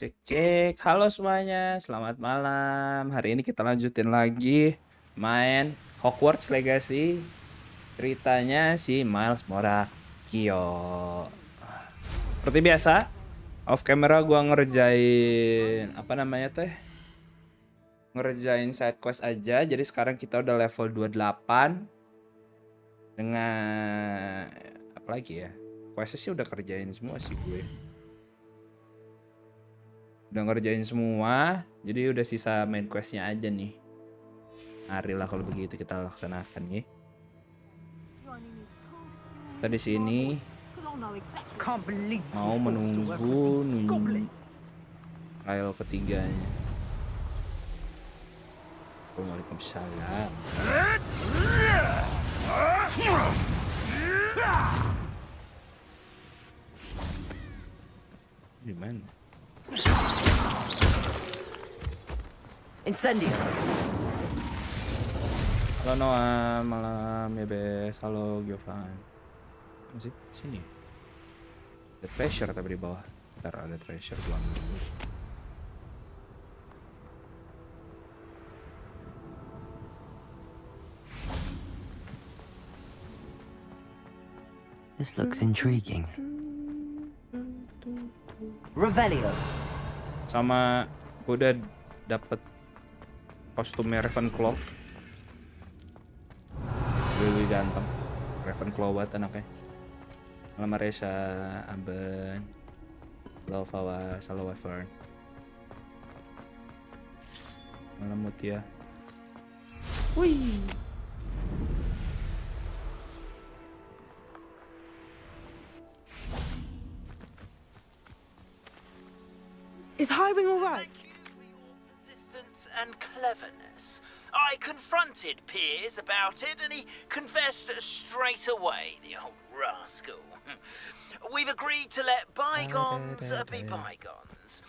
Cek cek, halo semuanya, selamat malam. Hari ini kita lanjutin lagi main Hogwarts Legacy. Ceritanya si Miles Moragio. Seperti biasa, off camera gua ngerjain apa namanya teh? Ngerjain side quest aja. Jadi sekarang kita udah level 28 dengan apa lagi ya? Questnya sih udah kerjain semua sih gue. Udah ngerjain semua, jadi udah sisa main questnya aja nih. Mari lah kalau begitu kita laksanakan ya. Kita di sini mau menunggu trial ketiganya. Waalaikumsalam. Gimana? Incendio. Halo Noah, malam ya Bes. Halo Giovan. Masih sini. Ada treasure tapi di bawah. Ntar ada treasure gua ambil dulu. This looks intriguing. Revelio. Sama gue udah dapet kostumnya Ravenclaw. Lebih ganteng. Ravenclaw banget anaknya. Malam Maresa, Amben, Lovawa, Salawafern. Malam Mutia. Wih. Is Highwing all right? Thank you for your persistence and cleverness. I confronted Piers about it, and he confessed straight away, the old rascal. We've agreed to let bygones be bygones.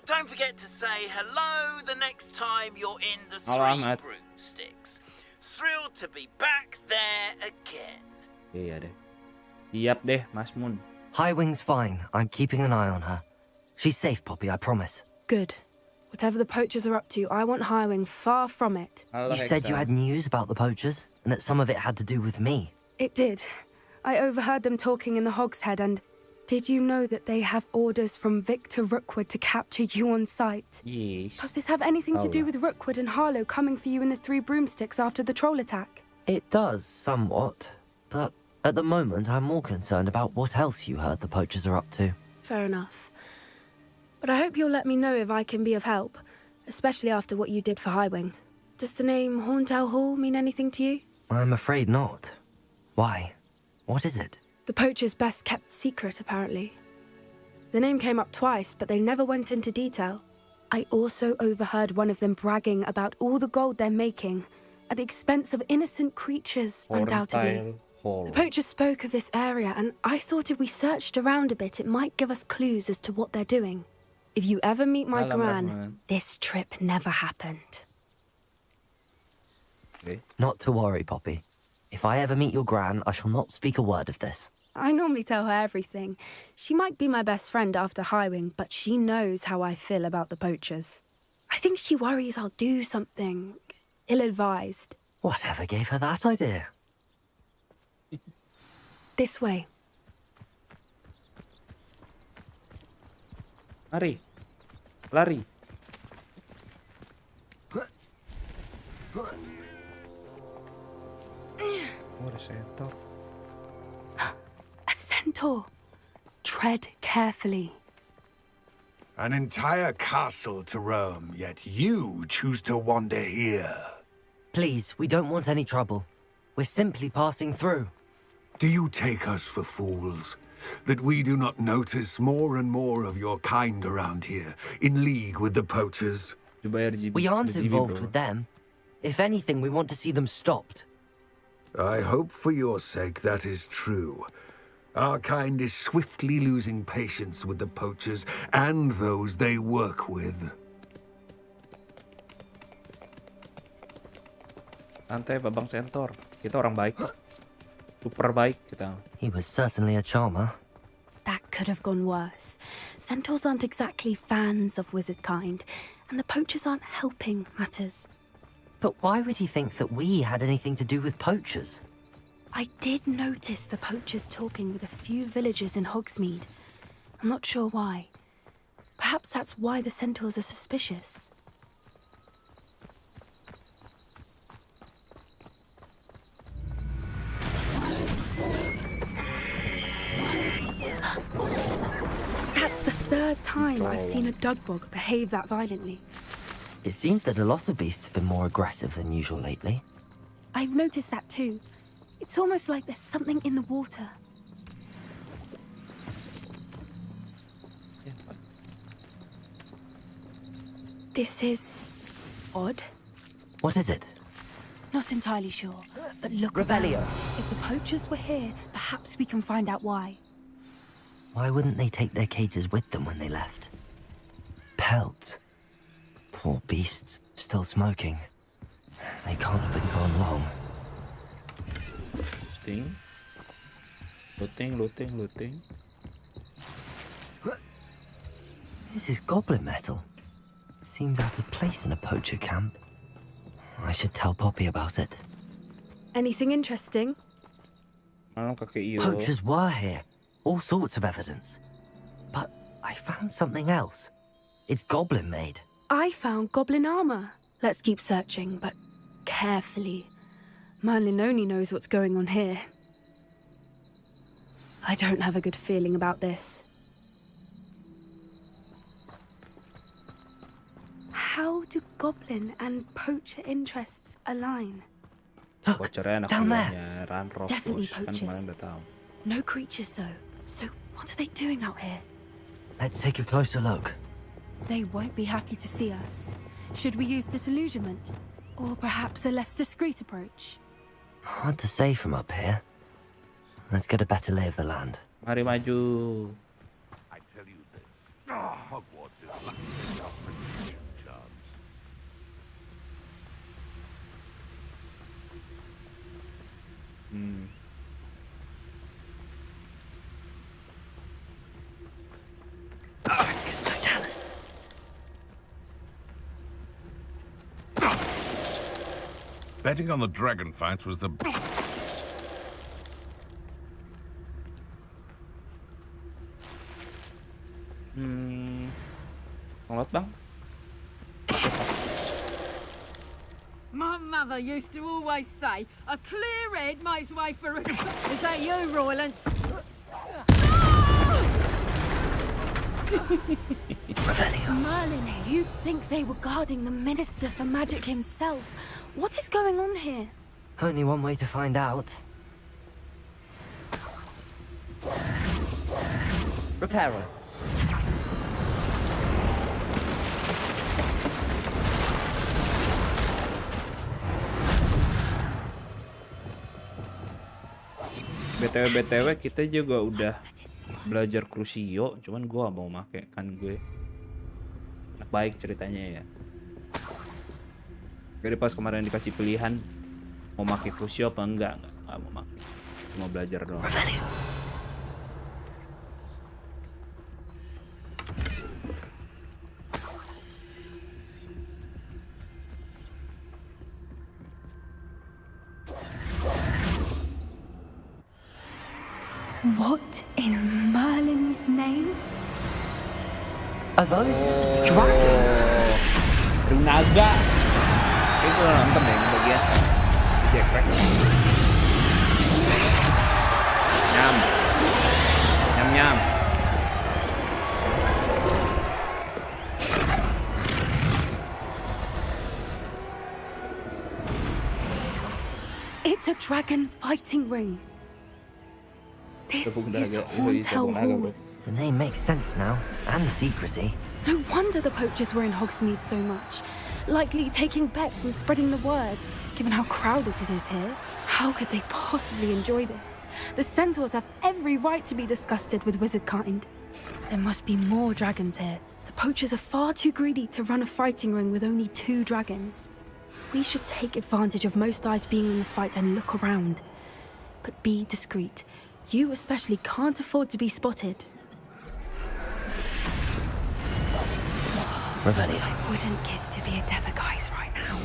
Don't forget to say hello the next time you're in the Halo, Three Ahmad. Broomsticks. Thrilled to be back there again. Iya deh. Siap deh, Mas Mun. Highwing's fine. I'm keeping an eye on her. She's safe, Poppy, I promise. Good. Whatever the poachers are up to, I want Highwing far from it. Halo, You said you Hexa. had news about the poachers, and that some of it had to do with me. It did. I overheard them talking in the Hogshead, and did you know that they have orders from Victor Rookwood to capture you on sight? Yes. Does this have anything to do Hola. with Rookwood and Harlow coming for you in the Three Broomsticks after the troll attack? It does, somewhat. But at the moment, I'm more concerned about what else you heard the poachers are up to. Fair enough. But I hope you'll let me know if I can be of help, especially after what you did for Highwing. Does the name Horntail Hall mean anything to you? I'm afraid not. Why? What is it? The poacher's best kept secret, apparently. The name came up twice, but they never went into detail. I also overheard one of them bragging about all the gold they're making, at the expense of innocent creatures, undoubtedly. Horntail Hall. The poacher spoke of this area, and I thought if we searched around a bit, it might give us clues as to what they're doing. If you ever meet my Malam, gran, Rahman. this trip never happened. Oke. Not to worry, Poppy. If I ever meet your gran, I shall not speak a word of this. I normally tell her everything. She might be my best friend after Highwing, but she knows how I feel about the poachers. I think she worries I'll do something ill-advised. Whatever gave her that idea? This way. Mari. Lari. Oh, ada centaur. A centaur. Tread carefully. An entire castle to roam, yet you choose to wander here. Please, we don't want any trouble. We're simply passing through. Do you take us for fools? That we do not notice more and more of your kind around here, in league with the poachers? Coba ya RGB. We aren't RGB, involved bro. with them. If anything, we want to see them stopped. I hope for your sake that is true. Our kind is swiftly losing patience with the poachers and those they work with. Santai, Babang Centaur. Kita orang baik. Super baik kita. He was certainly a charmer. That could have gone worse. Centaurs aren't exactly fans of wizard kind, and the poachers aren't helping matters. But why would he think that we had anything to do with poachers? I did notice the poachers talking with a few villagers in Hogsmeade. I'm not sure why. Perhaps that's why the centaurs are suspicious. That's the third time I've seen a dugbog behave that violently. It seems that a lot of beasts have been more aggressive than usual lately. I've noticed that too. It's almost like there's something in the water. This is odd. What is it? Not entirely sure, but look Revelio. around. If the poachers were here, perhaps we can find out why. Why wouldn't they take their cages with them when they left? Pelts. Poor beasts, still smoking. They can't have been gone long. Looting. This is goblin metal. Seems out of place in a poacher camp. I should tell Poppy about it. Anything interesting? Poachers were here. All sorts of evidence. But I found something else. It's goblin made. I found goblin armor. Let's keep searching, but carefully. Merlin only knows what's going on here. I don't have a good feeling about this. How do goblin and poacher interests align? Look, down there. Definitely poachers. No creatures though. So what are they doing out here? Let's take a closer look. They won't be happy to see us. Should we use disillusionment? Or perhaps a less discreet approach? Hard to say from up here. Let's get a better lay of the land. Mari maju. I tell you this. Hogwarts is lucky enough for you, chance. Dracus Totalis. Betting on the dragon fights was the... Ngelot bang. My mother used to always say, a clear head makes way for a... Is that you, Roylance? Revelio. Merlin, you'd think they were guarding the Minister for Magic himself. What is going on here? Only one way to find out. Reparo. BTW kita juga udah belajar Crucio, cuman gua mau make kan gue anak baik ceritanya ya. Jadi pas kemarin dikasih pilihan mau make Crucio apa enggak mau make, cuma belajar doang. What in Merlin's name? Are those dragons? Aduh, naga. Itu nonton deh yang bagian jekrek. Nyam. It's a dragon fighting ring. This is Hauntel Hall. The name makes sense now, and the secrecy. No wonder the poachers were in Hogsmeade so much. Likely taking bets and spreading the word, given how crowded it is here. How could they possibly enjoy this? The centaurs have every right to be disgusted with wizard kind. There must be more dragons here. The poachers are far too greedy to run a fighting ring with only 2 dragons. We should take advantage of most eyes being in the fight and look around. But be discreet. You especially can't afford to be spotted. Revelio. I wouldn't give to be a Demiguise right now.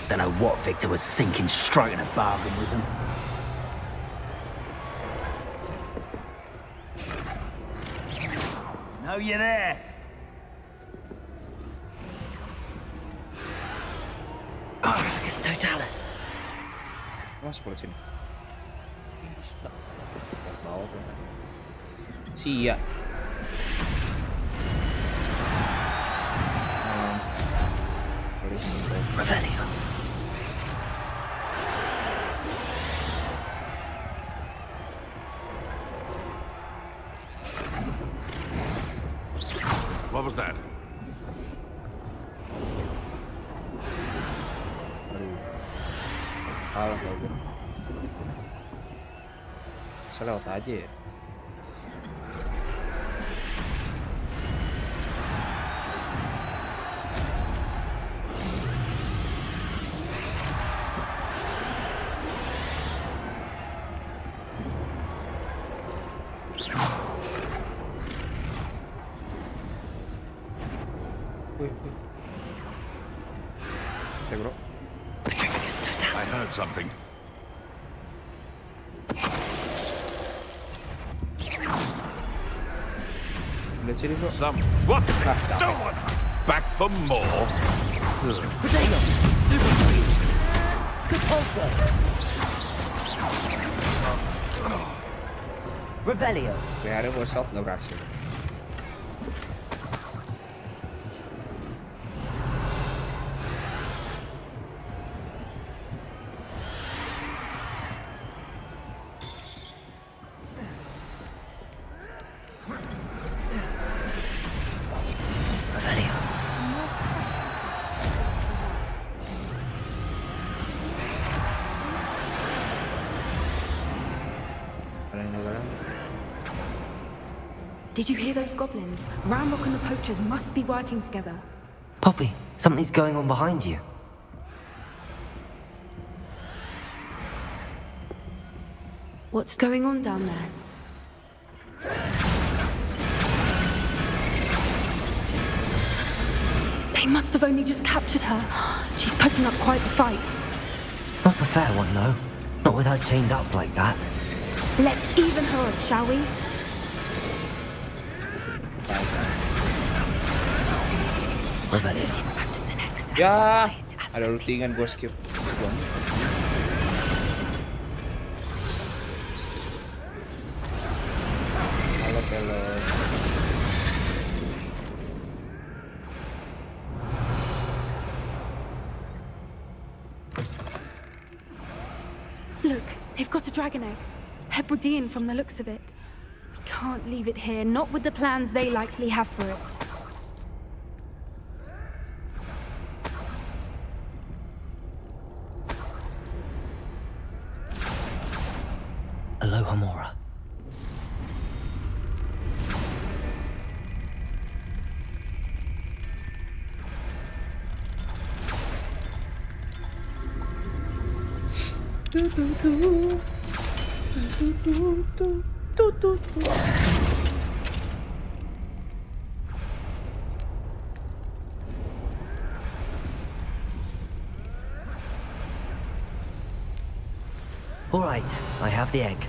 Don't know what Victor was sinking straight in a bargain with him. No, you're there. Argus Totalis. Masuk ke sini. Bawah tuh. Sia. Revelio. What was that? Salah kalau gue. Bisa lewat aja ya. Wih. Oke bro. Argus I Totalis. heard something. Lihat sini bro. What? capek. No one! Back for more? Revelio. Repulsor. Revelio. Kayaknya gue stealth nggak berhasil. Revelio. Did you hear those goblins? Ramrock and the poachers must be working together. Poppy, something's going on behind you. What's going on down there? They must have only just captured her. She's putting up quite the fight. Not a fair one, though. Not with her chained up like that. Let's even her up, shall we? Revelio. In front of the next Ya, quiet as ada can be. lootingan gue skip. Halo Pelo. Look, they've got a dragon egg. Hebridean from the looks of it. We can't leave it here, not with the plans they likely have for it. Aloha Mora. All right, I have the egg.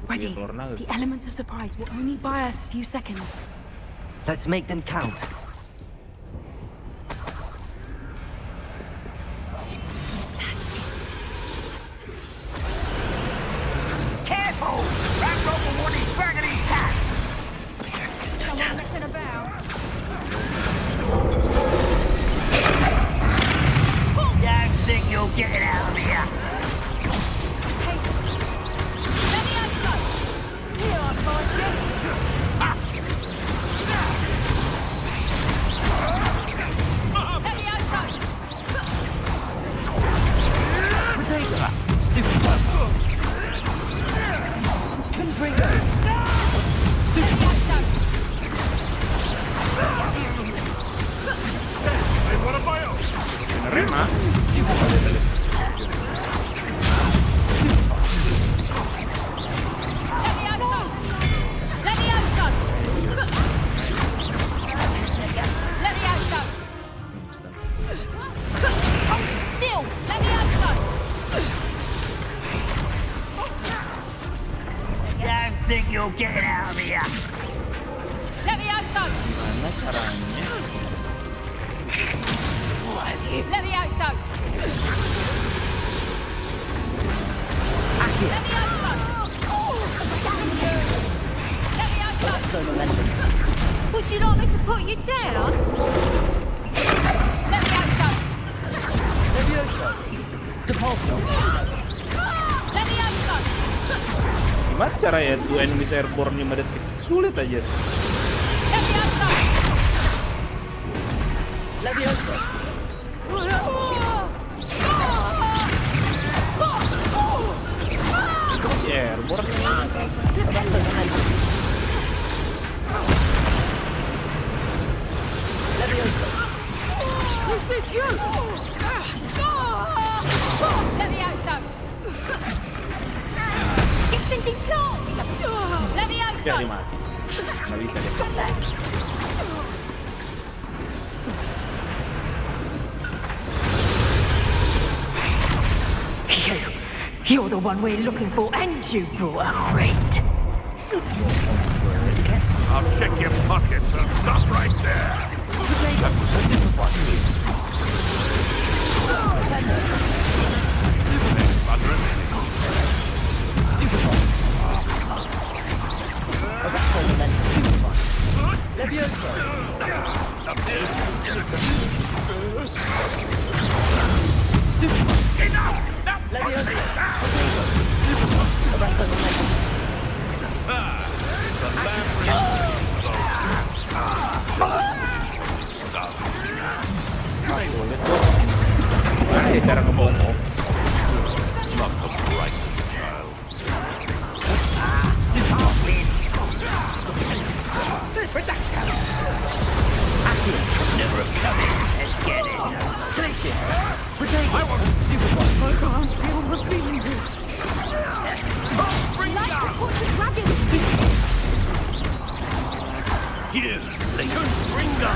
Ready. telur naga. The elements of surprise will only buy us a few seconds. Let's make them count. That's it. Careful! That robber one is dragon intact! Don't think you'll get it out of here! caranya. Let me out, son. Let me out, son. Let me out, son. Slow momentum. Would you like me to put you down? Let me out, son. Levioso. Depulso. Let me out, son. Gimana cara ya two enemies airborne 5 detik? Sulit aja. Let me out, son. Levioso. Si airborne. Slow momentum. Levioso. This is you. Let me out, son. It's sending plants. Let me out, Ya son. dia mati. Nggak bisa deh. You're the one we're looking for, and you brought a friend. I'll check your pockets and stop right there. That was a different one. Slow momentum. Levioso. Levioso. Arrest the momentum. Sulit tuh. Gimana ya cara ngebongkok? Not the brightest child. Never have come in as scared as Glacius. Protect. I want stupid one. I can't feel the feeling. Like to put the dragon. Here, they can bring up.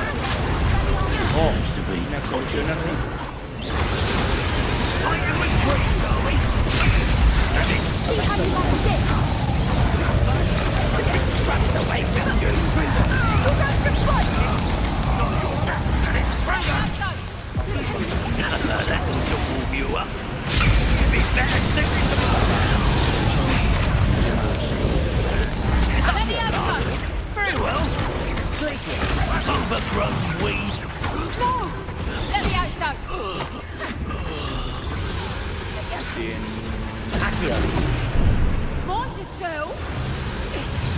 Oh, ini Executioner nih. See how you like this. Very well. Glacius. Overgrown weed. No! Let me out, son. Accio. Mind yourself.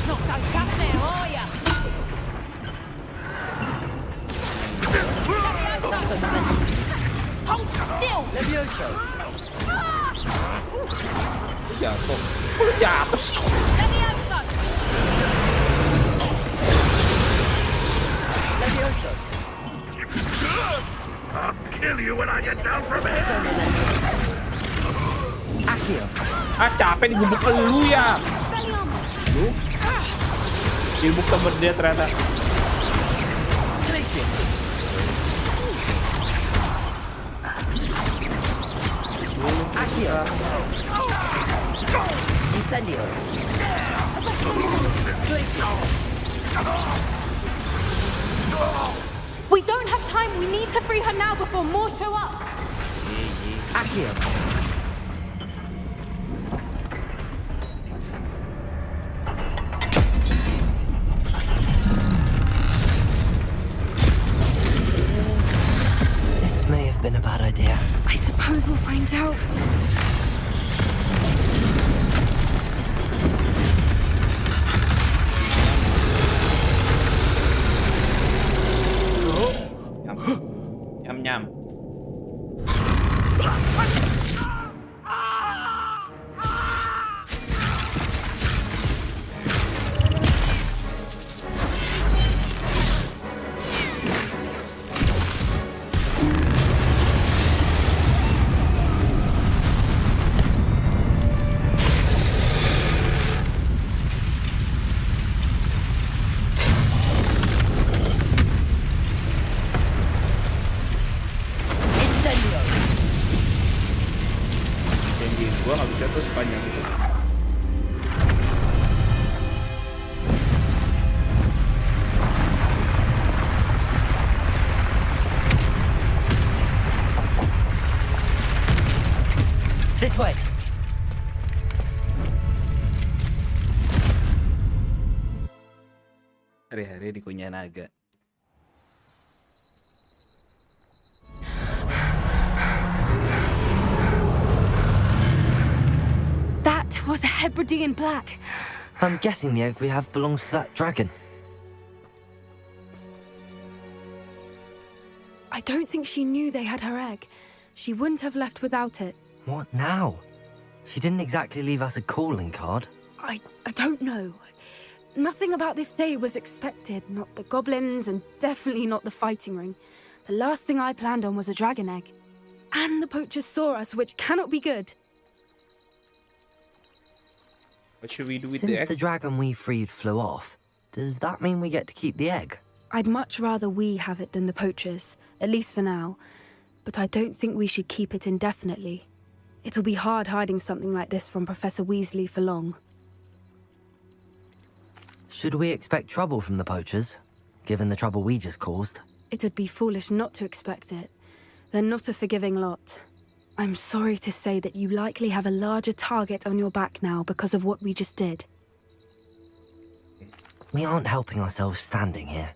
Not so tough now, are ya? Let me out, son. Slow momentum. Hold still. Levioso. Jatuh. Jatuh sih. Let me out, son. Levioso. I'll kill you when I get down from here. Slow momentum. Accio. Ah capek digubuk lu ya. Lu. Digubuk temen dia ternyata. Glacius. Accio. Incendio. Glacius. We don't have time. We need to free her now before more show up. Accio. This may have been a bad idea. I suppose we'll find out. Nyam nyam. It was a Hebridean black. I'm guessing the egg we have belongs to that dragon. I don't think she knew they had her egg. She wouldn't have left without it. What now? She didn't exactly leave us a calling card. I don't know. Nothing about this day was expected. Not the goblins, and definitely not the fighting ring. The last thing I planned on was a dragon egg. And the poachers saw us, which cannot be good. What should we do with the Since egg? the dragon we freed flew off, does that mean we get to keep the egg? I'd much rather we have it than the poachers, at least for now. But I don't think we should keep it indefinitely. It'll be hard hiding something like this from Professor Weasley for long. Should we expect trouble from the poachers, given the trouble we just caused? It would be foolish not to expect it. They're not a forgiving lot. I'm sorry to say that you likely have a larger target on your back now because of what we just did. We aren't helping ourselves standing here.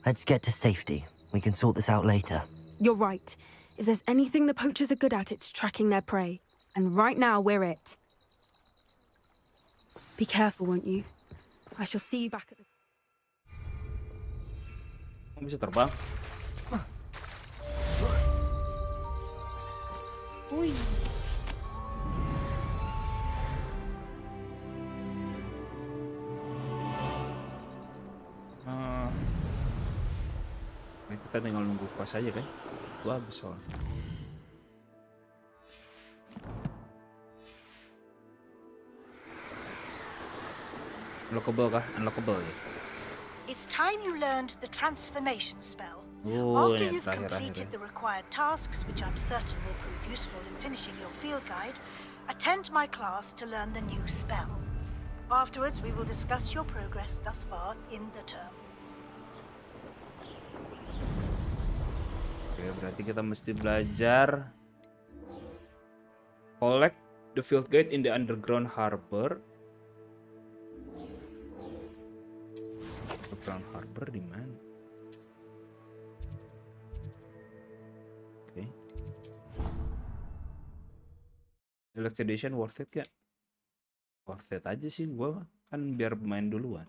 Let's get to safety. We can sort this out later. You're right. If there's anything the poachers are good at, it's tracking their prey. And right now, we're it. Be careful, won't you? I shall see you back at the... Kamu bisa terbang? Kita tinggal nunggu pas aja kan? Gua habis soalnya. Unlockable kah? Unlockable ya? It's time you learned the transformation spell. Oh, After ini you've terakhir completed the required tasks, which I'm certain will prove useful in finishing your field guide, attend my class to learn the new spell. Afterwards, we will discuss your progress thus far in the term. Oke, berarti kita mesti belajar collect the field guide in the underground harbor. Underground harbor di mana? Oke. Select edition worth it gak? Worth it aja sih gua, kan biar main duluan.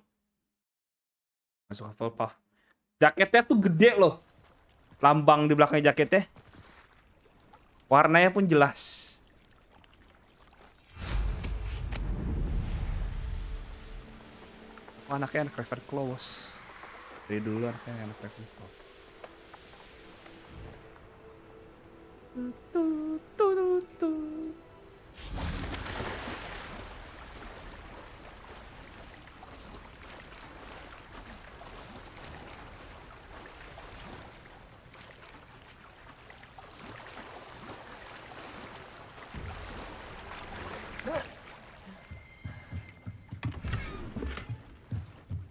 Masuk Hufflepuff. Jaketnya tuh gede loh. Lambang di belakang jaketnya. Warnanya pun jelas. Oh, anaknya anak Ravenclaws. Dari dulu anaknya anak Ravenclaws.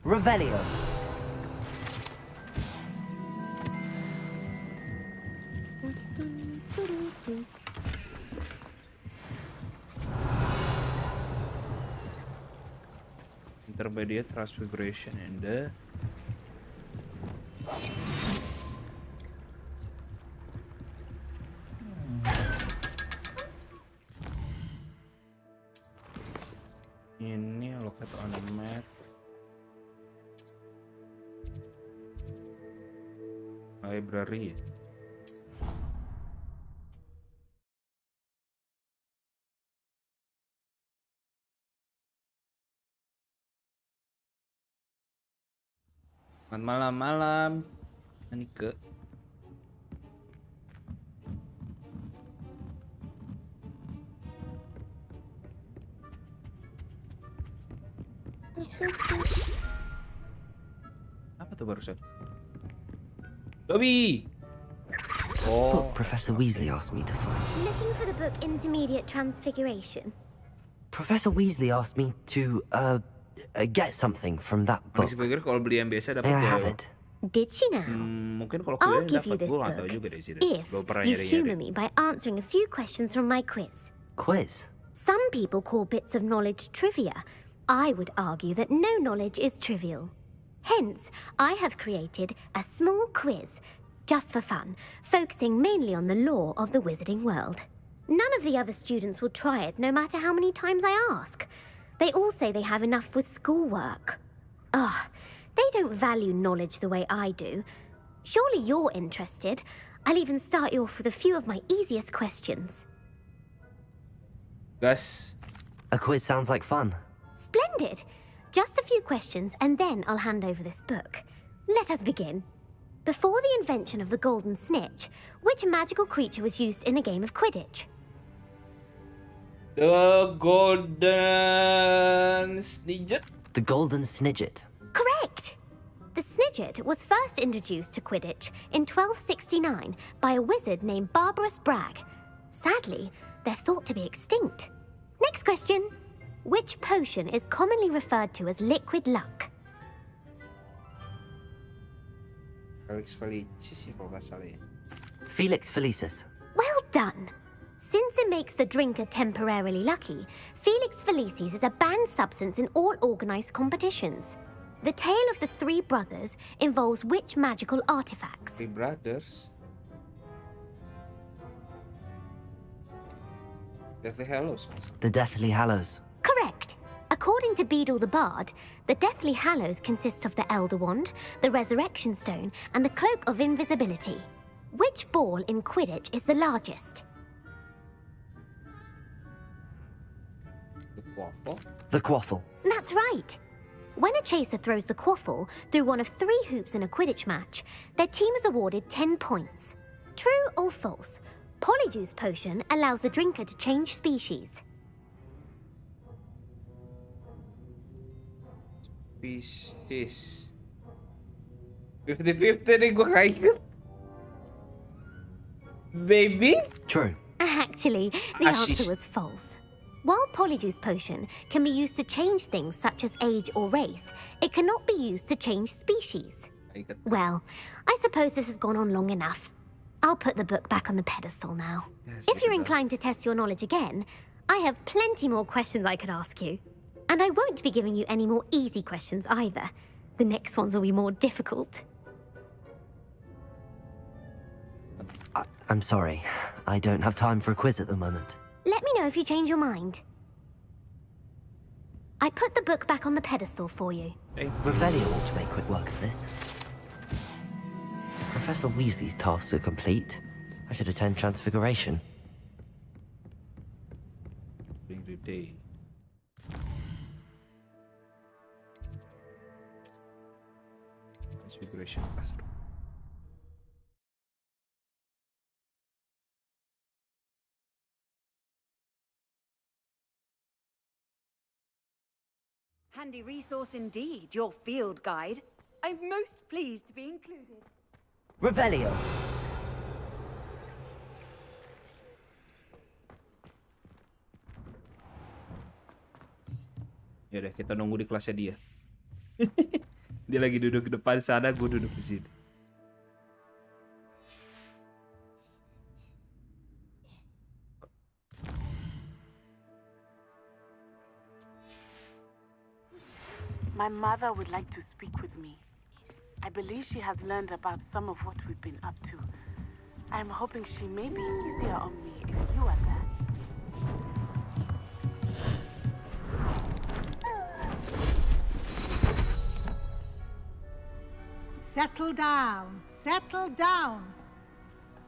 Revelio. Intermediate transfiguration and the ini locate on the map. Library. Malam-malam. Ini ke apa tuh barusan? Dobby. Book Professor Weasley asked me to find. Looking for the book Intermediate Transfiguration. Professor Weasley asked me to get something from that book. Pikir kalau beli yang biasa dapat May I ya. have it? Did she now? Mungkin kalau I'll kuliah give you dapat, this gua nggak book tahu juga dari situ. if Belum pernah you nyari-nyari. humour me by answering a few questions from my quiz. Quiz? Some people call bits of knowledge trivia. I would argue that no knowledge is trivial. Hence, I have created a small quiz, just for fun, focusing mainly on the lore of the wizarding world. None of the other students will try it, no matter how many times I ask. They all say they have enough with schoolwork. Ugh, they don't value knowledge the way I do. Surely you're interested. I'll even start you off with a few of my easiest questions. Gas. A quiz sounds like fun. Splendid! Just a few questions, and then I'll hand over this book. Let us begin. Before the invention of the golden snitch, which magical creature was used in a game of Quidditch? The golden snidget. The Golden Snidget. Correct! The Snidget was first introduced to Quidditch in 1269 by a wizard named Barbarous Bragg. Sadly, they're thought to be extinct. Next question. Which potion is commonly referred to as liquid luck? Felix Felicis ya kalau nggak salah ya. Felix Felicis. Well done! Since it makes the drinker temporarily lucky, Felix Felicis is a banned substance in all organized competitions. The tale of the three brothers involves which magical artifacts? Three Brothers. Deathly Hallows. The Deathly Hallows. Correct. According to Beedle the Bard, the Deathly Hallows consists of the Elder Wand, the Resurrection Stone, and the Cloak of Invisibility. Which ball in Quidditch is the largest? The Quaffle. The Quaffle. That's right. When a chaser throws the quaffle through one of 3 hoops in a Quidditch match, their team is awarded 10 points. True or false? Polyjuice potion allows the drinker to change species. Species. 50-50 nih gue kaget. Baby? True. Actually, the Ashish. answer was false. While Polyjuice potion can be used to change things such as age or race, it cannot be used to change species. Well, I suppose this has gone on long enough. I'll put the book back on the pedestal now. Yes, If you're Beedle. inclined to test your knowledge again, I have plenty more questions I could ask you. And I won't be giving you any more easy questions either. The next ones will be more difficult. I'm sorry. I don't have time for a quiz at the moment. Let me know if you change your mind. I put the book back on the pedestal for you. Revelio ought to make quick work of this. Professor Weasley's tasks are complete. I should attend Transfiguration. Bring the day. Transfiguration classroom. Handy resource indeed, your field guide. I'm most pleased to be included. Revelio! Yaudah, kita nunggu di kelasnya dia. Dia lagi duduk di depan sana, gue duduk di sini. My mother would like to speak with me. I believe she has learned about some of what we've been up to. I'm hoping she may be easier on me if you are there. Settle down. Settle down.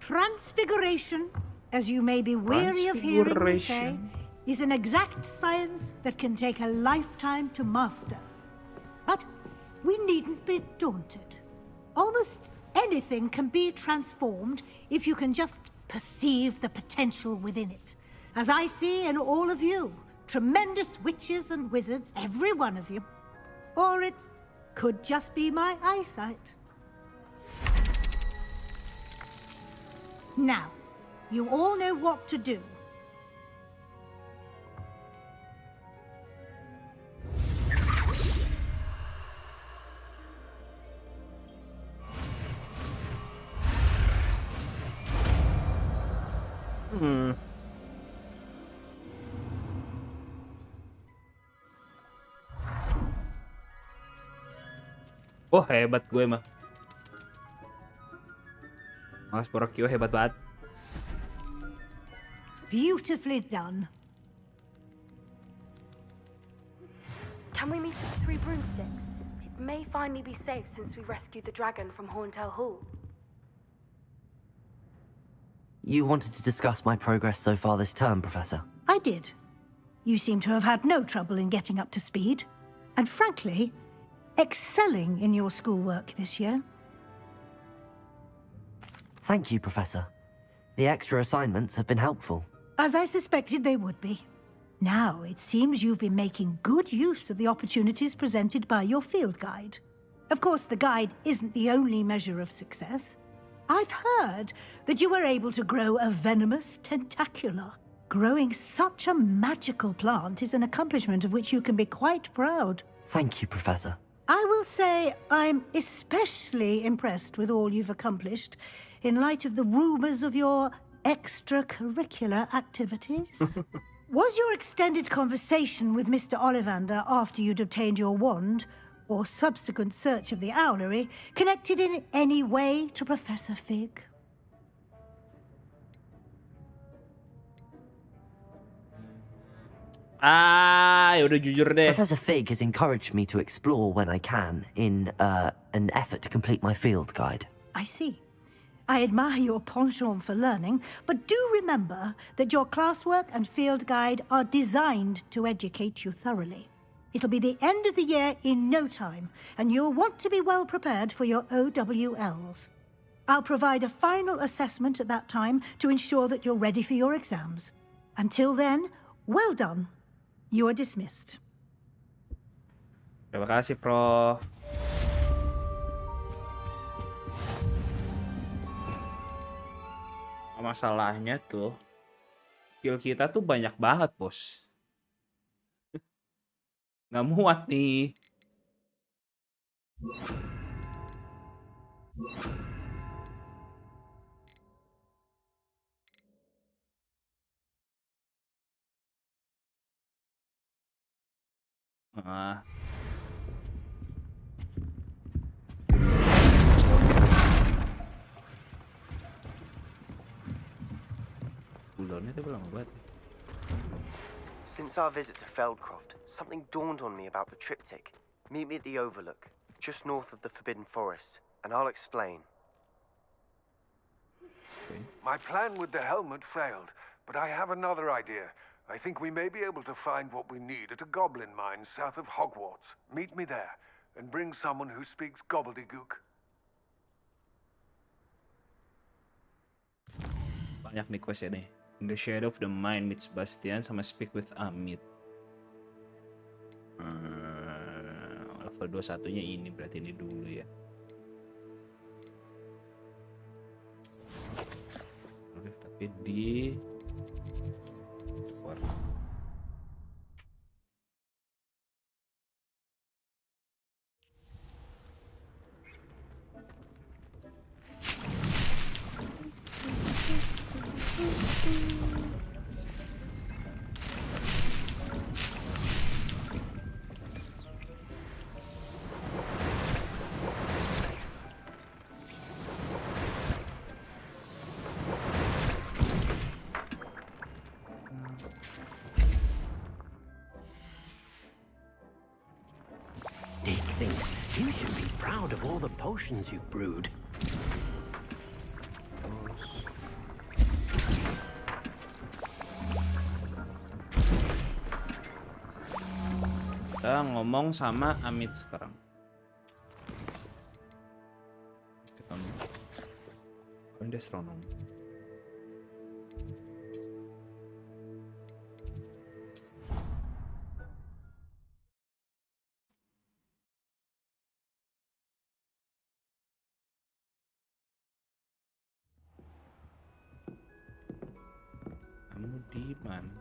Transfiguration, as you may be weary of hearing me say, Transfiguration. is an exact science that can take a lifetime to master. But we needn't be daunted. Almost anything can be transformed if you can just perceive the potential within it. As I see in all of you, tremendous witches and wizards, every one of you. Or it could just be my eyesight. Now, you all know what to do. Oh, hebat gue mah. Mas Porokio hebat banget. Beautifully done. Can we meet at the 3 broomsticks? It may finally be safe since we rescued the dragon from Horntail Hall. You wanted to discuss my progress so far this term, Professor? I did. You seem to have had no trouble in getting up to speed. And frankly, excelling in your schoolwork this year. Thank you, Professor. The extra assignments have been helpful. As I suspected they would be. Now, it seems you've been making good use of the opportunities presented by your field guide. Of course, the guide isn't the only measure of success. I've heard that you were able to grow a venomous tentacula. Growing such a magical plant is an accomplishment of which you can be quite proud. Thank you, Professor. I will say I'm especially impressed with all you've accomplished in light of the rumors of your extracurricular activities. Was your extended conversation with Mr. Ollivander after you'd obtained your wand, or subsequent search of the owlery, connected in any way to Professor Fig? Udah jujur deh. Professor Fig has encouraged me to explore when I can in an effort to complete my field guide. I see. I admire your penchant for learning, but do remember that your classwork and field guide are designed to educate you thoroughly. It'll be the end of the year in no time, and you'll want to be well prepared for your OWLs. I'll provide a final assessment at that time to ensure that you're ready for your exams. Until then, well done. You are dismissed. Terima kasih, Prof. Masalahnya tuh skill kita tuh banyak banget, bos. Nggak muat nih. Cooldownnya tapi lama banget. Since our visit to Feldcroft, something dawned on me about the triptych. Meet me at the Overlook, just north of the Forbidden Forest, and I'll explain. Okay. My plan with the helmet failed, but I have another idea. I think we may be able to find what we need at a goblin mine south of Hogwarts. Meet me there, and bring someone who speaks gobbledygook. Banyak nih quest ya nih. In the shadow of the mine meets Bastian sama speak with Amit. Level 21-nya ini berarti ini dulu ya. Oke, tapi di You should be proud of all the potions you've brewed. Kita ngomong sama Amit sekarang. Ini astronom. Kamu di mana?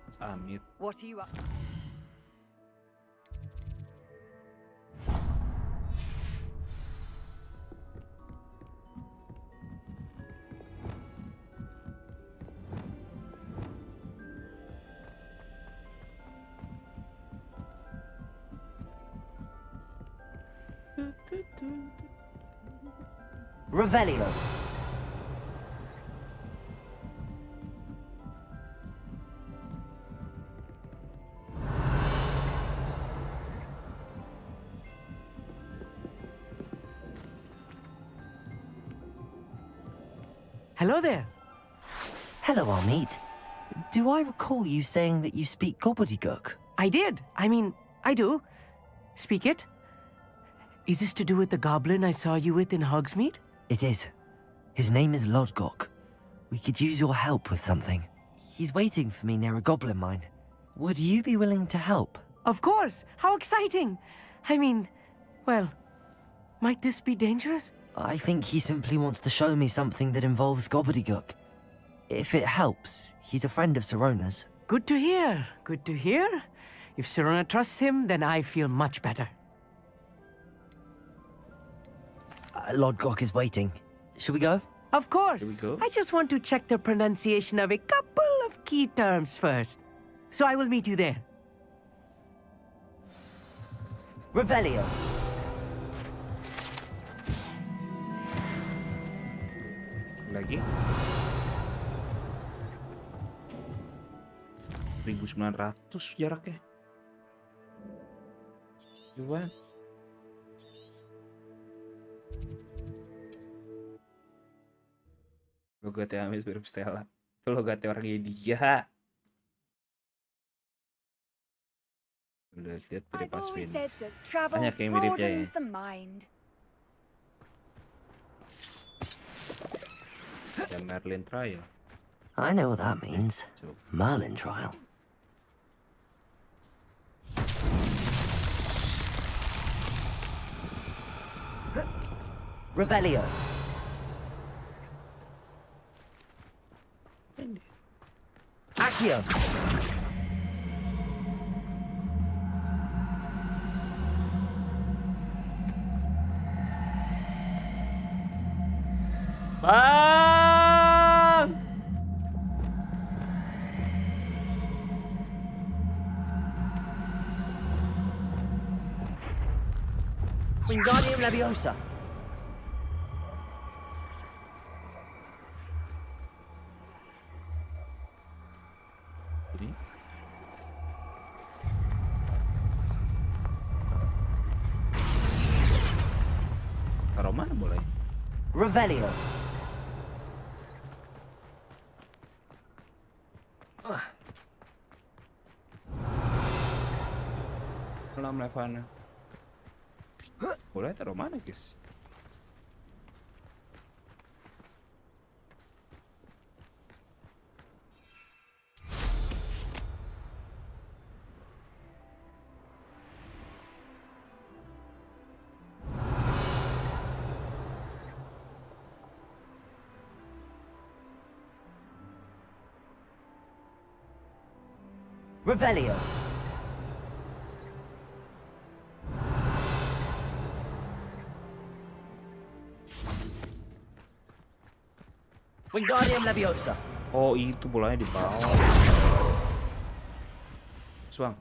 Mas Amit. What are you up? Revelio. Hello there. Hello, Amit. Do I recall you saying that you speak gobbledygook? I did. I mean, I do. Speak it. Is this to do with the goblin I saw you with in Hogsmeade? It is. His name is Lodgok. We could use your help with something. He's waiting for me near a goblin mine. Would you be willing to help? Of course. How exciting. I mean, well, might this be dangerous? I think he simply wants to show me something that involves gobbledygook. If it helps, he's a friend of Sirona's. Good to hear. Good to hear. If Sirona trusts him, then I feel much better. Lodgok is waiting. Shall we go? Of course. Here we go. I just want to check the pronunciation of a couple of key terms first. So I will meet you there. Revelio. Lagi. 1900 jaraknya. Coba. Logatnya Amit mirip Stella. Itu logatnya orangnya dia. Udah lihat mirip pas finish. Banyak yang miripnya ya. Dan Merlin Trial. I know what that means. Merlin trial. Revelio. Accio. Bang! Wingardium Leviosa. Jadi taruh mana boleh? Revelio. Pelam Levana. Boleh taruh mana, guys? Revelio. Wingardium Leviosa. Oh, itu bolanya di bawah. Bang.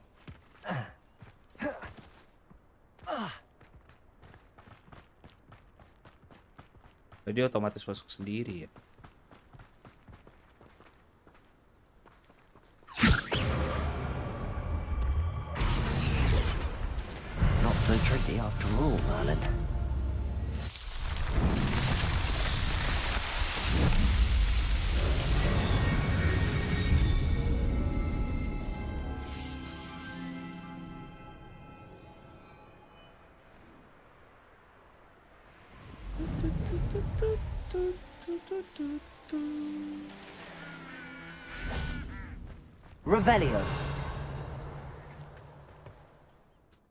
Jadi otomatis masuk sendiri ya. Not so tricky after all, Merlin. Revelio.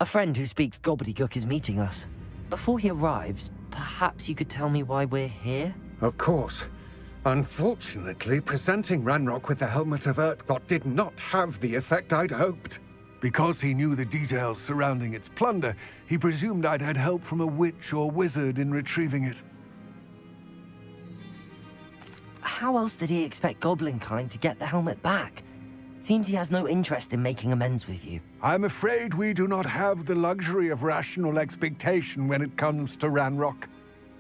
A friend who speaks gobbledygook is meeting us. Before he arrives, perhaps you could tell me why we're here? Of course. Unfortunately, presenting Ranrock with the Helmet of Urtkot did not have the effect I'd hoped. Because he knew the details surrounding its plunder, he presumed I'd had help from a witch or wizard in retrieving it. How else did he expect Goblinkind to get the helmet back? Seems he has no interest in making amends with you. I'm afraid we do not have the luxury of rational expectation when it comes to Ranrock.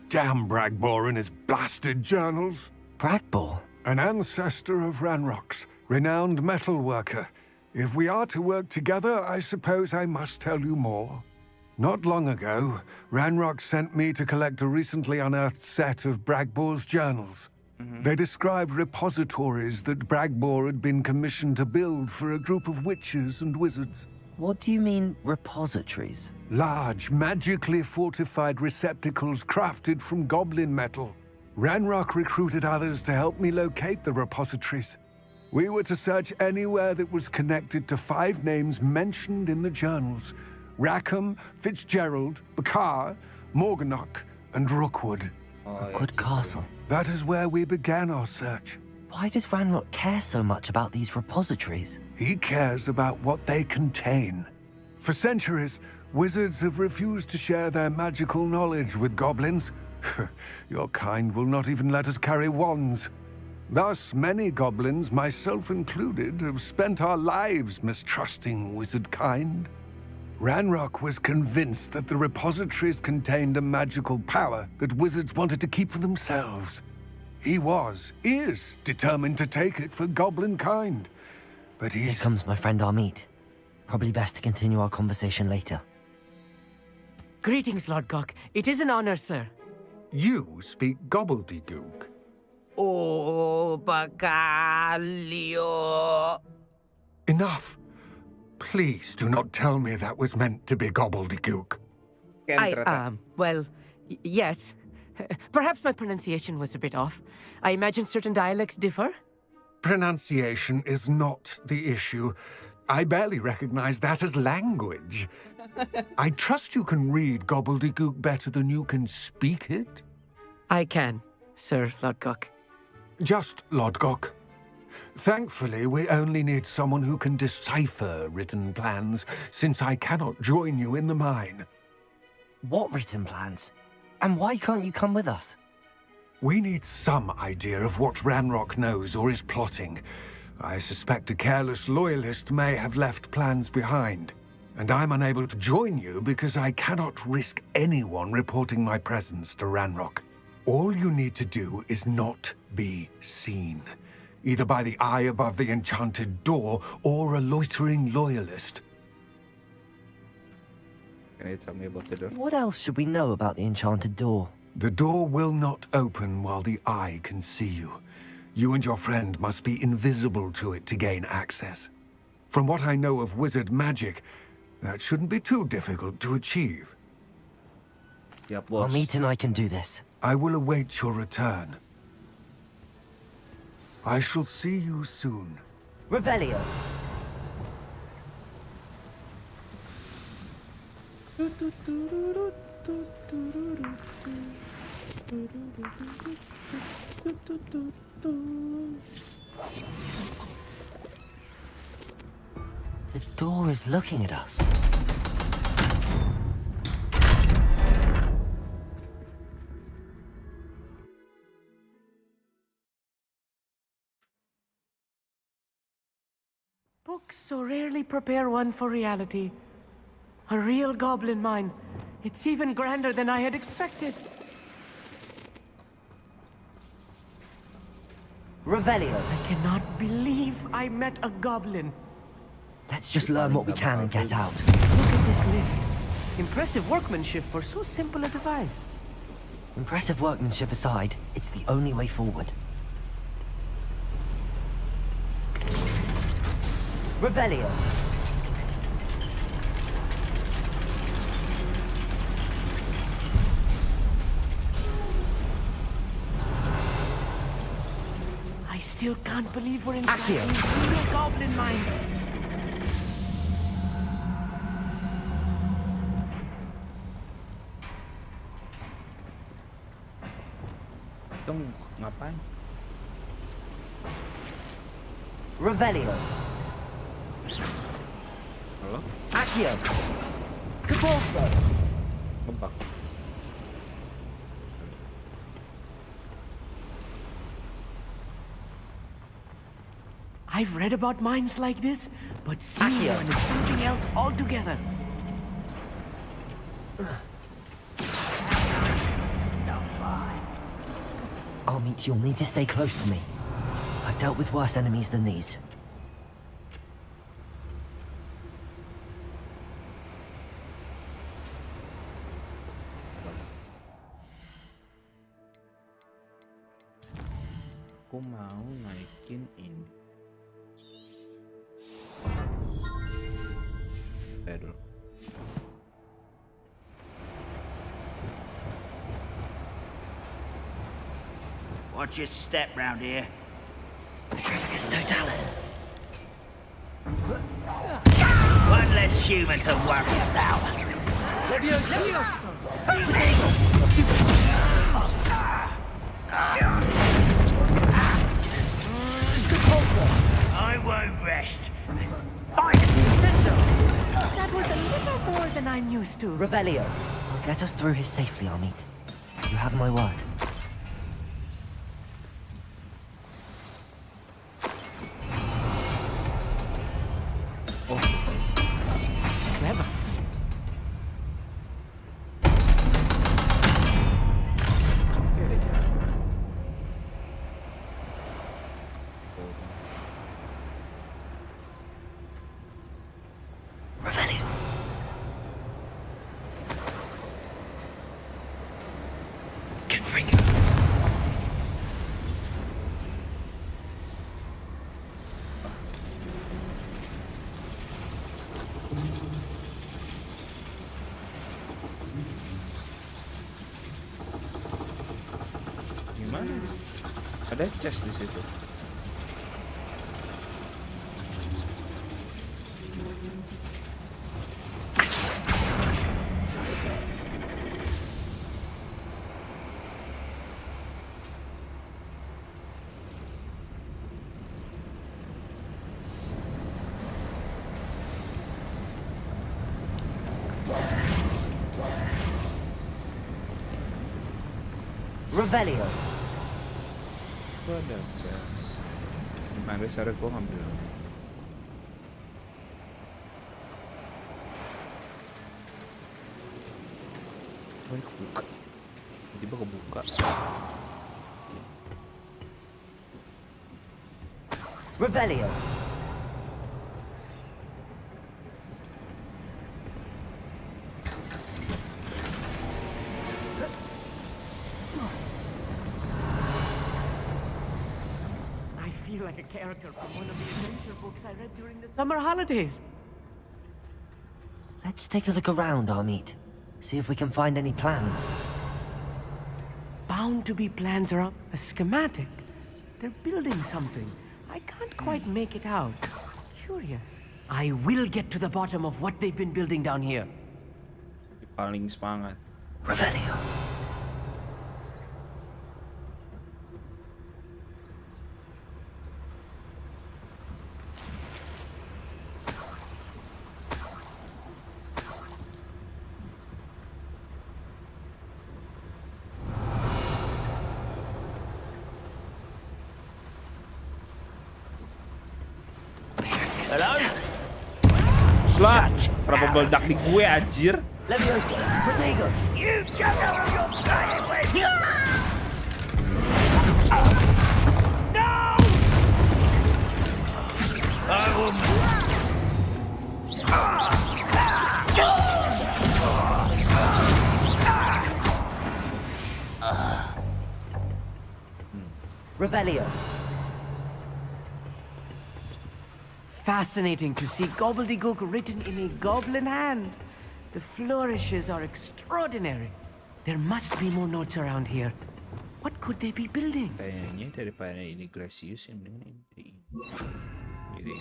Damn Bragbor and his blasted journals. Bragbor? An ancestor of Ranrock's, renowned metal worker. If we are to work together, I suppose I must tell you more. Not long ago, Ranrock sent me to collect a recently unearthed set of Bragbor's journals. They described repositories that Bragbor had been commissioned to build for a group of witches and wizards. What do you mean, repositories? Large, magically fortified receptacles crafted from goblin metal. Ranrock recruited others to help me locate the repositories. We were to search anywhere that was connected to 5 names mentioned in the journals: Rackham, Fitzgerald, Bakar, Morganach, and Rookwood. Rookwood Castle. That is where we began our search. Why does Ranrock care so much about these repositories? He cares about what they contain. For centuries, wizards have refused to share their magical knowledge with goblins. Your kind will not even let us carry wands. Thus, many goblins, myself included, have spent our lives mistrusting wizard kind. Ranrock was convinced that the repositories contained a magical power that wizards wanted to keep for themselves. He is determined to take it for goblin kind. But Here comes my friend Amit. Probably best to continue our conversation later. Greetings, Lord Gok. It is an honor, sir. You speak gobbledygook. Oh, Bacalio. Enough. Please do not tell me that was meant to be gobbledygook. Well, yes. Perhaps my pronunciation was a bit off. I imagine certain dialects differ. Pronunciation is not the issue. I barely recognize that as language. I trust you can read gobbledygook better than you can speak it? I can, Sir Lodgok. Just Lodgok. Thankfully, we only need someone who can decipher written plans, since I cannot join you in the mine. What written plans? And why can't you come with us? We need some idea of what Ranrock knows or is plotting. I suspect a careless loyalist may have left plans behind. And I'm unable to join you because I cannot risk anyone reporting my presence to Ranrock. All you need to do is not be seen, either by the eye above the enchanted door or a loitering loyalist. Can you tell me about the door? What else should we know about the enchanted door? The door will not open while the eye can see you. You and your friend must be invisible to it to gain access. From what I know of wizard magic, that shouldn't be too difficult to achieve. Yep, boss. Amit and I can do this. I will await your return. I shall see you soon. Revelio! The door is looking at us. Books so rarely prepare one for reality. A real goblin mine. It's even grander than I had expected. Revelio! I cannot believe I met a goblin. Let's just learn what we can and get out. Look at this lift. Impressive workmanship for so simple a device. Impressive workmanship aside, it's the only way forward. Revelio! I still can't believe we're inside Accio. a real goblin mine. Itong ngapain? Revelio! Halo? Accio! Capulso! Gebak. I've read about mines like this, but seeing Accio. one is something else altogether. Amit, you'll need to stay close to me. I've dealt with worse enemies than these. Aku mau naikin ini. Dulu. Watch your step round here. Petrificus totalis. One less human to worry about. I won't rest. That was a little more than I'm used to. Revelio. Get us through here safely, Amit. You have my word. Clever. Revelio. Confringo. Gimana? Ada chest di situ. Revelio. Gua ada chest. Ada syarat gua ngambil. Oh, ini kebuka. Tiba-tiba kebuka. Revelio. I feel like a character from one of the adventure books I read during the summer holidays. Let's take a look around, Amit. See if we can find any plans. Bound to be plans around a schematic. They're building something. I can't quite make it out. Curious. I will get to the bottom of what they've been building down here. Paling semangat. Revelio. Hello? Lah, berapa meledak di gue anjir? Leviosa. Protego. You don't know who you're playing with! No! I will... Revelio. Fascinating to see gobbledygook written in a goblin hand. The flourishes are extraordinary. There must be more notes around here. What could they be building? Kayaknya daripada ini Glacius yang mendingan ini. Ini.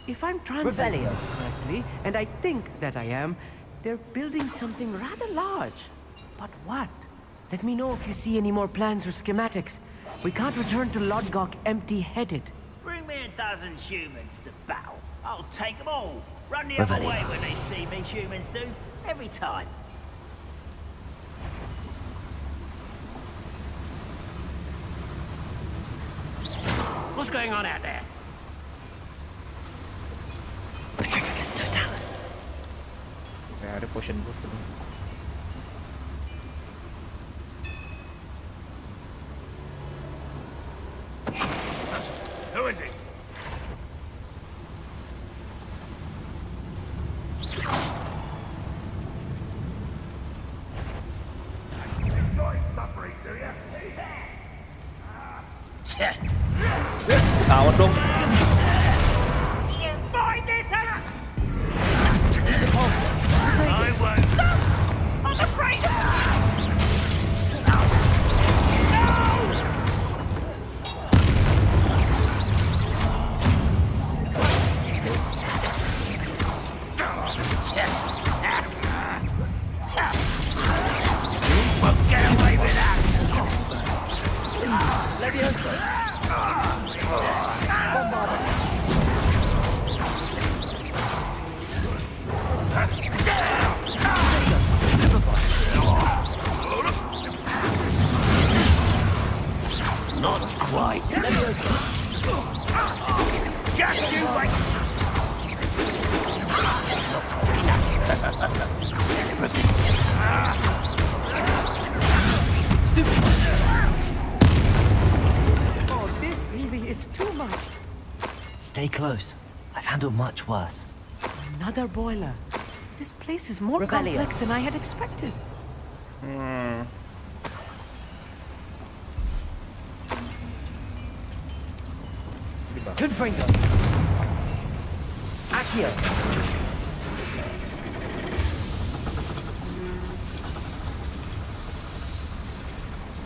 If I'm translating this correctly, and I think that I am, they're building something rather large. But what? Let me know if you see any more plans or schematics. We can't return to Lodgok empty-headed. Bring me a dozen humans to battle. I'll take them all. Run the other way when they see me, humans do. Every time. What's going on out there? Petrificus totalis. Kayak ada potion book tuh. Ketahuan dong. You find this out? I was. I'm afraid. Won't get away with that. Not quite. Just you wait. Oh, this really is too much. Stay close. I've handled much worse. Another boiler. This place is more Revelio. complex than I had expected. Confringo. Accio.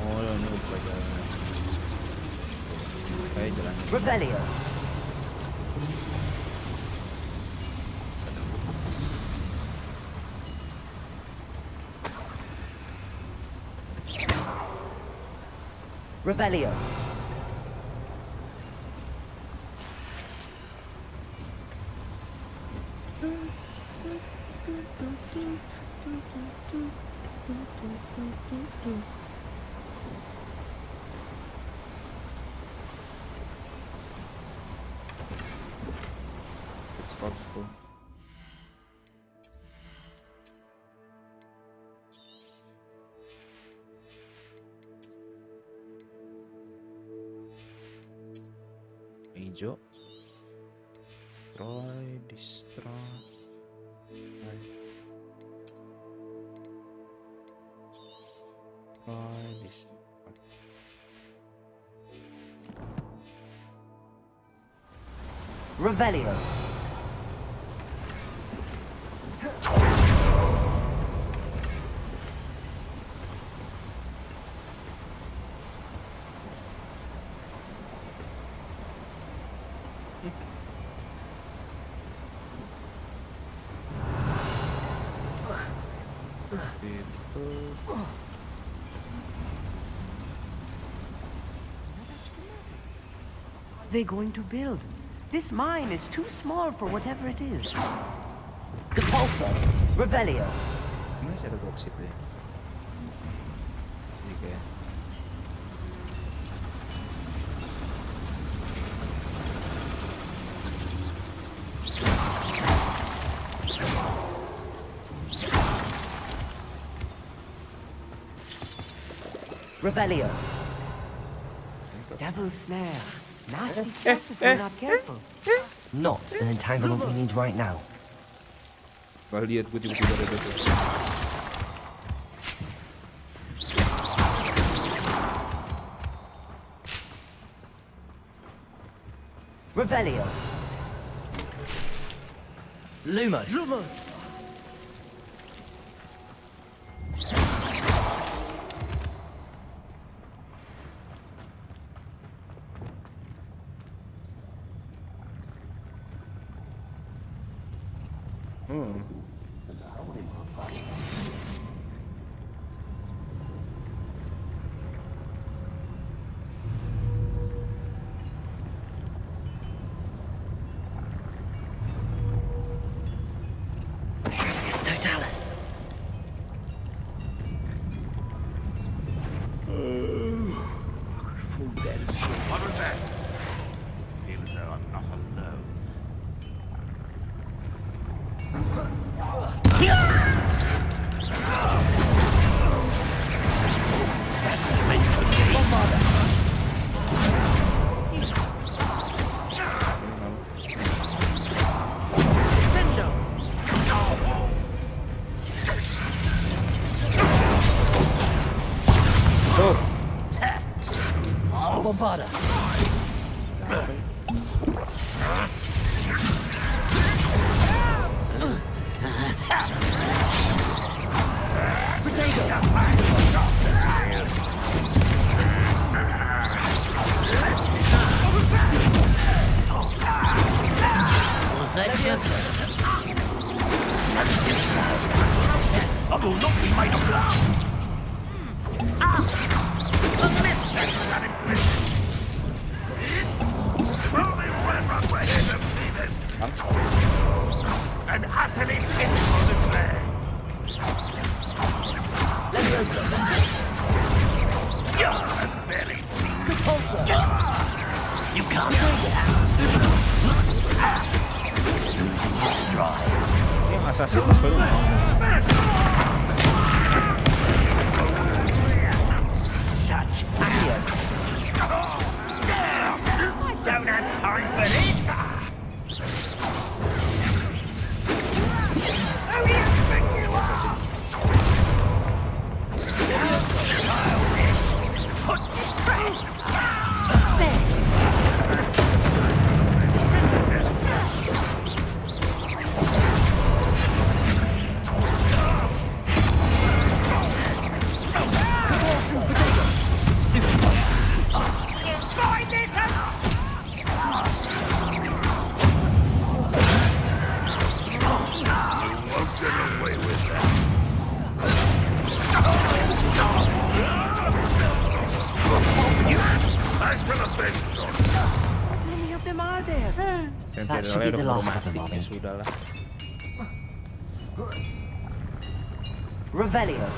Oh, ini pelajaran. Kayak jalan. Revelio. Revelio. Slot full. Hijau. Destroy. Revelio. What are they going to build? This mine is too small for whatever it is. Depulso. Revelio. Ini masih ada boxit deh. Jadi kayak Revelio. Devil's snare. Nasty stuff if we're not careful. Not an entanglement we need right now. kalau lihat gue tiba-tiba ada tuh. Revelio. Lumos. Lumos. It's Totalis. What was that? Feel as though I'm not alone. Bombarda. I will not be made of glass! Only when we're here to see this! An utterly pitiful display! And very You can't break it out. Ini assassin maksudnya. Such idiots. I don't have time for this! Who do you think you are? Put this press! Many of them are there. That should be the last of them, Ya Armin. sudahlah. Revelio.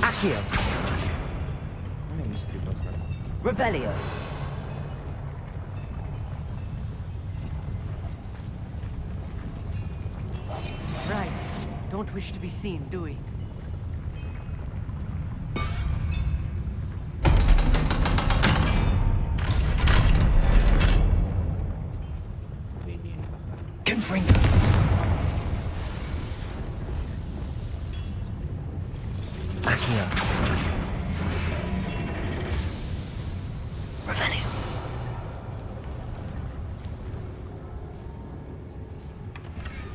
Accio. Ini mesti bakal. Revelio. Right. Don't wish to be seen, do we? Ini bakal. Confringo. Accio. Revelio.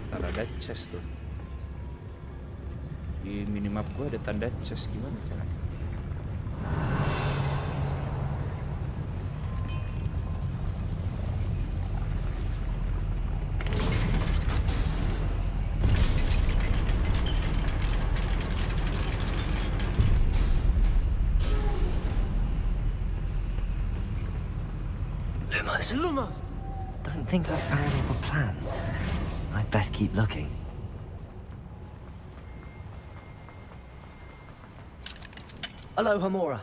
Ntar ada chest tuh. Di minimap gua ada tanda chest, gimana caranya? Lumos. Lumos! Don't think I've found all the plans. I'd best keep looking. Hello, Hamura.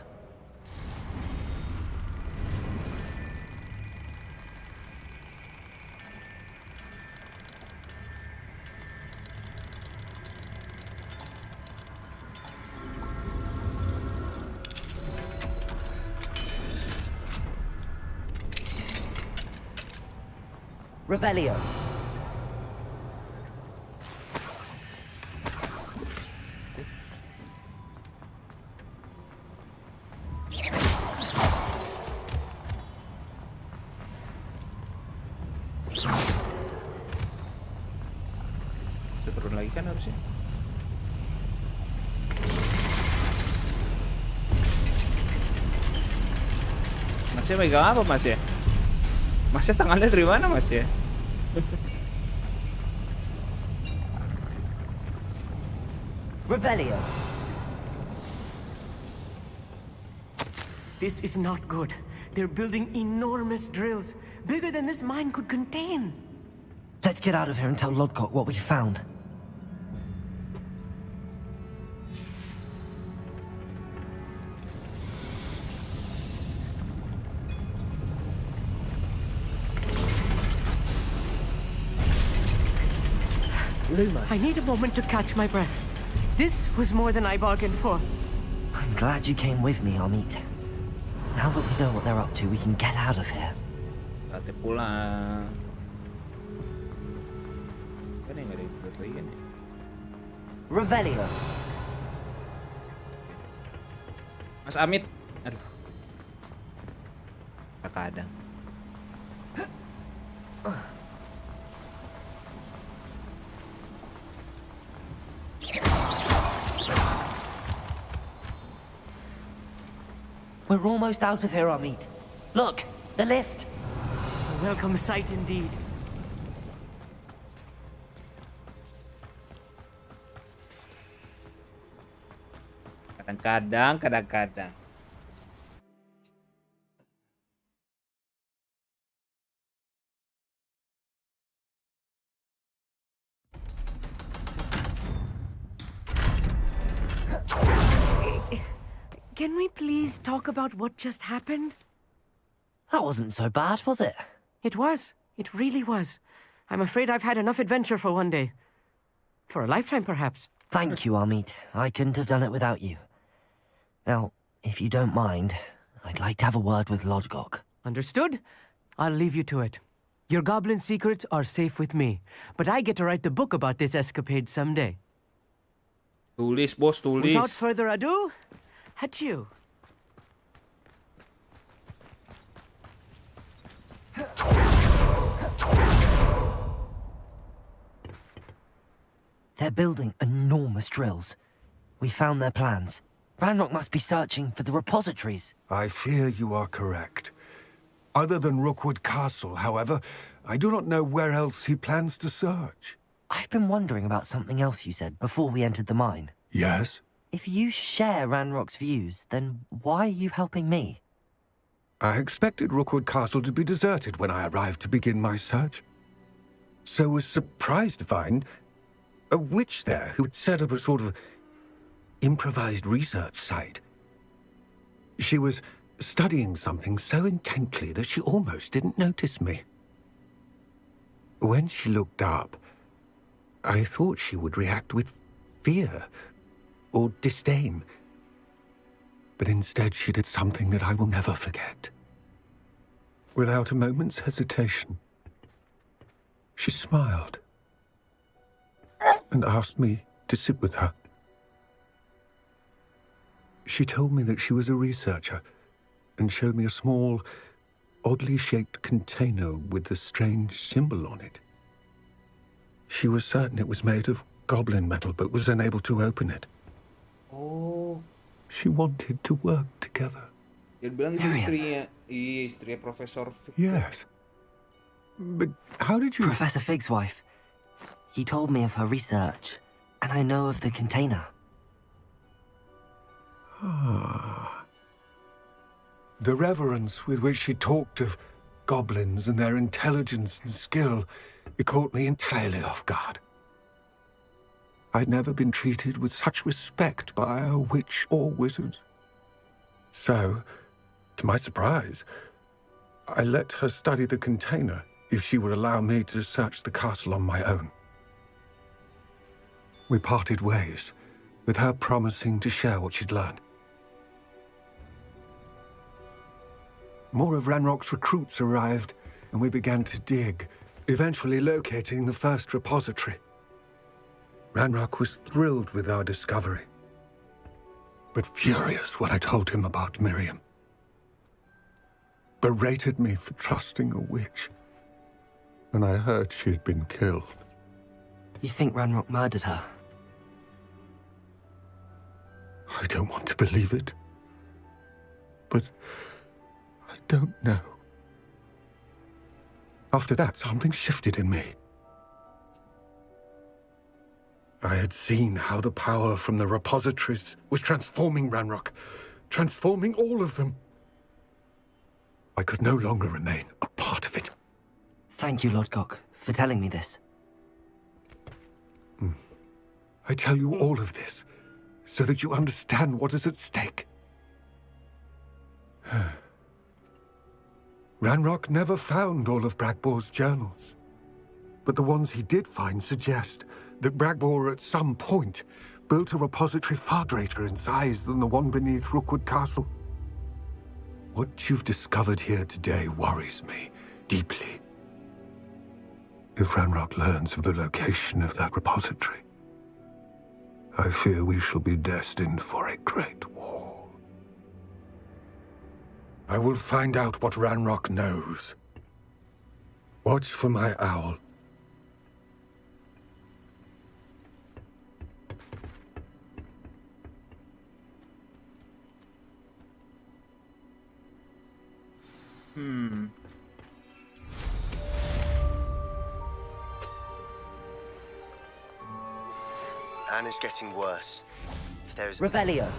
Revelio. Bisa turun lagi kan harusnya. Masnya megang apa mas ya? Masnya tangannya dari mana mas ya? Revelio. This is not good. They're building enormous drills, bigger than this mine could contain. Let's get out of here and tell Lodcock what we found. Lumos. I need a moment to catch my breath. This was more than I bargained for. I'm glad you came with me, Amit. Now that we know what they're up to, we can get out of here. Saatnya pulang. Kan yang nggak ada ikut lagi kan ya? Revelio. Mas Amit. Aduh. Kadang. We're almost out of here, Amit. Look, the lift. A welcome sight indeed. Kadang-kadang. Can we please talk about what just happened? That wasn't so bad, was it? It was. It really was. I'm afraid I've had enough adventure for one day. For a lifetime, perhaps. Thank you, Amit. I couldn't have done it without you. Now, if you don't mind, I'd like to have a word with Lodgok. Understood? I'll leave you to it. Your goblin secrets are safe with me, but I get to write the book about this escapade someday. Tulis, bos, tulis. Without further ado, adieu. They're building enormous drills. We found their plans. Ranrock must be searching for the repositories. I fear you are correct. Other than Rookwood Castle, however, I do not know where else he plans to search. I've been wondering about something else you said before we entered the mine. Yes? If you share Ranrock's views, then why are you helping me? I expected Rookwood Castle to be deserted when I arrived to begin my search. So was surprised to find a witch there who had set up a sort of improvised research site. She was studying something so intently that she almost didn't notice me. When she looked up, I thought she would react with fear or disdain. But instead she did something that I will never forget. Without a moment's hesitation, she smiled and asked me to sit with her. She told me that she was a researcher and showed me a small, oddly shaped container with a strange symbol on it. She was certain it was made of goblin metal, but was unable to open it. Oh. She wanted to work together. Dia bilang itu istrinya Profesor Fig. Yes. But how did you... Professor Fig's wife. He told me of her research, and I know of the container. Ah. The reverence with which she talked of goblins and their intelligence and skill, it caught me entirely off guard. I'd never been treated with such respect by a witch or wizard. So, to my surprise, I let her study the container if she would allow me to search the castle on my own. We parted ways, with her promising to share what she'd learned. More of Ranrock's recruits arrived, and we began to dig, eventually locating the first repository. Ranrock was thrilled with our discovery, but furious when I told him about Miriam. Berated me for trusting a witch, and I heard she'd been killed. You think Ranrock murdered her? I don't want to believe it, but I don't know. After that, something shifted in me. I had seen how the power from the repositories was transforming Ranrock, transforming all of them. I could no longer remain a part of it. Thank you, Lodgok, for telling me this. I tell you all of this so that you understand what is at stake. Ranrock never found all of Bragbor's journals, but the ones he did find suggest that Bragbor at some point built a repository far greater in size than the one beneath Rookwood Castle. What you've discovered here today worries me deeply. If Ranrock learns of the location of that repository, I fear we shall be destined for a great war. I will find out what Ranrock knows. Watch for my owl. Anne is getting worse. If there is Revelio. a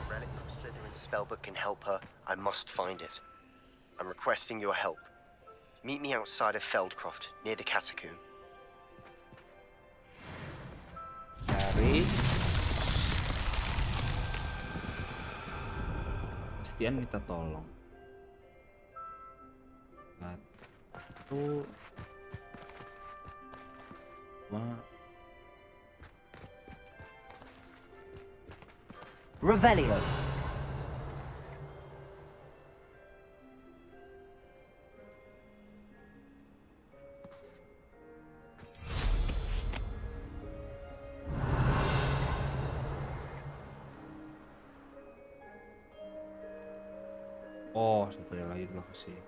relic from Slytherin's spellbook can help her, I must find it. I'm requesting your help. Meet me outside of Feldcroft, near the catacomb. Cari. Christian minta tolong. Satu. Dua. Revelio. Oh, satunya lagi dulu kasih.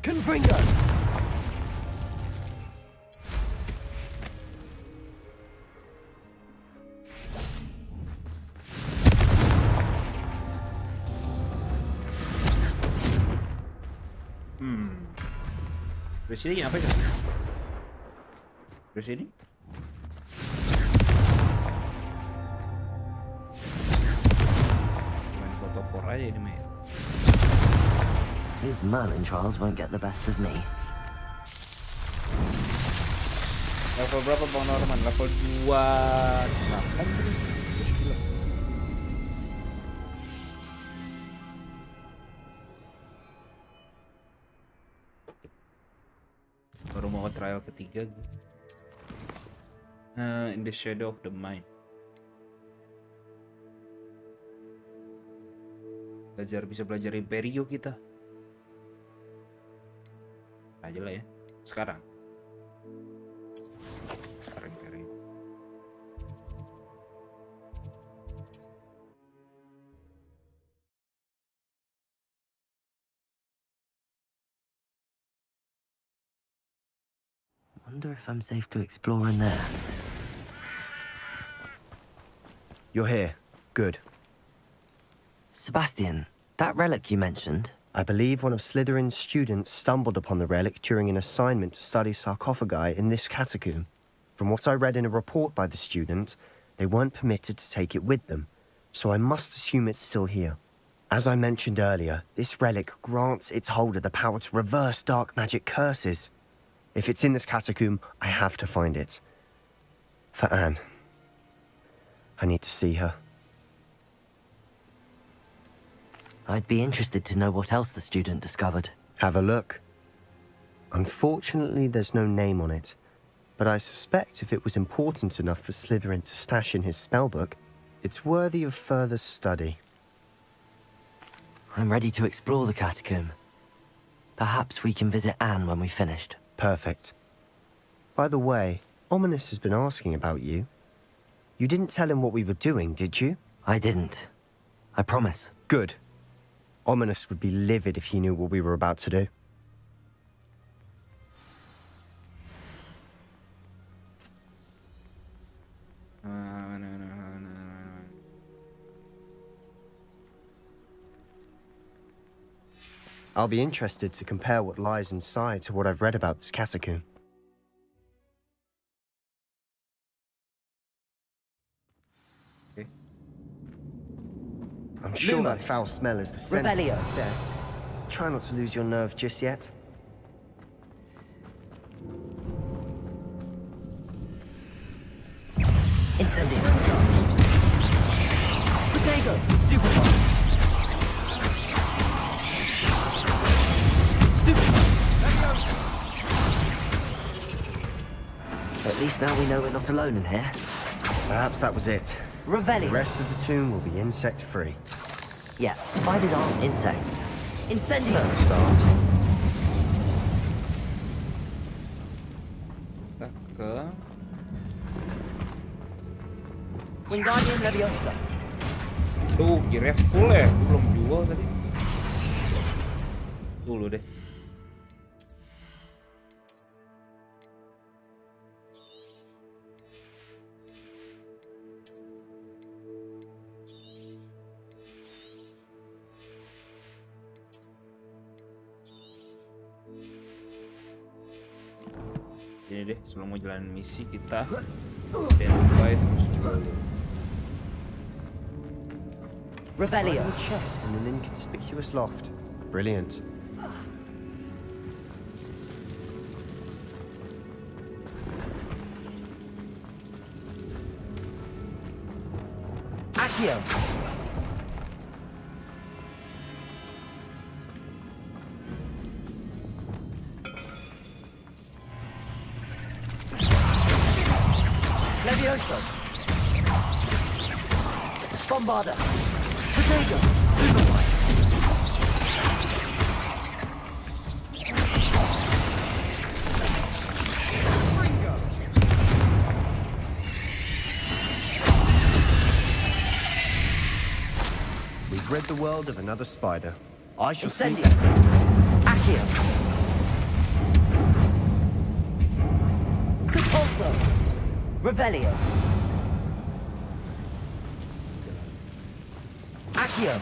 Confringo. Dari sini apa ya? Dari sini? Main foto for aja ini main. These Merlin trials won't get the best of me. Level berapa Bang Norman? Level 28. Baru mau trial ketiga gue. In the shadow of the mind. Bisa belajar Imperio kita. Aja lah ya. Sekarang Imperio. Wonder if I'm safe to explore in there. You're here. Good. Sebastian, that relic you mentioned. I believe one of Slytherin's students stumbled upon the relic during an assignment to study sarcophagi in this catacomb. From what I read in a report by the student, they weren't permitted to take it with them, so I must assume it's still here. As I mentioned earlier, this relic grants its holder the power to reverse dark magic curses. If it's in this catacomb, I have to find it. For Anne. I need to see her. I'd be interested to know what else the student discovered. Have a look. Unfortunately, there's no name on it, but I suspect if it was important enough for Slytherin to stash in his spellbook, it's worthy of further study. I'm ready to explore the catacomb. Perhaps we can visit Anne when we've finished. Perfect. By the way, Ominous has been asking about you. You didn't tell him what we were doing, did you? I didn't. I promise. Good. Ominous would be livid if he knew what we were about to do. I'll be interested to compare what lies inside to what I've read about this catacomb. Okay. I'm sure that Lumos. foul smell is the scent of Revelio. success. Try not to lose your nerve just yet. Incendio. Potato. Stupefy. guess now we know we're not alone in here. Perhaps that was it. The Revelio. rest of the tomb will be insect-free. Yeah, spiders aren't insects. Incendio! Don't start. Kita ke Wingardium Leviosa. tuh, kira full ya, gua belum jual tadi. Dulu deh. Ini deh, sebelum mau jalanin misi kita identify terus jual dulu. Revelio. A chest in an inconspicuous loft. Brilliant. Accio. Levioso. Bombarda. Potato. We've rid the world of another spider. I shall see. Accio. Compulso. Revelio. Accio.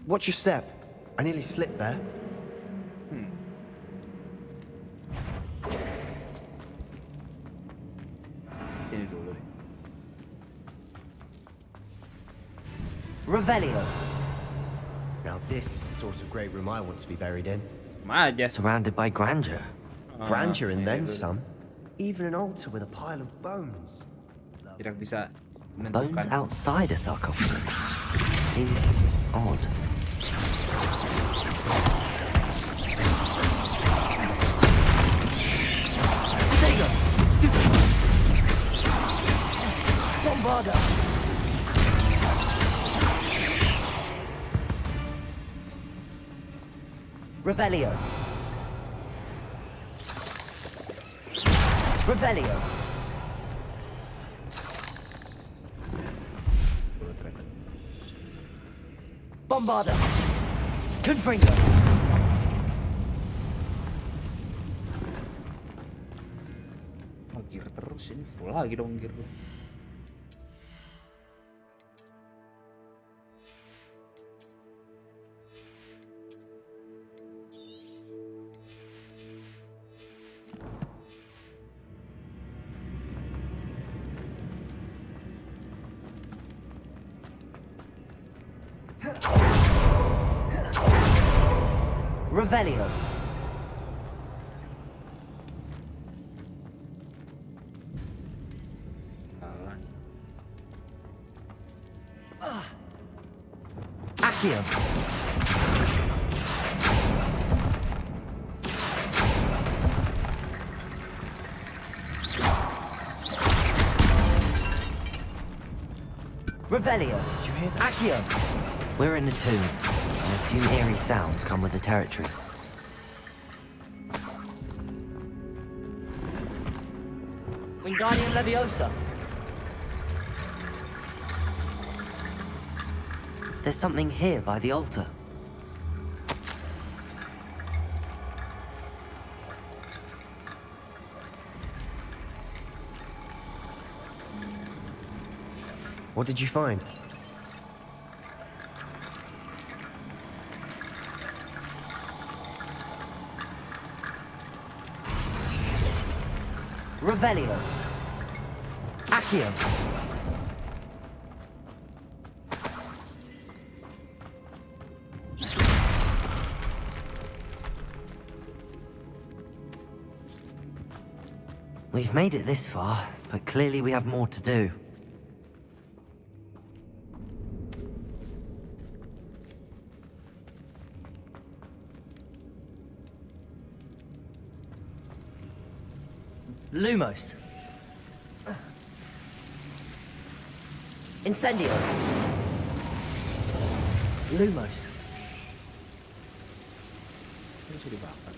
Watch your step. I nearly slipped there. Sini dulu deh. Revelio. Now this is the sort of great room I want to be buried in. Sama aja. Surrounded by grandeur. Grandeur and iya, then betul. some. Even an altar with a pile of bones. Tidak bisa Bones menentukan. outside a sarcophagus. Seems odd. Sega! Stupid! Bombarda! Revelio. Revelio. Bombarda. Confringo. Oh, gear terus ini full lagi dong gear gua. Revelio. Salah. Accio. Revelio. Did you hear that? Accio. We're in the tomb. I assume eerie sounds come with the territory. Wingardium Leviosa. There's something here by the altar. What did you find? Revelio. Accio. We've made it this far, but clearly we have more to do. Lumos. Incendio. Lumos. Ini bisa dibakar.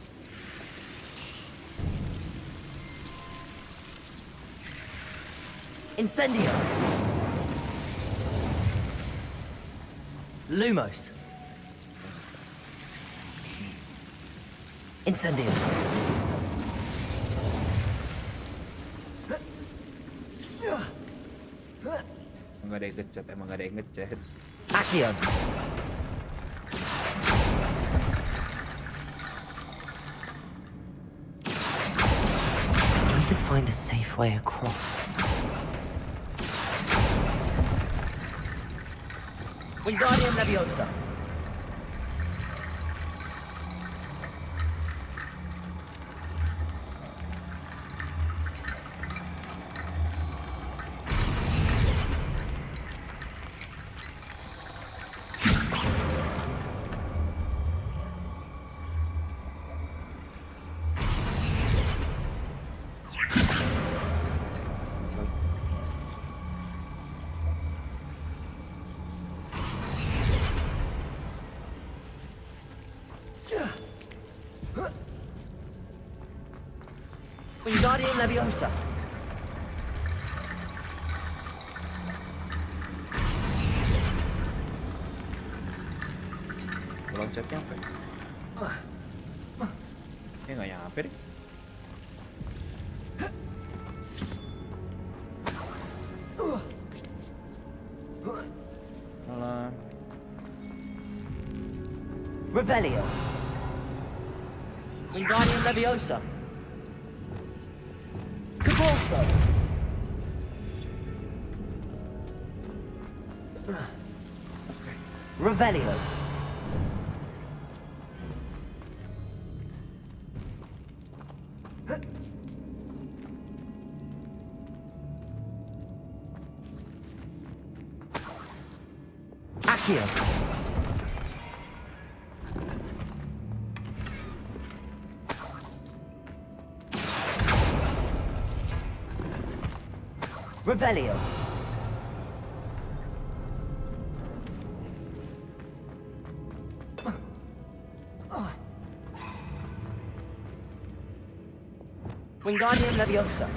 Incendio. Lumos. Incendio. Emang gak ada yang ngecat, emang gak ada yang ngecat. Action. I need to find a safe way across. Wingardium Leviosa. Wingardium Leviosa. Loncatnya apa? Nggak nyampe deh. Alah. Revelio. Wingardium Leviosa. Cabalso. Revelio. Accio. Revelio. Wingardium Leviosa.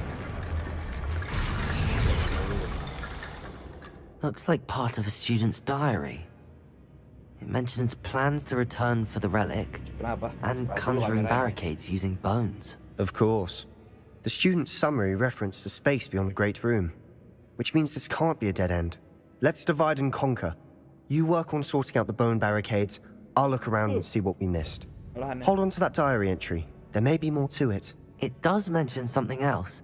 Looks like part of a student's diary. It mentions plans to return for the relic and conjuring barricades using bones. Of course. The student's summary referenced the space beyond the Great Room, which means this can't be a dead end. Let's divide and conquer. You work on sorting out the bone barricades, I'll look around and see what we missed. Hold on to that diary entry. There may be more to it. It does mention something else.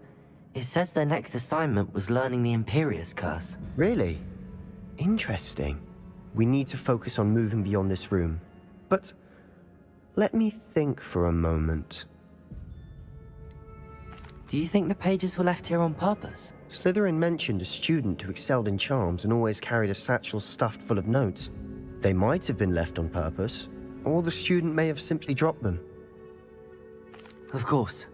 It says their next assignment was learning the Imperius Curse. Really? Interesting. We need to focus on moving beyond this room. But let me think for a moment. Do you think the pages were left here on purpose? Slytherin mentioned a student who excelled in charms and always carried a satchel stuffed full of notes. They might have been left on purpose, or the student may have simply dropped them. Of course.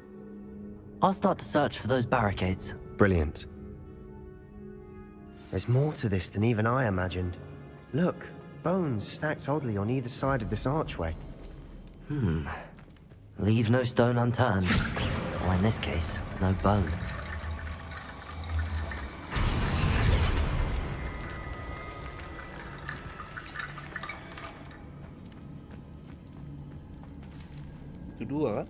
I'll start to search for those barricades. Brilliant. There's more to this than even I imagined. Look, bones stacked oddly on either side of this archway. Leave no stone unturned. Or in this case, no bone. Itu dua kan?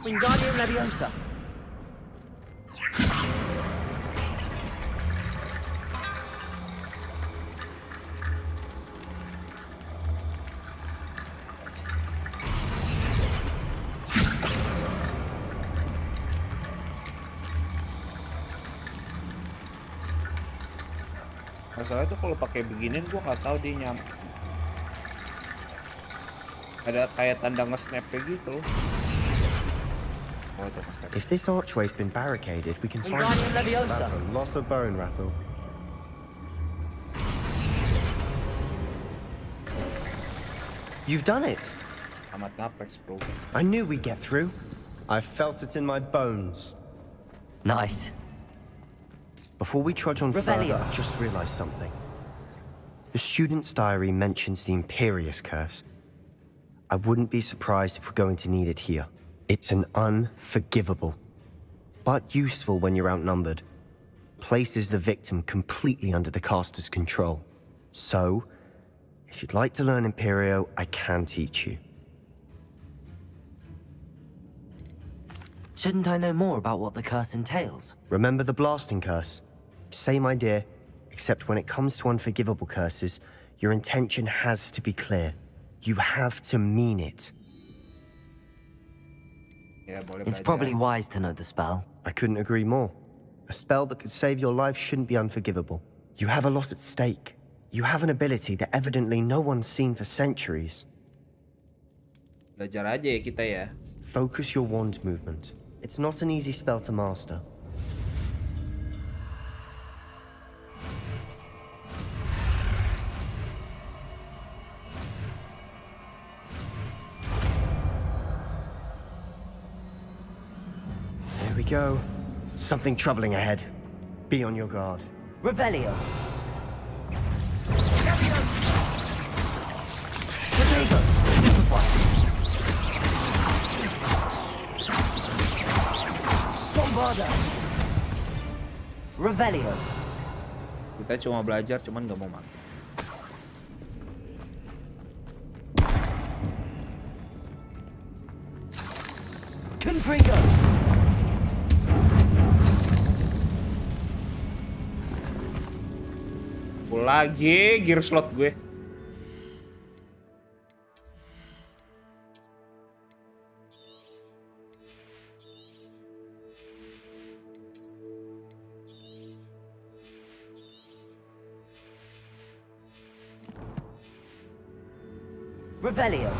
Wingardium Leviosa. Masalah itu kalau pakai beginian gua nggak tahu dia nyampe. Ada kayak tanda nge-snap gitu. Oh, itu nge-snap. If this archway's been barricaded, we can find Wingardium Leviosa. That's a lot of bone rattle. You've done it! Amat ngapex, bro. I knew we'd get through. I felt it in my bones. Nice. Before we trudge on further, Revelio. I just realized something. The student's diary mentions the Imperious Curse. I wouldn't be surprised if we're going to need it here. It's an unforgivable, but useful when you're outnumbered. Places the victim completely under the caster's control. So, if you'd like to learn Imperio, I can teach you. Shouldn't I know more about what the curse entails? Remember the blasting curse? Same idea, except when it comes to unforgivable curses, your intention has to be clear. You have to mean it. Ya, boleh It's belajar. probably wise to know the spell. I couldn't agree more. A spell that could save your life shouldn't be unforgivable. You have a lot at stake. You have an ability that evidently no one's seen for centuries. Belajar aja ya kita ya. Focus your wand movement. It's not an easy spell to master. There we go. Something troubling ahead. Be on your guard. Revelio. Protego. Bombarda. Revelio. Kita cuma belajar, cuman nggak mau makan. Confringo. Lagi gear slot gue. Revelio.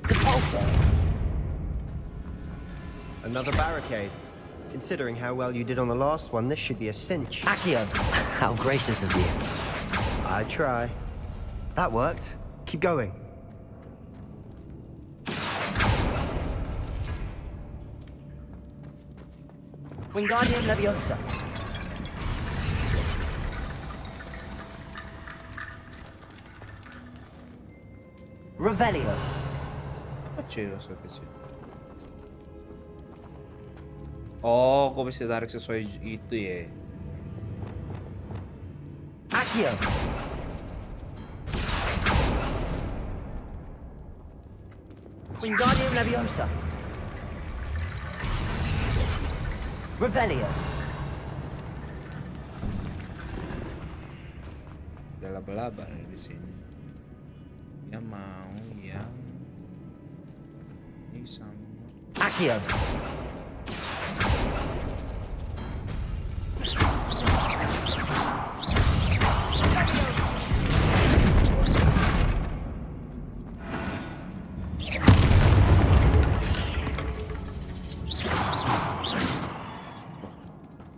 Depulso. Another barricade. Considering how well you did on the last one, this should be a cinch. Accio. How gracious of you. I try. That worked. Keep going. Wingardium Leviosa. Revelio. Apa cuy maksudnya sih? Oh, kok bisa tarik sesuai itu ya? Accio. Wingardium Leviosa. Revelio. Ada laba-laba nih di sini. Dia mau yang ini sama. Accio.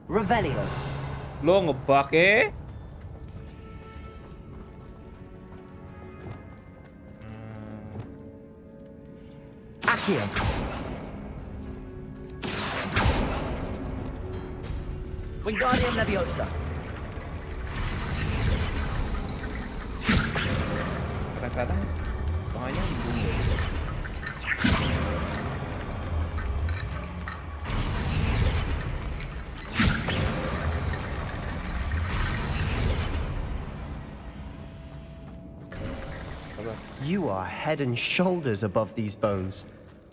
Revelio. Lo ngebug ya? Accio. Wingardium Leviosa. Kadang-kadang tengahnya bunyi. You are head and shoulders above these bones.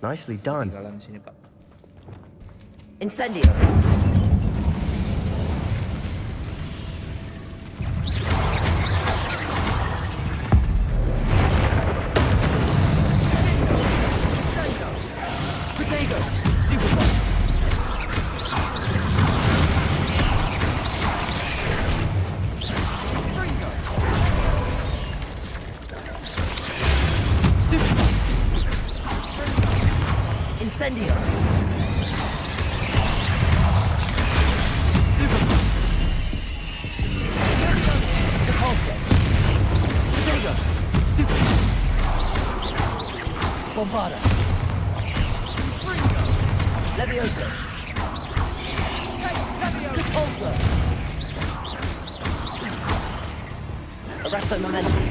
Nicely done. Tinggalan di sini, Pak. Incendio. Protego. Stupefy. Incendio. Depulso. Protego. Stupefy. Bombarda. Leviosa. Repulsor. Arresto momentum.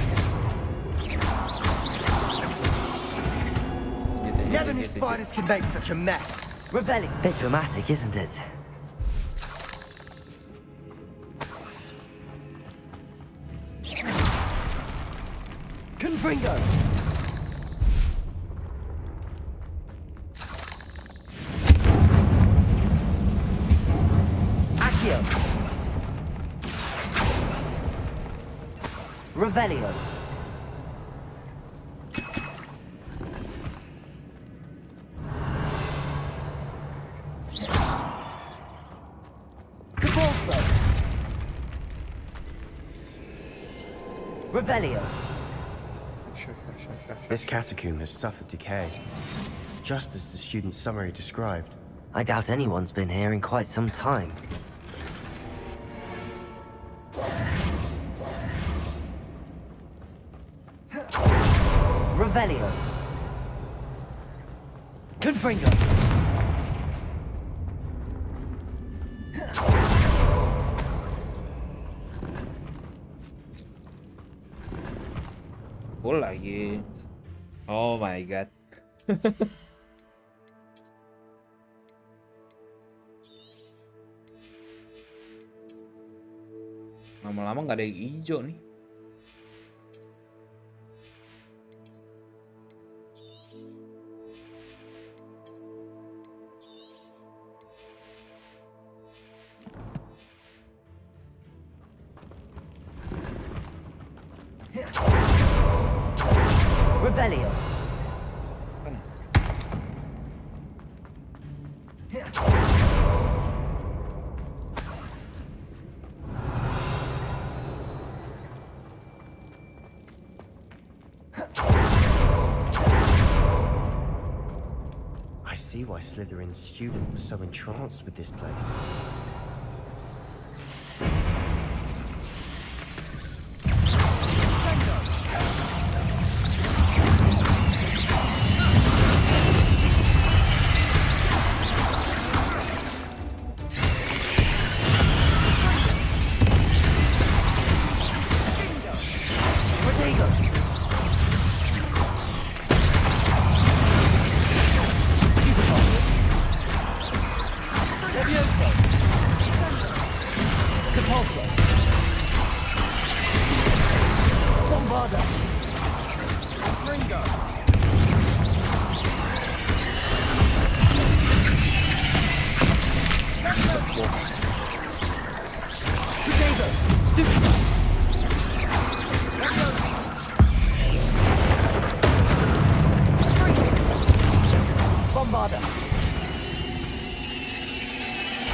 Never knew spiders could make such a mess. Revelling. Bit dramatic, isn't it? Confringo. Accio. Revelio. Cabalso. Revelio. This catacomb has suffered decay, just as the student's summary described. I doubt anyone's been here in quite some time. Revelio. Confringo. Full lagi. Oh my god. Lama-lama nggak ada yang hijau nih. Revelio. I see why Slytherin's student was so entranced with this place.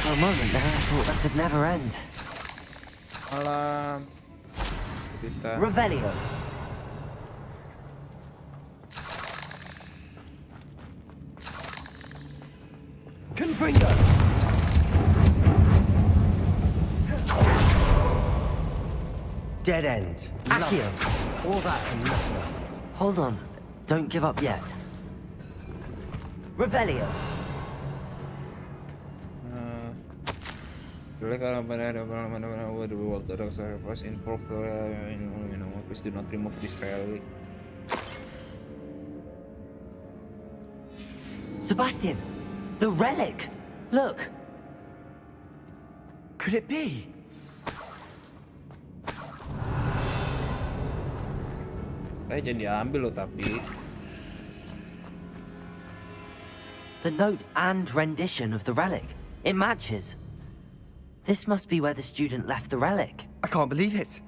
For a moment there, I thought that would never end. Alam. Kita. Revelio. Confringo. Dead end. Accio. All that and nothing. Hold on. Don't give up yet. Revelio. Please do not remove this relic. Sebastian, the relic. Look. Could it be? Jangan diambil loh tapi. The note and rendition of the relic. It matches. This must be where the student left the relic. I can't believe it.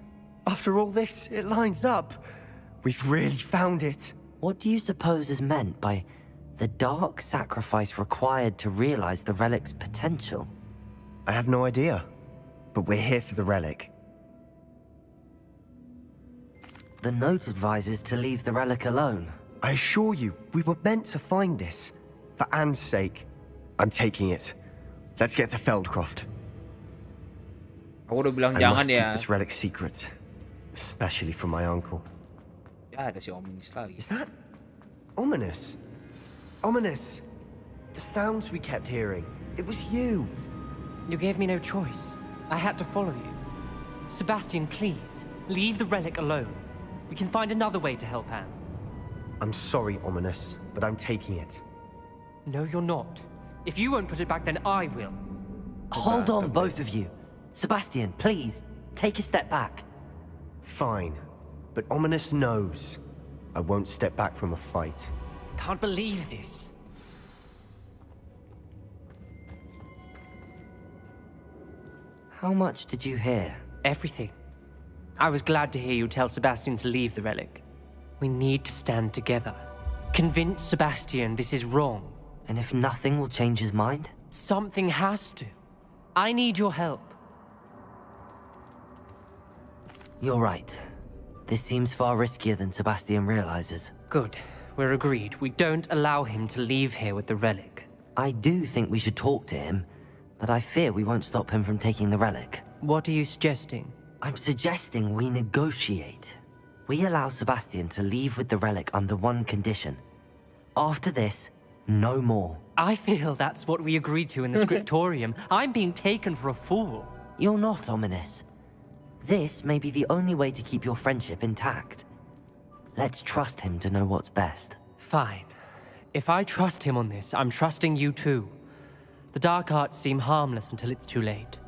After all this, it lines up. We've really found it. What do you suppose is meant by the dark sacrifice required to realize the relic's potential? I have no idea, but we're here for the relic. The note advises to leave the relic alone. I assure you, we were meant to find this. For Anne's sake. I'm taking it. Let's get to Feldcroft. Aku udah bilang I jangan must ya. keep this relic secret. Especially from my uncle. Ya ada si Om Minis lagi. Is that Ominous. Ominous. The sounds we kept hearing. It was you. You gave me no choice. I had to follow you. Sebastian, please, leave the relic alone. We can find another way to help Anne. I'm sorry, Ominous, but I'm taking it. No, you're not. If you won't put it back, then I will. Hold on, both of you. Sebastian, please, take a step back. Fine, but Ominous knows I won't step back from a fight. Can't believe this. How much did you hear? Everything. I was glad to hear you tell Sebastian to leave the relic. We need to stand together. Convince Sebastian this is wrong. And if nothing will change his mind? Something has to. I need your help. You're right. This seems far riskier than Sebastian realizes. Good. We're agreed. We don't allow him to leave here with the relic. I do think we should talk to him, but I fear we won't stop him from taking the relic. What are you suggesting? I'm suggesting we negotiate. We allow Sebastian to leave with the relic under one condition. After this, no more. I feel that's what we agreed to in the scriptorium. I'm being taken for a fool. You're not, Ominous. This may be the only way to keep your friendship intact. Let's trust him to know what's best. Fine. If I trust him on this, I'm trusting you too. The dark arts seem harmless until it's too late.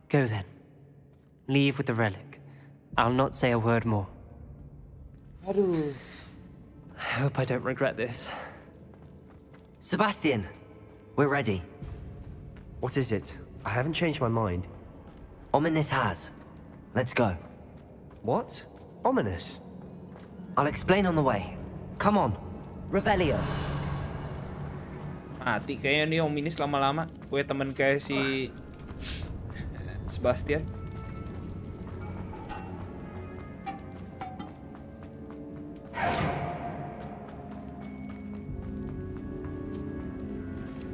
Go then. Leave with the relic. I'll not say a word more. Aduh. I hope I don't regret this. Sebastian, we're ready. What is it? I haven't changed my mind. Ominous has. Let's go. What? Ominous? I'll explain on the way. Come on. Revelio. Mati kayaknya nih Ominis lama-lama. Gue temen kayak si Sebastian.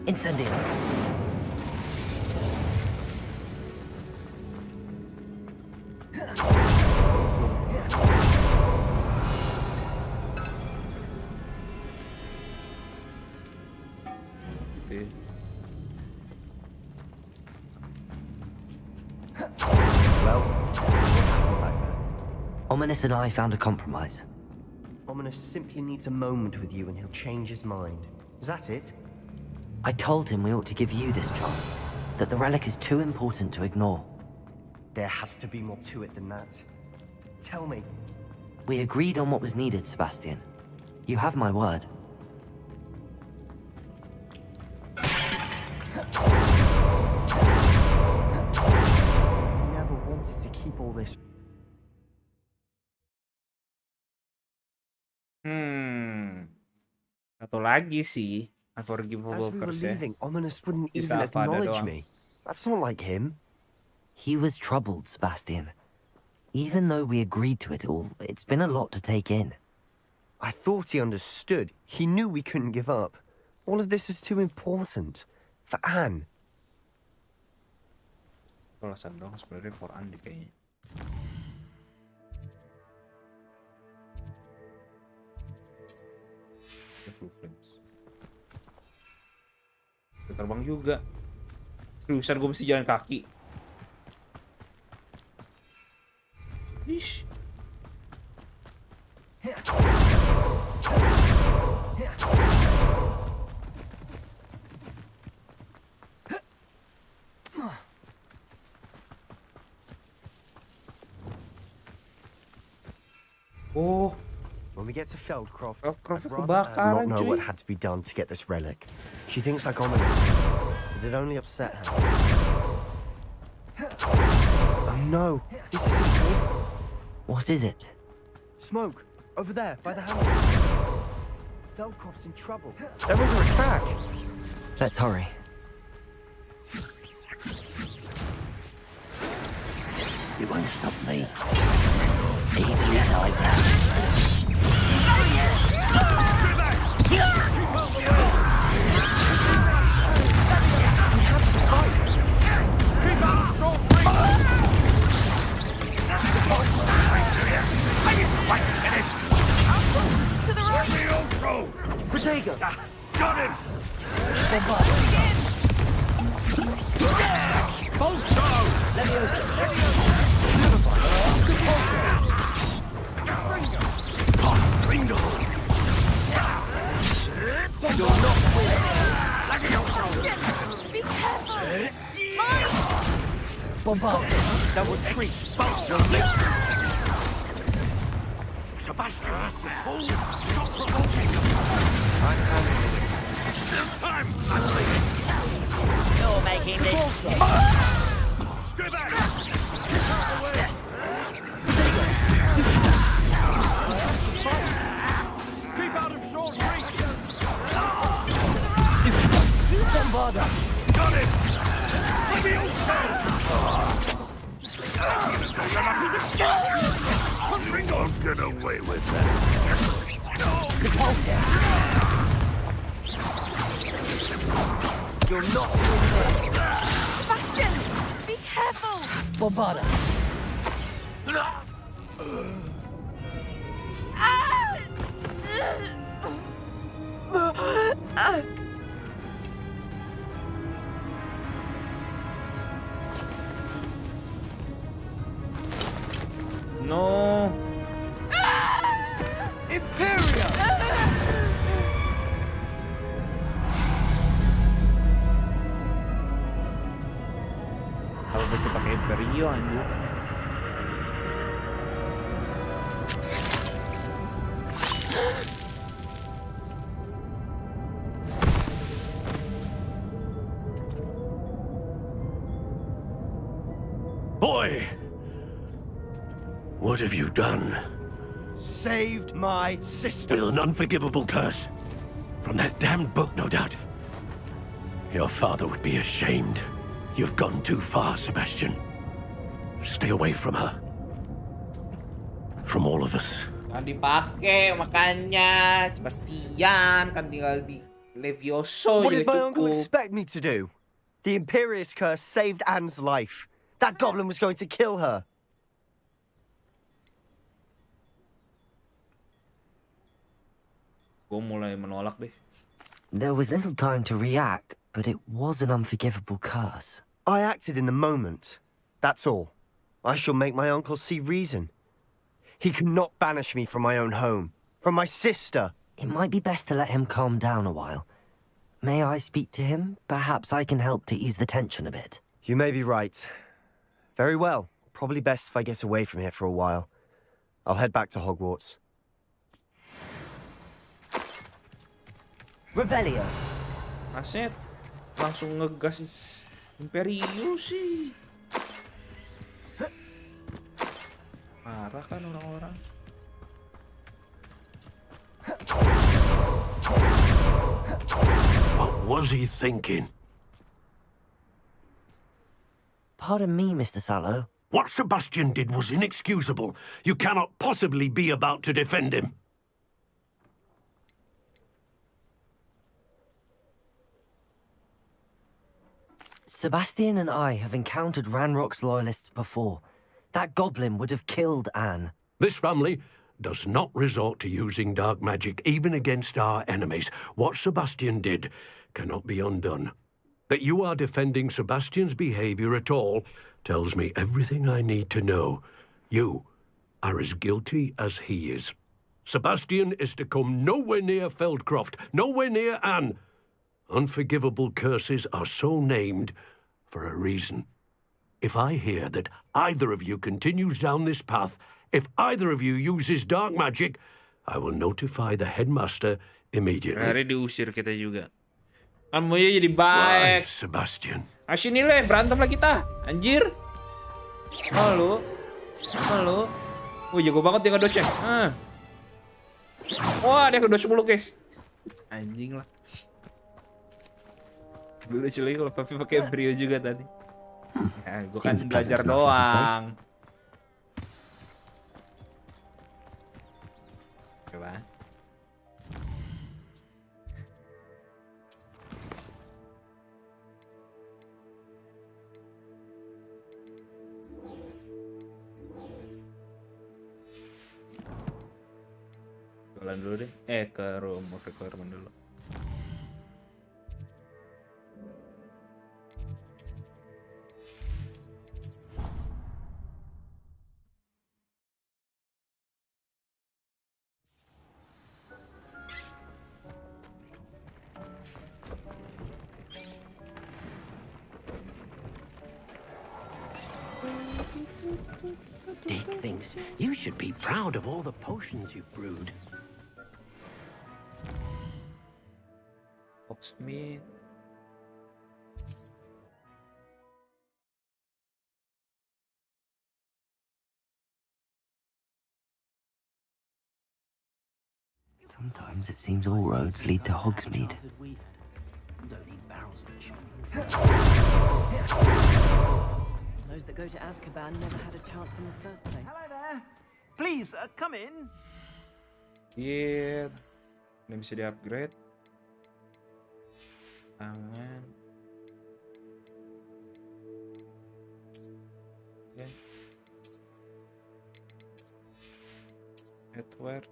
Incendio. Ominous and I found a compromise. Ominous simply needs a moment with you and he'll change his mind. Is that it? I told him we ought to give you this chance, that the relic is too important to ignore. There has to be more to it than that. Tell me. We agreed on what was needed, Sebastian. You have my word. Never wanted to keep all this. Satu lagi sih, Unforgivable As we were Curse ya. leaving, Ominous wouldn't Bisa even apa ada acknowledge doang. me. That's not like him. He was troubled, Sebastian. Even though we agreed to it all, it's been a lot to take in. I thought he understood. He knew we couldn't give up. All of this is too important. For Anne. Alasan dong sebenarnya for Andy kayaknya. Terbang juga. Seriusan gue mesti jalan kaki. Ish. Oh, When we get to Feldcroft, Feldcroft I'd rather kebakaran, not know cuy. what had to be done to get this relic. She thinks like Ominous, but it only upset her. Oh no, this isn't good. What is it? Smoke, over there, by the hammer. Feldcroft's in trouble. They're under attack. Let's hurry. You won't stop me. Easily alive now. To the right! go! Protego! Got him! Expulso! Leviosa! Ringo! You're not winning! Be careful! Bombard! That was three! Sebastian! Stop provoking! I'm You're making this. Stay back! Keep out of short reach! Bombarda! Got it! Let me also! Don't get away with that. You're not winning! Sebastian! Be careful! Bombarda! No. Imperia! Apa mesti pakai Imperio anjir? Boy! What have you done? Saved my sister. With an unforgivable curse. From that damned book, no doubt. Your father would be ashamed. You've gone too far, Sebastian. Stay away from her. From all of us. Kan dipakai makanya Sebastian kan tinggal di Levioso. What jadi did my uncle cukup. expect me to do? The Imperious curse saved Anne's life. That goblin was going to kill her. Gue mulai menolak deh. There was little time to react, but it was an unforgivable curse. I acted in the moment. That's all. I shall make my uncle see reason. He cannot banish me from my own home, from my sister. It might be best to let him calm down a while. May I speak to him? Perhaps I can help to ease the tension a bit. You may be right. Very well. Probably best if I get away from here for a while. I'll head back to Hogwarts. Revelio. Aset langsung ngegas Imperio sih. Marah kan orang-orang. What was he thinking? Pardon me, Mr. Sallow. What Sebastian did was inexcusable. You cannot possibly be about to defend him. Sebastian and I have encountered Ranrock's loyalists before. That goblin would have killed Anne. This family does not resort to using dark magic even against our enemies. What Sebastian did cannot be undone. That you are defending Sebastian's behavior at all tells me everything I need to know. You are as guilty as he is. Sebastian is to come nowhere near Feldcroft, nowhere near Anne. Unforgivable curses are so named for a reason. If I hear that either of you continues down this path, if either of you uses dark magic, I will notify the headmaster immediately. Akhirnya diusir kita juga. Kan mau jadi baik. Sebastian. Sini le, berantem lah kita. Anjir. Halo. Halo. Wih, jago banget dia ngedodge ya. Wah, dia ngedodge 10 guys. Anjing lah. Dulu lucu lagi kalau Papi pakai brio juga tadi. Ya, gue kan belajar doang. Coba. jalan dulu deh. Ke room requirement dulu. Dick thinks you should be proud of all the potions you've brewed. Foxmeat. Sometimes it seems all roads lead to Hogsmeade. Those that go to Azkaban never had a chance in the first place. Hello there. Please, come in. Gear. Ini bisa di-upgrade. Tangan. Oke. Headwear.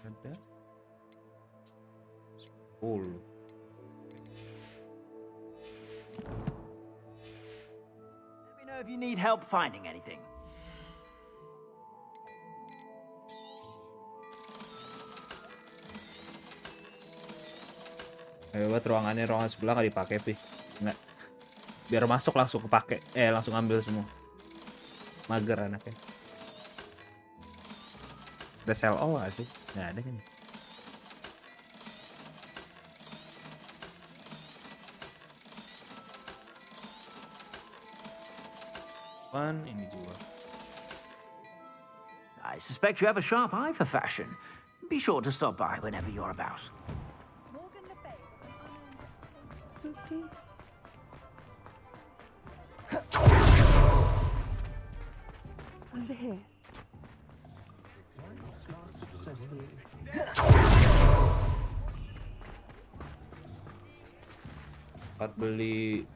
Ada 10. Let me know if you need help finding anything. Buat ruangan sebelah nggak dipakai, Pi. Nggak. Biar masuk langsung kepake. Langsung ambil semua. Mager anaknya. Ada sell all nggak sih? Nggak ada kan? Ini juga. I suspect you have a sharp eye for fashion. Be sure to stop by whenever you're about. Over here. Tempat beli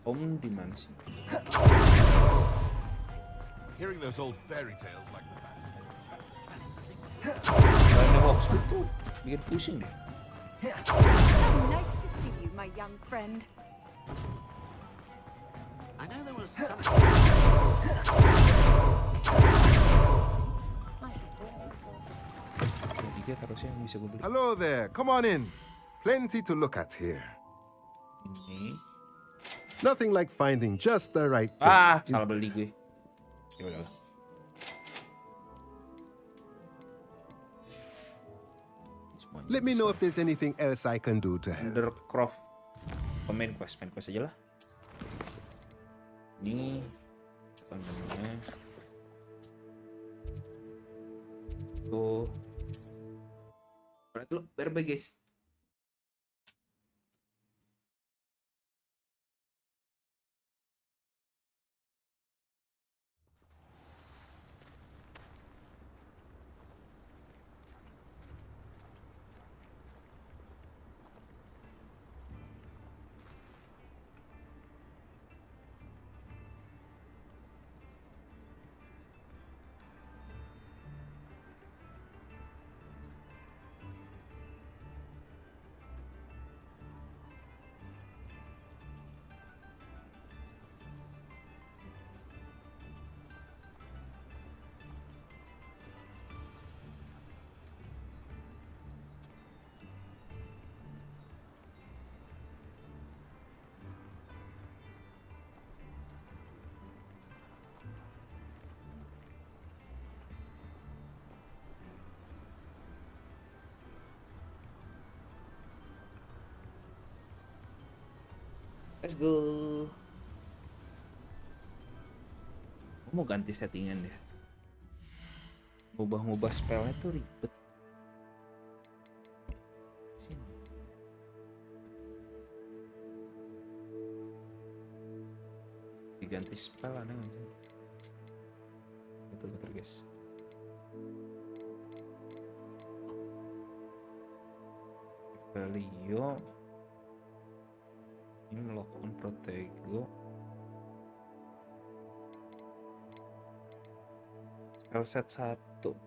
Om di mana sih? Hearing those old fairy tales like that. Ada hoax itu bikin pusing deh. Nice to see you, my young friend. I know there was some... Hello there, come on in. Plenty to look at here. Nothing like finding just the right thing. Salah beli gue. Ya udah. Let me know if there's anything else I can do to help. Undercroft. Main quest aja lah. Ini apa namanya? Tuh. Berarti lo berapa guys? Let's go. Mau ganti settingan deh. Ngubah-ngubah spellnya tuh ribet. Sini. Diganti spell ada nggak sih? bentar guys. Valio. Ini melakukan protego. Spell set 1.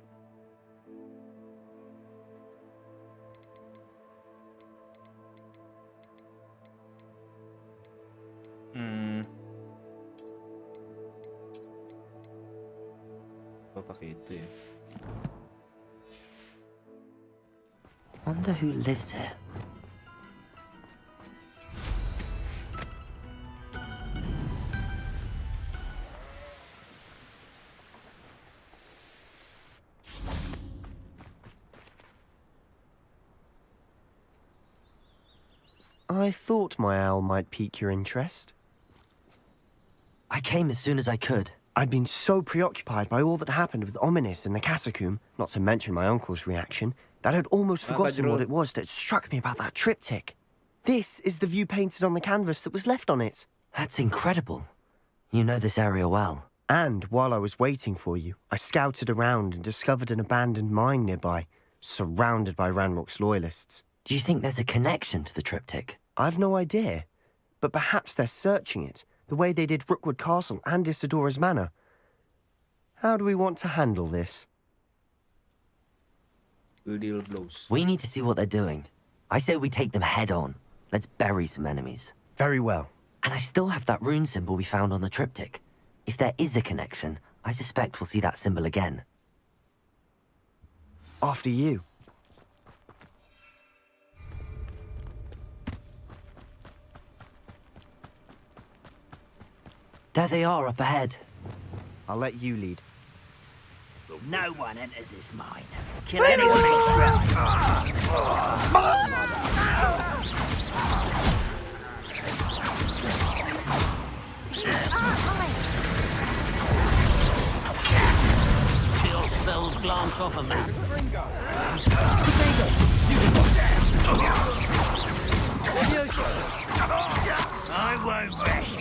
Apa pakai itu ya? Wonder who lives here. I thought my owl might pique your interest. I came as soon as I could. I'd been so preoccupied by all that happened with Ominis in the catacomb, not to mention my uncle's reaction, that I'd almost forgotten what it was that struck me about that triptych. This is the view painted on the canvas that was left on it. That's incredible. You know this area well. And while I was waiting for you, I scouted around and discovered an abandoned mine nearby, surrounded by Ranrock's loyalists. Do you think there's a connection to the triptych? I've no idea, but perhaps they're searching it, the way they did Rookwood Castle and Isidora's Manor. How do we want to handle this? Deal blows. We need to see what they're doing. I say we take them head on. Let's bury some enemies. Very well. And I still have that rune symbol we found on the triptych. If there is a connection, I suspect we'll see that symbol again. After you. There they are up ahead. I'll let you lead. No one enters this mine. Kill anyone who tries. Kill spells glance off a map. I won't rest.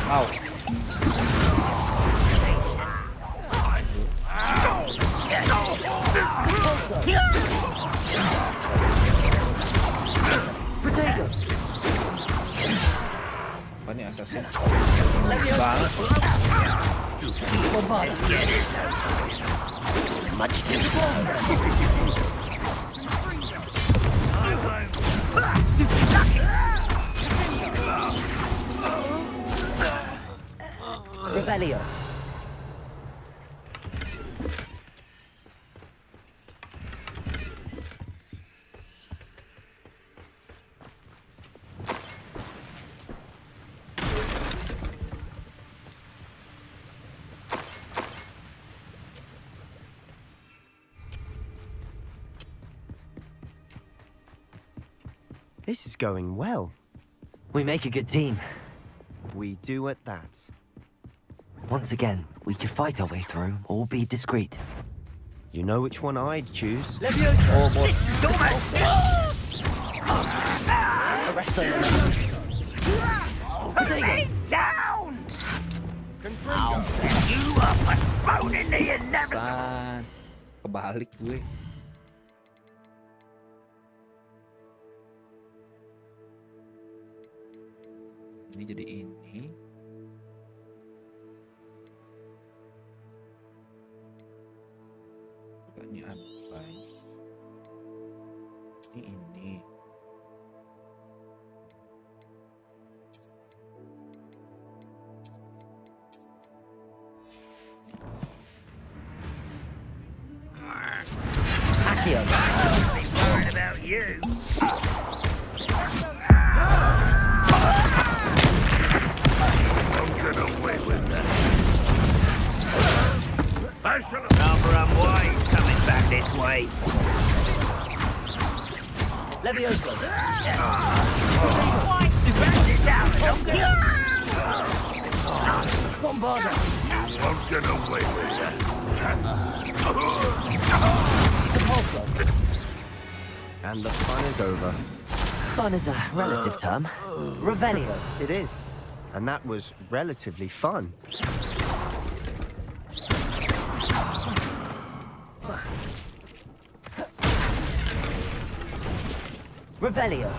Ow. Apa nih assassin? Banget. Much too slow. Revelio. This is going well. We make a good team. We do at that. Once again, we could fight our way through or be discreet. You know which one I'd choose. Oh, boy. Arrest them. Down! I'll set you up and thrown in the inevitable. San. Kebalik gue. Ini jadi ini. Ini apa? Ini. Accio. I'll be worried about you. Don't get away with that. I shall have... Rather unwise coming back this way. Levioso. Bombarda. You won't get away with that. Compulso. And the fun is over. Fun is a relative term. Revelio. It is. And that was relatively fun. Revelio.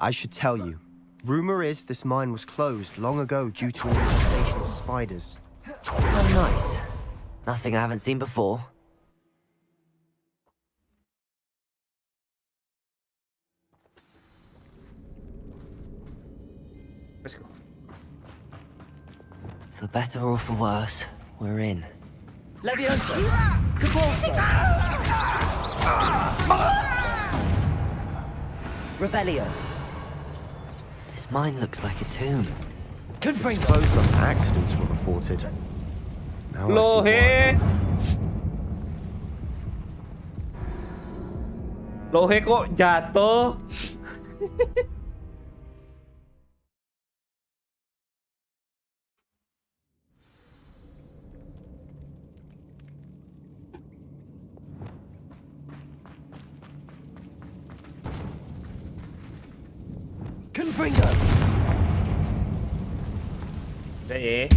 I should tell you. Rumor is this mine was closed long ago due to an infestation of spiders. Oh, nice. Nothing I haven't seen before. Let's go. For better or for worse, we're in. Leviosa! Capulso! Revelio. This mine looks like a tomb. Closed after accidents were reported. Now I see Lohe. Lohe kok jatuh? Confringo! Udah ya.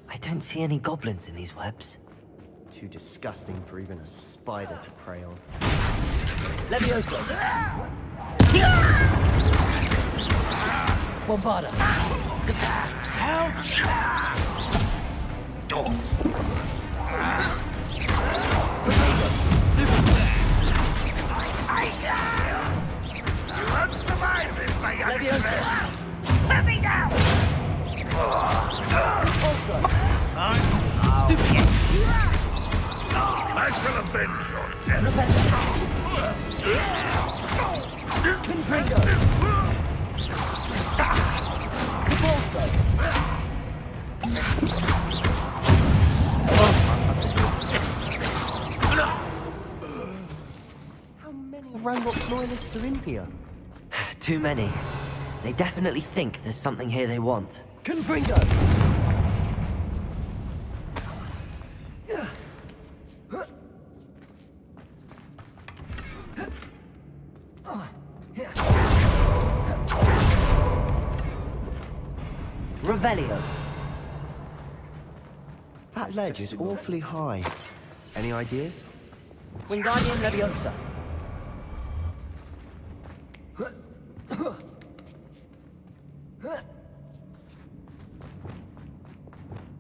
I don't see any goblins in these webs. Too disgusting for even a spider to prey on. Leviosa! Bombarda! Ouch! You won't survive this, my young Leviosa! friend. Let me down! Also! Stupid! I shall avenge your death. Confringo! Capulso! How many Ranrock loyalists are in here? Too many. They definitely think there's something here they want. Confringo! Revelio. That ledge is awfully high. Any ideas? Wingardium Leviosa!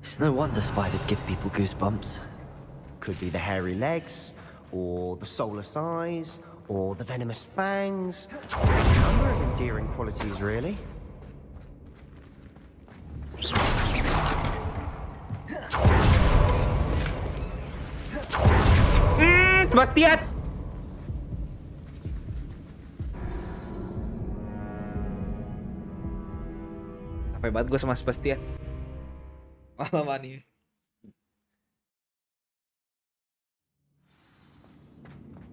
It's no wonder spiders give people goosebumps. Could be the hairy legs, or the soulless eyes, or the venomous fangs. Any number of endearing qualities, really. Sebastian. Capek banget gue sama Sebastian. Malam anime.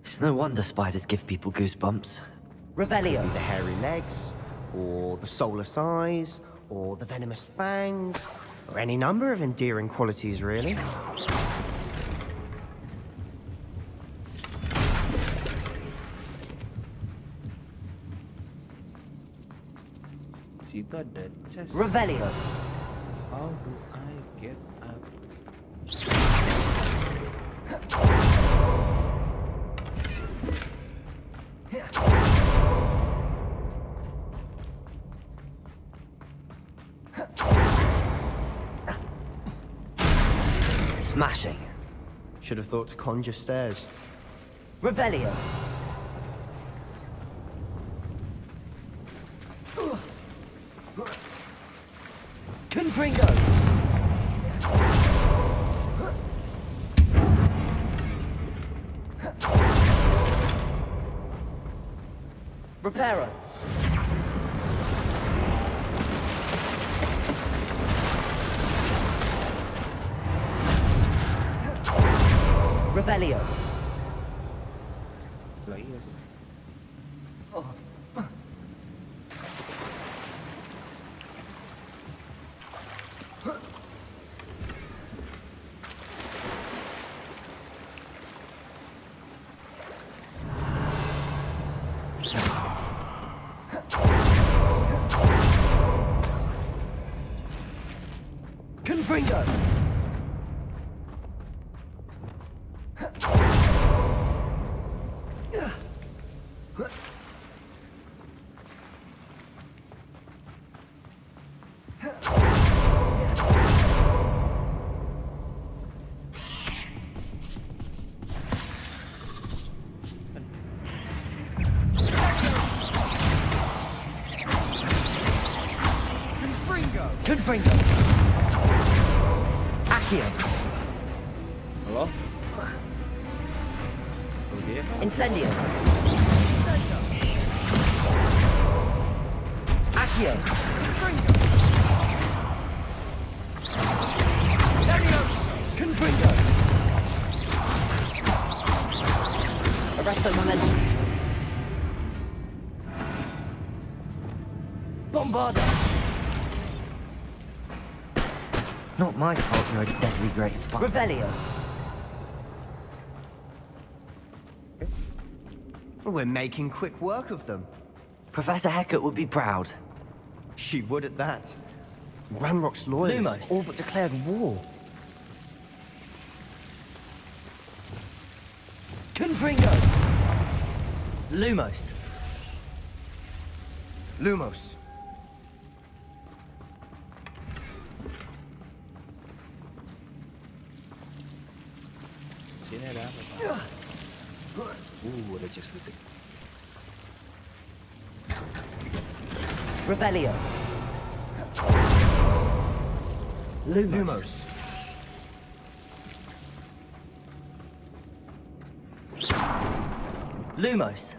It's no wonder spiders give people goosebumps. Revelio. Could be the hairy legs, or the soulless eyes, or the venomous fangs, or any number of endearing qualities, really. Situ ada chest. Revelio. How do I get up? Smashing. Should have thought to conjure stairs. Revelio. Confringo! Reparo. Revelio. Lagi nggak sih? Confringo. Confringo. Accio. Halo? Oh dia? Incendio. Accio. Confringo. Arresto momentum. Bombarda. Not my fault you're a deadly great spy. Revelio. We're making quick work of them. Professor Hecat would be proud. She would at that. Ranrock's loyalists Lumos. all but declared war. Confringo. Lumos. Lumos. Sini ada apa? Ada chest gitu. Revelio. Lumos. Lumos.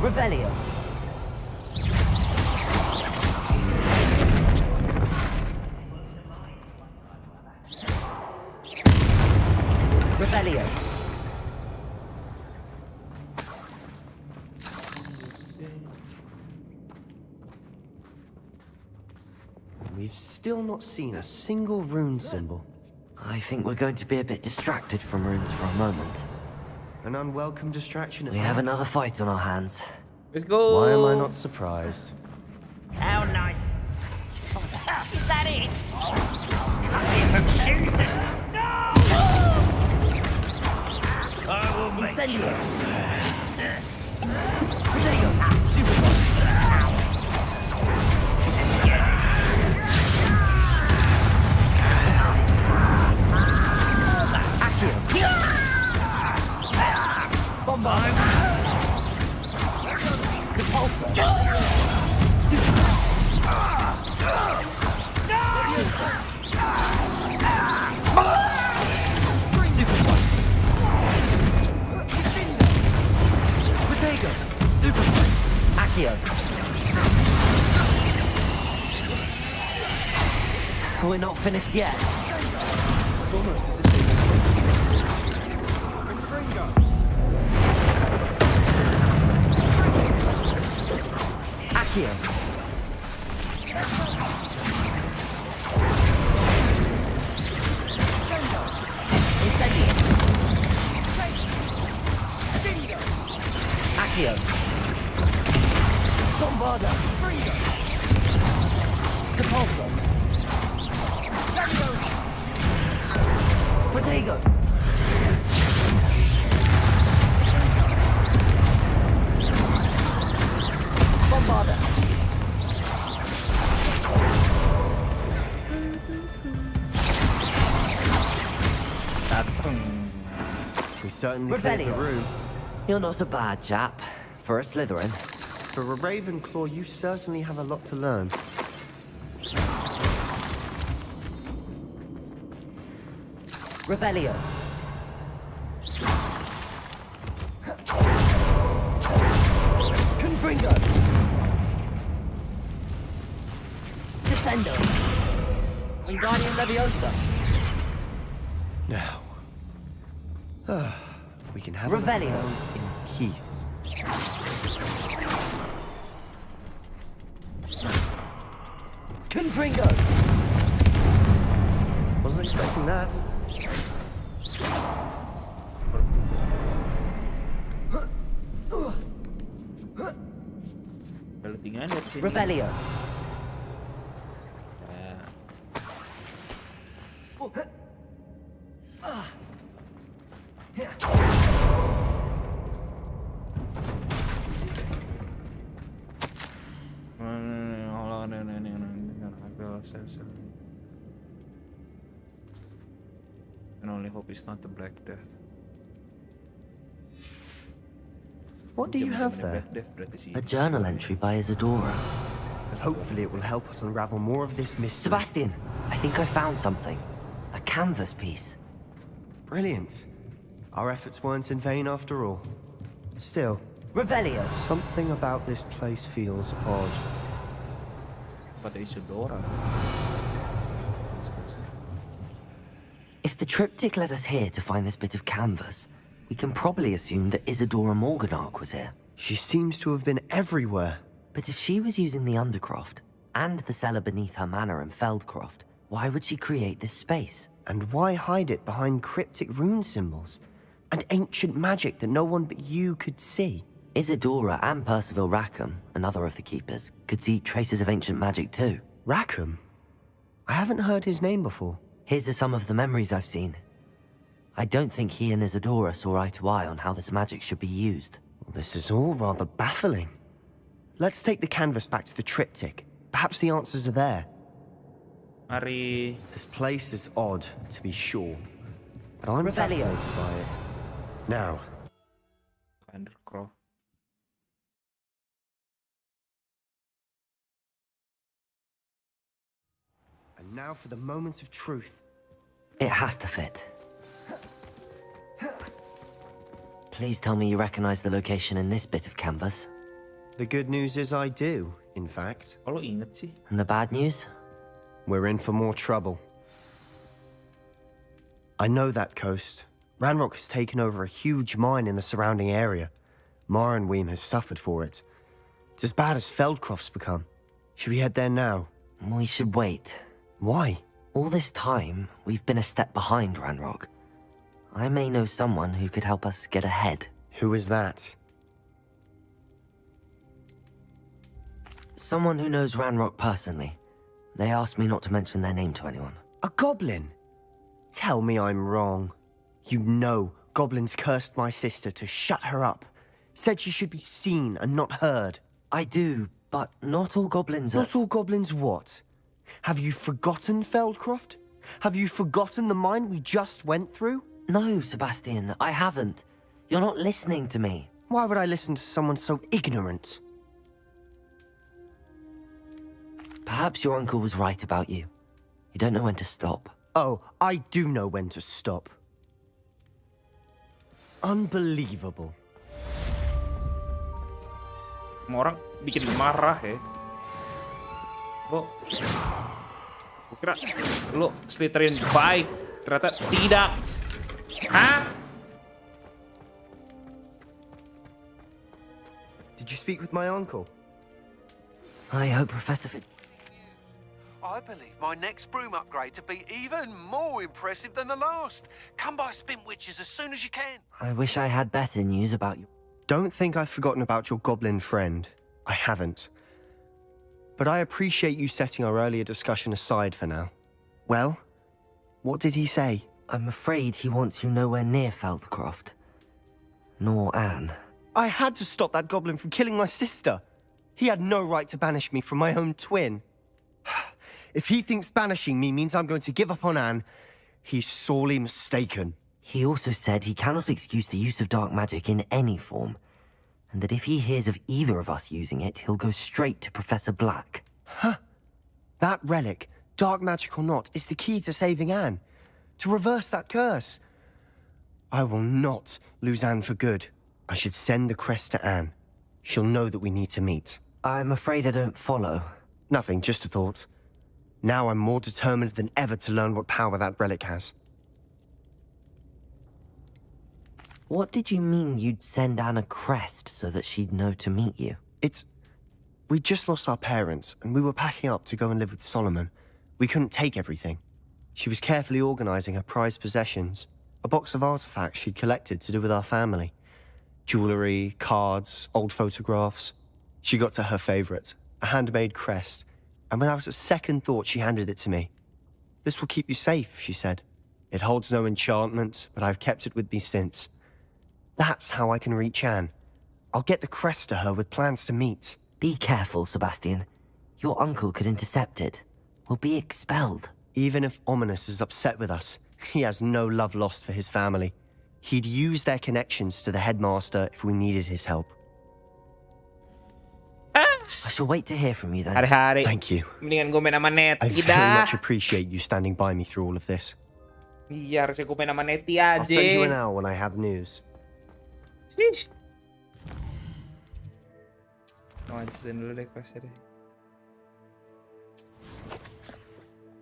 Revelio. Revelio. We've still not seen a single rune symbol. I think we're going to be a bit distracted from runes for a moment. An unwelcome distraction at We have that. another fight on our hands. Let's go! Why am I not surprised? How nice. Is that it? Coming from shoes to... No! I will make Incendio. Bombard. Depulsor. Stupid one. Protego. Stupid one. Accio. We're not finished yet. It's almost as if they Accio. Incendio. Accio. Bombarda. Depulsor. Protego. Bombarda. We certainly cleared the Revelio. room. You're not a bad chap. For a Slytherin. For a Ravenclaw, you certainly have a lot to learn. Revelio. Wingardium Leviosa. Now, we can have Revelio. a round in peace. Confringo. Wasn't expecting that. Lebih ngalir sih. Revelio. And only hope it's not the Black Death. What do you have there? Black Death berarti sih. A journal entry by Isadora. Hopefully it will help us unravel more of this mystery. Sebastian, I think I found something. A canvas piece. Brilliant. Our efforts weren't in vain after all. Still, Revelio. something about this place feels odd. Kata Isadora. If the triptych led us here to find this bit of canvas, we can probably assume that Isadora Morganach was here. She seems to have been everywhere. But if she was using the Undercroft, and the cellar beneath her manor in Feldcroft, why would she create this space? And why hide it behind cryptic rune symbols? And ancient magic that no one but you could see? Isadora and Percival Rackham, another of the Keepers, could see traces of ancient magic too. Rackham? I haven't heard his name before. His are some of the memories I've seen. I don't think he and Isadora saw eye to eye on how this magic should be used. Well, this is all rather baffling. Let's take the canvas back to the triptych. Perhaps the answers are there. Mari. This place is odd, to be sure. But I'm Revelio. fascinated by it. Now. Undercroft. And now for the moment of truth. It has to fit. Please tell me you recognize the location in this bit of canvas. The good news is I do, in fact. Kalau inget sih. And the bad news? We're in for more trouble. I know that coast. Ranrock has taken over a huge mine in the surrounding area. Marenweem has suffered for it. It's as bad as Feldcroft's become. Should we head there now? We should wait. Why? All this time, we've been a step behind Ranrock. I may know someone who could help us get ahead. Who is that? Someone who knows Ranrock personally. They asked me not to mention their name to anyone. A goblin? Tell me I'm wrong. You know goblins cursed my sister to shut her up. Said she should be seen and not heard. I do, but not all goblins are... Not all goblins what? Have you forgotten Feldcroft? Have you forgotten the mine we just went through? No, Sebastian, I haven't. You're not listening to me. Why would I listen to someone so ignorant? Perhaps your uncle was right about you. You don't know when to stop. Oh, I do know when to stop. Unbelievable. Semua orang bikin marah ya. Lo kira lo Slytherin baik, ternyata tidak. Hah? Did you speak with my uncle? I hope Professor Fitz... I believe my next broom upgrade to be even more impressive than the last. Come by Spintwitches as soon as you can. I wish I had better news about you. Don't think I've forgotten about your goblin friend. I haven't. But I appreciate you setting our earlier discussion aside for now. Well, what did he say? I'm afraid he wants you nowhere near Feldcroft. Nor Anne. I had to stop that goblin from killing my sister. He had no right to banish me from my own twin. If he thinks banishing me means I'm going to give up on Anne, he's sorely mistaken. He also said he cannot excuse the use of dark magic in any form, and that if he hears of either of us using it, he'll go straight to Professor Black. Huh? That relic, dark magic or not, is the key to saving Anne. To reverse that curse. I will not lose Anne for good. I should send the crest to Anne. She'll know that we need to meet. I'm afraid I don't follow. Nothing, just a thought. Now I'm more determined than ever to learn what power that relic has. What did you mean you'd send Anne a crest so that she'd know to meet you? We just lost our parents, and we were packing up to go and live with Solomon. We couldn't take everything. She was carefully organizing her prized possessions, a box of artifacts she'd collected to do with our family. Jewelry, cards, old photographs. She got to her favorite, a handmade crest, and without a second thought, she handed it to me. This will keep you safe, she said. It holds no enchantment, but I've kept it with me since. That's how I can reach Anne. I'll get the crest to her with plans to meet. Be careful, Sebastian. Your uncle could intercept it. We'll be expelled. Even if Ominous is upset with us, he has no love lost for his family. He'd use their connections to the headmaster if we needed his help. I shall wait to hear from you then. Hari-hari. Thank you. Mendingan gue main sama Neti I very dah. much appreciate you standing by me through all of this. Iya, harusnya gue main sama Neti I'll send you an aja. hour when I have news. Sheesh. Lanjutin dulu deh questnya deh.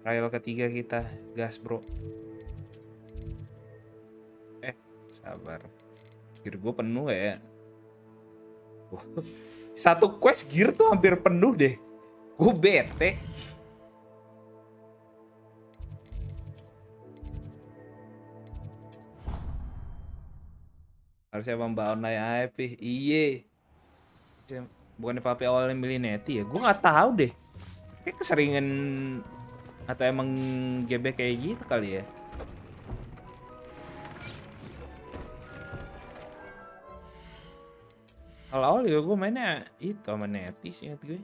Trial ketiga kita, gas bro. Sabar. Gear gue penuh ya. Satu quest gear tuh hampir penuh deh. Gue bete. Harusnya Mbak Onai IP. Iye. Bukannya papi awalnya milih Neti ya? Gue nggak tahu deh. Kayak keseringan atau emang GB kayak gitu kali ya. Awal juga gue mainnya itu sama Neti sih ingat gue.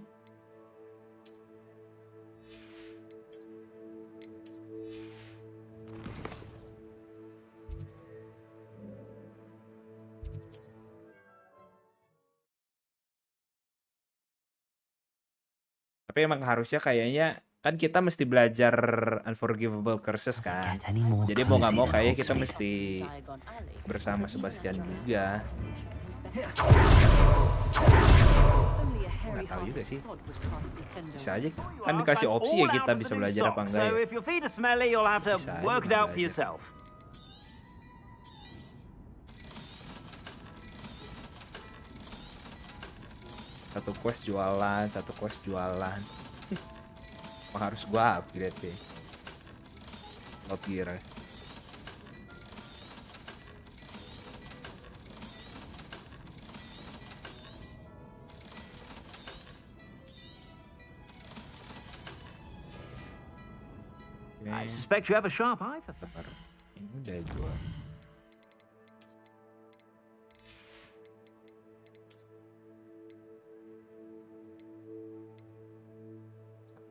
Tapi emang harusnya kayaknya kan kita mesti belajar Unforgivable Curses kan. Jadi mau nggak mau kayaknya kita mesti bersama Sebastian juga. Nggak tahu juga sih. Bisa aja kan dikasih opsi ya kita bisa belajar apa enggak ya. So if your feet are smelly, you'll have to Bisa aja work it out for belajar. yourself. Satu quest jualan, satu quest jualan. Wah, harus gua upgrade deh. Lot gear. I suspect you have a sharp eye for things. Ini udah jual.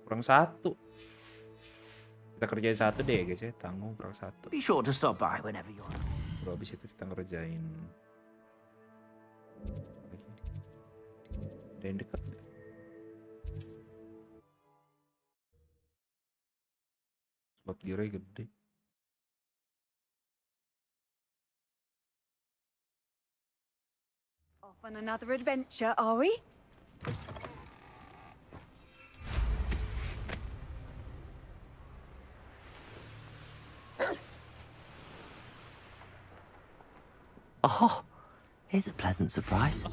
Kurang satu. Kita kerjain satu deh guys ya, tanggung kurang satu. Be sure to stop by whenever you're. Bro, abis itu kita ngerjain. Ada yang dekat. Slot gear gede. Off on another adventure, are we? Oh, here's a pleasant surprise.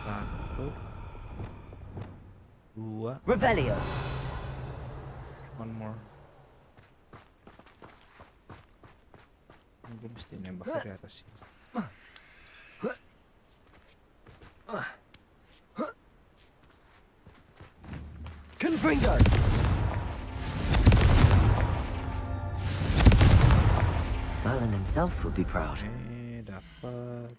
Satu, dua. Revelio. One more. Gue mesti nembak dari atas sih. Confringo! Merlin himself would be proud. Dapat.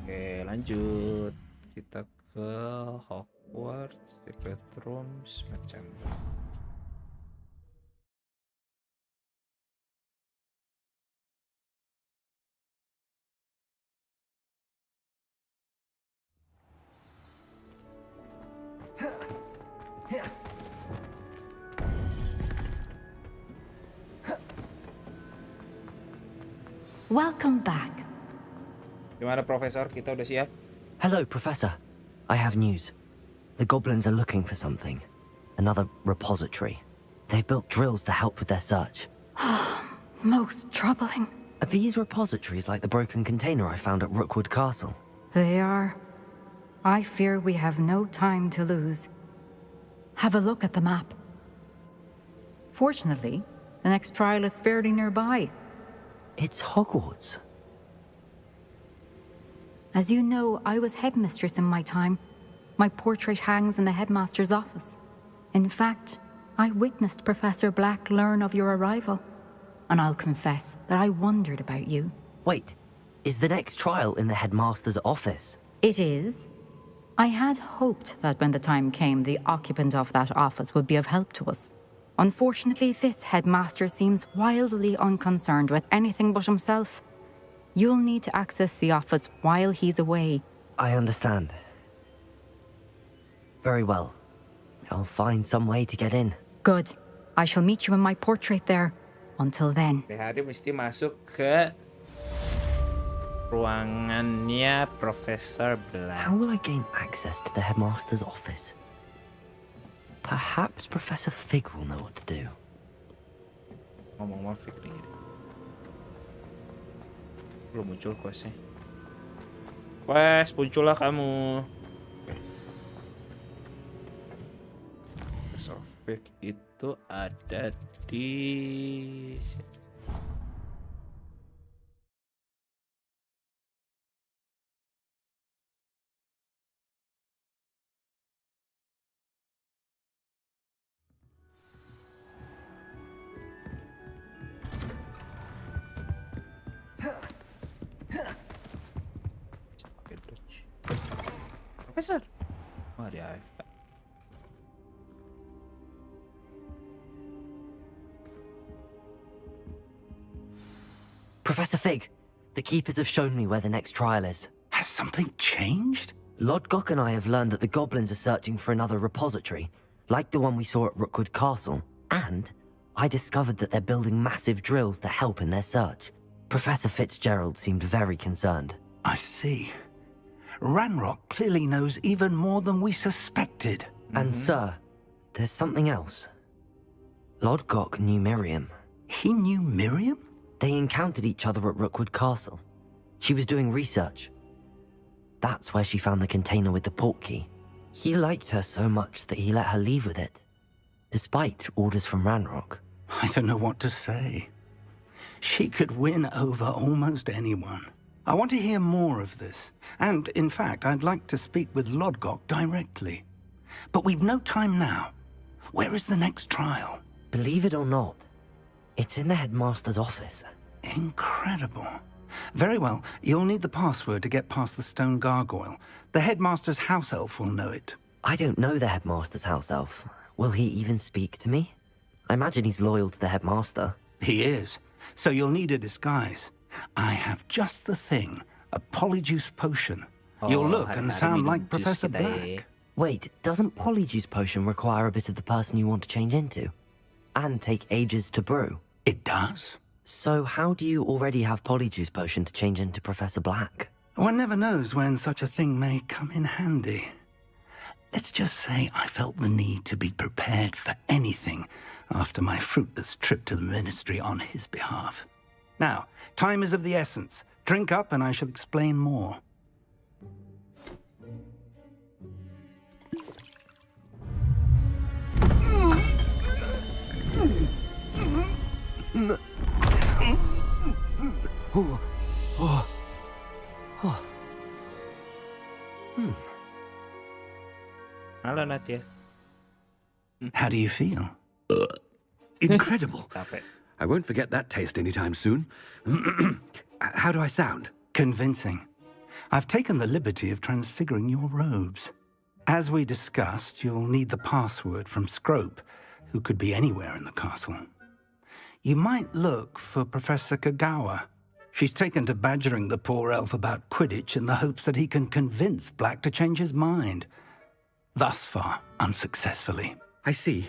Oke, lanjut. Kita ke Hogwarts, Secret Rooms, macam. Welcome back. Gimana Profesor? Kita udah siap? Hello, Professor. I have news. The goblins are looking for something. Another repository. They've built drills to help with their search. Most troubling. Are these repositories like the broken container I found at Rookwood Castle? They are. I fear we have no time to lose. Have a look at the map. Fortunately, the next trial is fairly nearby. It's Hogwarts. As you know, I was headmistress in my time. My portrait hangs in the headmaster's office. In fact, I witnessed Professor Black learn of your arrival. And I'll confess that I wondered about you. Wait, is the next trial in the headmaster's office? It is. I had hoped that when the time came, the occupant of that office would be of help to us. Unfortunately, this headmaster seems wildly unconcerned with anything but himself. You'll need to access the office while he's away. I understand. Very well. I'll find some way to get in. Good. I shall meet you in my portrait there. Until then. Hari mesti masuk ke ruangannya Profesor Black. How will I gain access to the headmaster's office? Perhaps Professor Fig will know what to do. Ngomong-ngomong Fig nih. Belum muncul questnya. Quest, muncullah kamu. Profesor Fig itu ada di Profesor. Oh, di AFK. Professor Fig, the keepers have shown me where the next trial is. Has something changed? Lodgok and I have learned that the goblins are searching for another repository, like the one we saw at Rookwood Castle. And I discovered that they're building massive drills to help in their search. Professor Fitzgerald seemed very concerned. I see. Ranrock clearly knows even more than we suspected. And sir, there's something else. Lodgok knew Miriam. He knew Miriam? They encountered each other at Rookwood Castle. She was doing research. That's where she found the container with the portkey. He liked her so much that he let her leave with it, despite orders from Ranrock. I don't know what to say. She could win over almost anyone. I want to hear more of this. And, in fact, I'd like to speak with Lodgok directly. But we've no time now. Where is the next trial? Believe it or not, it's in the headmaster's office. Incredible. Very well. You'll need the password to get past the stone gargoyle. The headmaster's house elf will know it. I don't know the headmaster's house elf. Will he even speak to me? I imagine he's loyal to the headmaster. He is. So you'll need a disguise. I have just the thing. A polyjuice potion. You'll look and sound like Professor Black. Wait, doesn't polyjuice potion require a bit of the person you want to change into? And take ages to brew? It does. So how do you already have polyjuice potion to change into Professor Black? One never knows when such a thing may come in handy. Let's just say I felt the need to be prepared for anything after my fruitless trip to the ministry on his behalf. Now, time is of the essence. Drink up and I shall explain more. Halo Natia. How do you feel? Incredible. I won't forget that taste anytime soon. How do I sound? Convincing. I've taken the liberty of transfiguring your robes. As we discussed, you'll need the password from Scrope, who could be anywhere in the castle. You might look for Professor Kagawa. She's taken to badgering the poor elf about Quidditch in the hopes that he can convince Black to change his mind. Thus far, unsuccessfully. I see.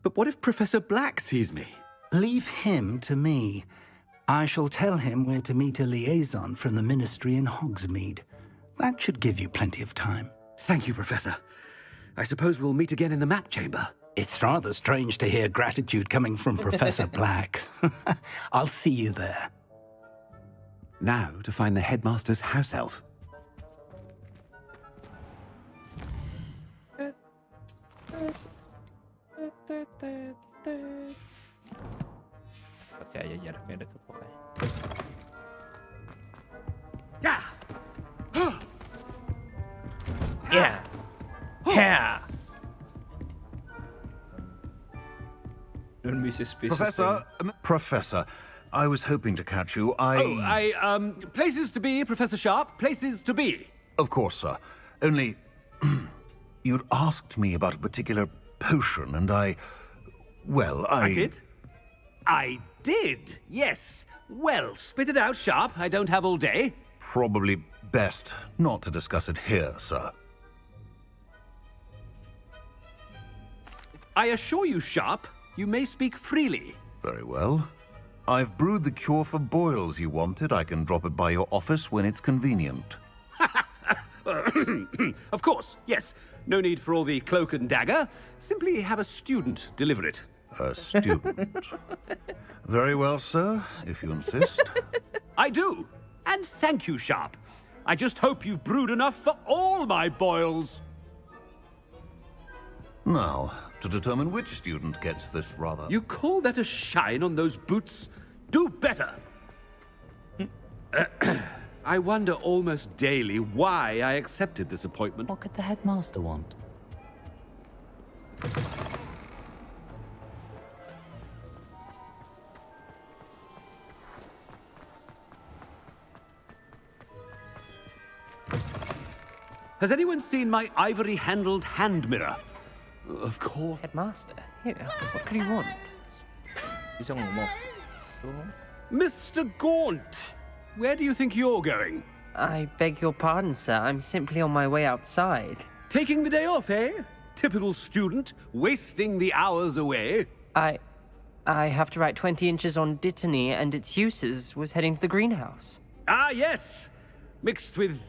But what if Professor Black sees me? Leave him to me. I shall tell him where to meet a liaison from the Ministry in Hogsmeade. That should give you plenty of time. Thank you, Professor. I suppose we'll meet again in the map chamber. It's rather strange to hear gratitude coming from Professor Black. I'll see you there. Now to find the headmaster's house elf. Oke aja jaraknya deket pokoknya. Yeah. Yeah. Yeah. Don't be suspicious. Professor, I was hoping to catch you. Places to be, Professor Sharp. Places to be. Of course, sir. Only, you'd asked me about a particular potion, and I did? I did, yes. Well, spit it out, Sharp. I don't have all day. Probably best not to discuss it here, sir. I assure you, Sharp, you may speak freely. Very well. I've brewed the cure for boils you wanted. I can drop it by your office when it's convenient. Of course, yes. No need for all the cloak and dagger. Simply have a student deliver it. A student? Very well, sir, if you insist. I do. And thank you, Sharp. I just hope you've brewed enough for all my boils. Now, to determine which student gets this rather... You call that a shine on those boots? Do better. I wonder almost daily why I accepted this appointment. What could the headmaster want? Has anyone seen my ivory-handled hand mirror? Of course. Headmaster? Yeah, what could he want? Bisa ngomong. Mr. Gaunt, where do you think you're going? I beg your pardon, sir. I'm simply on my way outside. Taking the day off, eh? Typical student, wasting the hours away. I have to write 20 inches on Dittany and its uses. Was heading to the greenhouse. Ah, yes. Mixed with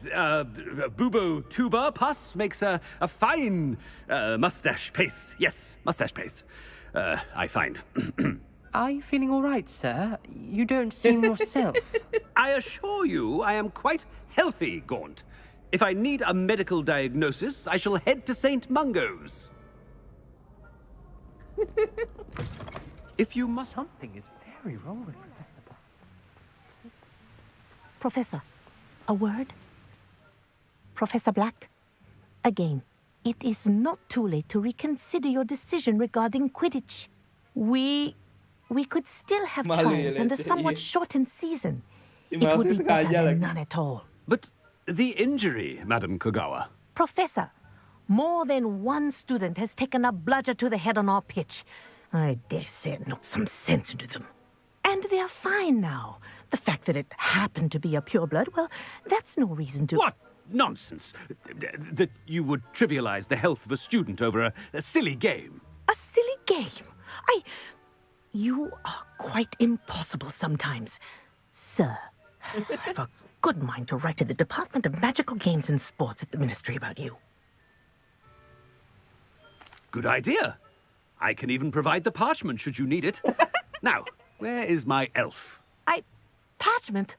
bubo tuber pus makes a fine mustache paste. Yes, mustache paste. I find. Are you feeling all right, sir? You don't seem yourself. I assure you I am quite healthy, Gaunt. If I need a medical diagnosis, I shall head to St. Mungo's. If you must... Something is very wrong with Professor, a word? Professor Black, again, it is not too late to reconsider your decision regarding Quidditch. We could still have trials and a somewhat shortened season. It would be better than none at all. But the injury, Madam Kogawa. Professor, more than one student has taken a bludger to the head on our pitch. I dare say it knocked some sense into them. And they're fine now. The fact that it happened to be a pureblood, well, that's no reason to... What nonsense! That you would trivialize the health of a student over a silly game. A silly game? You are quite impossible sometimes. Sir, I've a good mind to write to the Department of Magical Games and Sports at the Ministry about you. Good idea. I can even provide the parchment should you need it. Now, where is my elf? Parchment?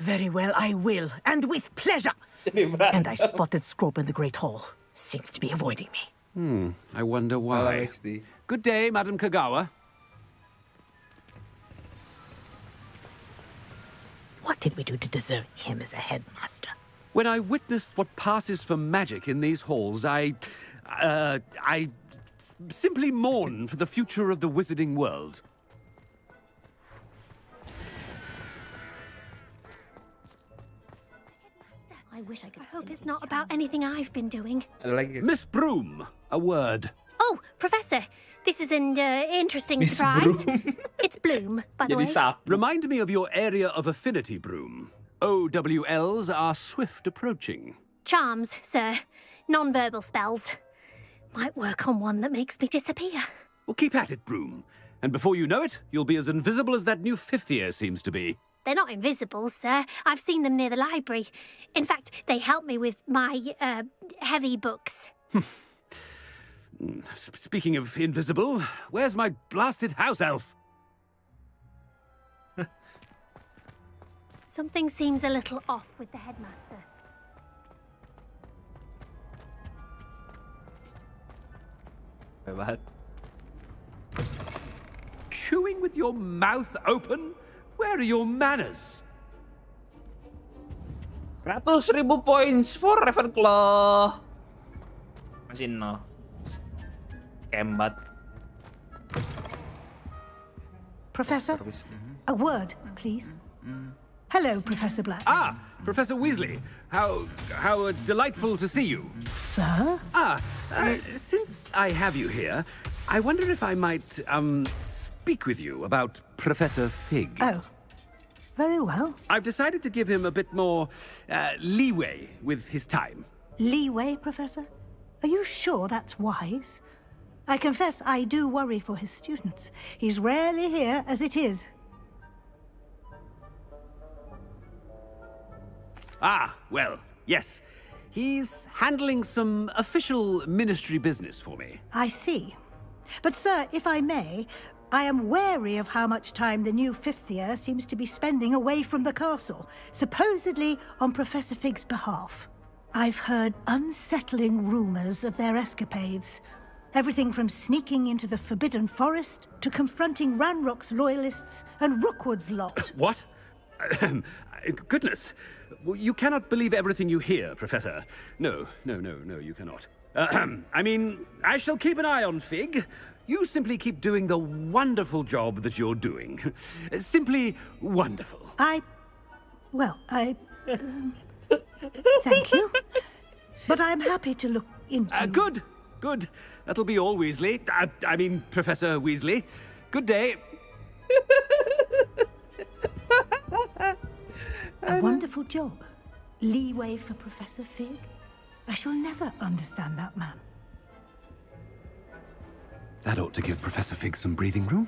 Very well, I will, and with pleasure. And I spotted Scrope in the Great Hall. Seems to be avoiding me. I wonder why. Good day, Madam Kogawa. What did we do to deserve him as a headmaster? When I witnessed what passes for magic in these halls, I simply mourn for the future of the wizarding world. I wish I could. I hope it's not about anything I've been doing. Miss Broom, a word. Oh, Professor, this is an interesting surprise. It's Bloom, by the way. Remind me of your area of affinity, Broom. OWLs are swift approaching. Charms, sir. Non-verbal spells. Might work on one that makes me disappear. Well, keep at it, Broom. And before you know it, you'll be as invisible as that new fifth year seems to be. They're not invisible, sir. I've seen them near the library. In fact, they help me with my, heavy books. Speaking of invisible, where's my blasted house elf? Something seems a little off with the headmaster. Hebat. Chewing with your mouth open? Where are your manners? 100.000 points for Ravenclaw. Masih nol. Kembat. Professor, a word, please. Hello, Professor Black. Ah, Professor Weasley. How delightful to see you. Sir? Since I have you here, I wonder if I might, speak with you about Professor Fig. Oh, very well. I've decided to give him a bit more, leeway with his time. Leeway, Professor? Are you sure that's wise? I confess I do worry for his students. He's rarely here as it is. Ah, well, yes. He's handling some official ministry business for me. I see. But, sir, if I may, I am wary of how much time the new fifth year seems to be spending away from the castle, supposedly on Professor Fig's behalf. I've heard unsettling rumors of their escapades. Everything from sneaking into the Forbidden Forest to confronting Ranrock's loyalists and Rookwood's lot. What? Goodness. You cannot believe everything you hear, Professor. No, you cannot. I mean, I shall keep an eye on Fig. You simply keep doing the wonderful job that you're doing. Simply wonderful. Thank you. But I'm happy to look into... Good. That'll be all, Weasley. I mean, Professor Weasley. Good day. A wonderful job. Leeway for Professor Fig. I shall never understand that man. That ought to give Professor Fig some breathing room.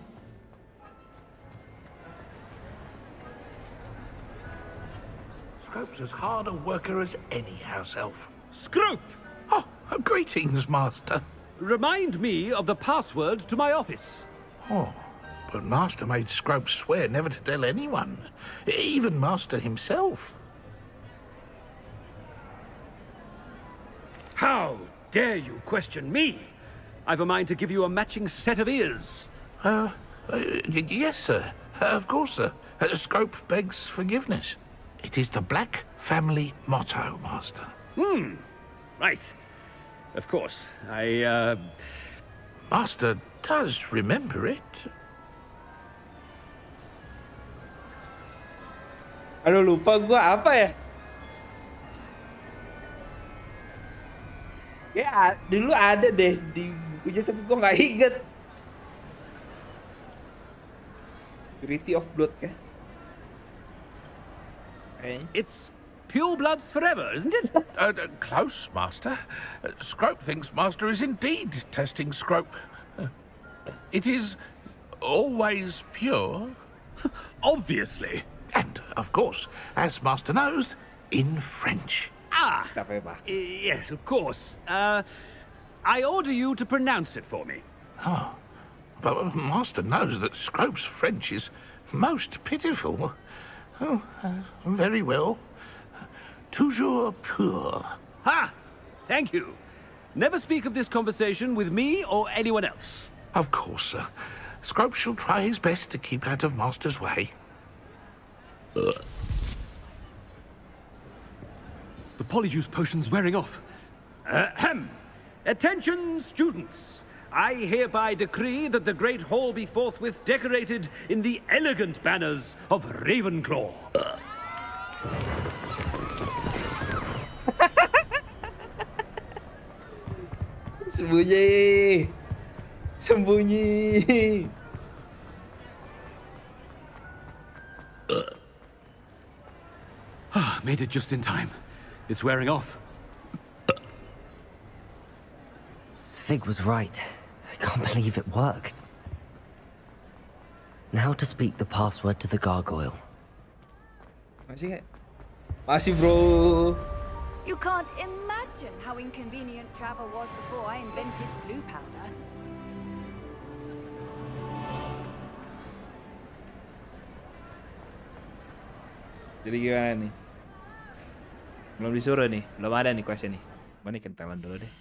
Scrope's as hard a worker as any house elf. Scrope! Oh, greetings, Master. Remind me of the password to my office. Oh, but Master made Scrope swear never to tell anyone, even Master himself. How dare you question me? I've a mind to give you a matching set of ears. Yes, sir. Of course, sir. Scrope begs forgiveness. It is the Black family motto, Master. Right. Of course. Master does remember it. Aduh, lupa gua apa ya? Ya, dulu ada deh di bukunya tapi gua nggak inget. Purity of Blood kah? It's pure bloods forever, isn't it? Close, Master. Scrope thinks Master is indeed testing Scrope. It is always pure. Obviously. And, of course, as Master knows, in French. Yes, of course. I order you to pronounce it for me. Oh, but Master knows that Scrope's French is most pitiful. Oh, very well. Toujours pur. Ha! Thank you. Never speak of this conversation with me or anyone else. Of course, sir. Scrope shall try his best to keep out of Master's way. The Polyjuice potion's wearing off. Ahem. Attention, students. I hereby decree that the Great Hall be forthwith decorated in the elegant banners of Ravenclaw. Sembunyi. Sembunyi. Made it just in time. It's wearing off. Fig was right. I can't believe it worked. Now to speak the password to the gargoyle. Masih nggak? Masih bro. You can't imagine how inconvenient travel was before I invented blue powder. Jadi gimana nih? Belum disuruh nih, belum ada nih questnya nih. Mana kentelan dulu deh.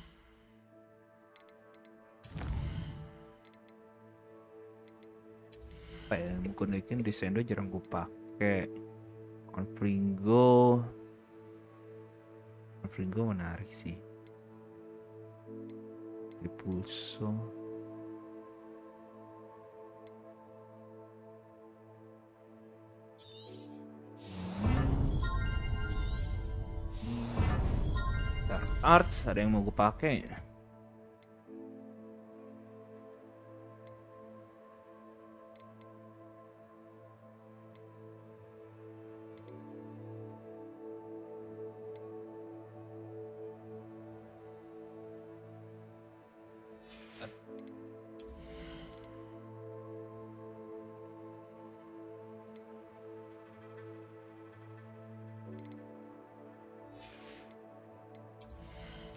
Apa ya? Mungkin Descendo jarang gue pakai. Confringo menarik sih. Depulso. Dark Arts ada yang mau gue pakai?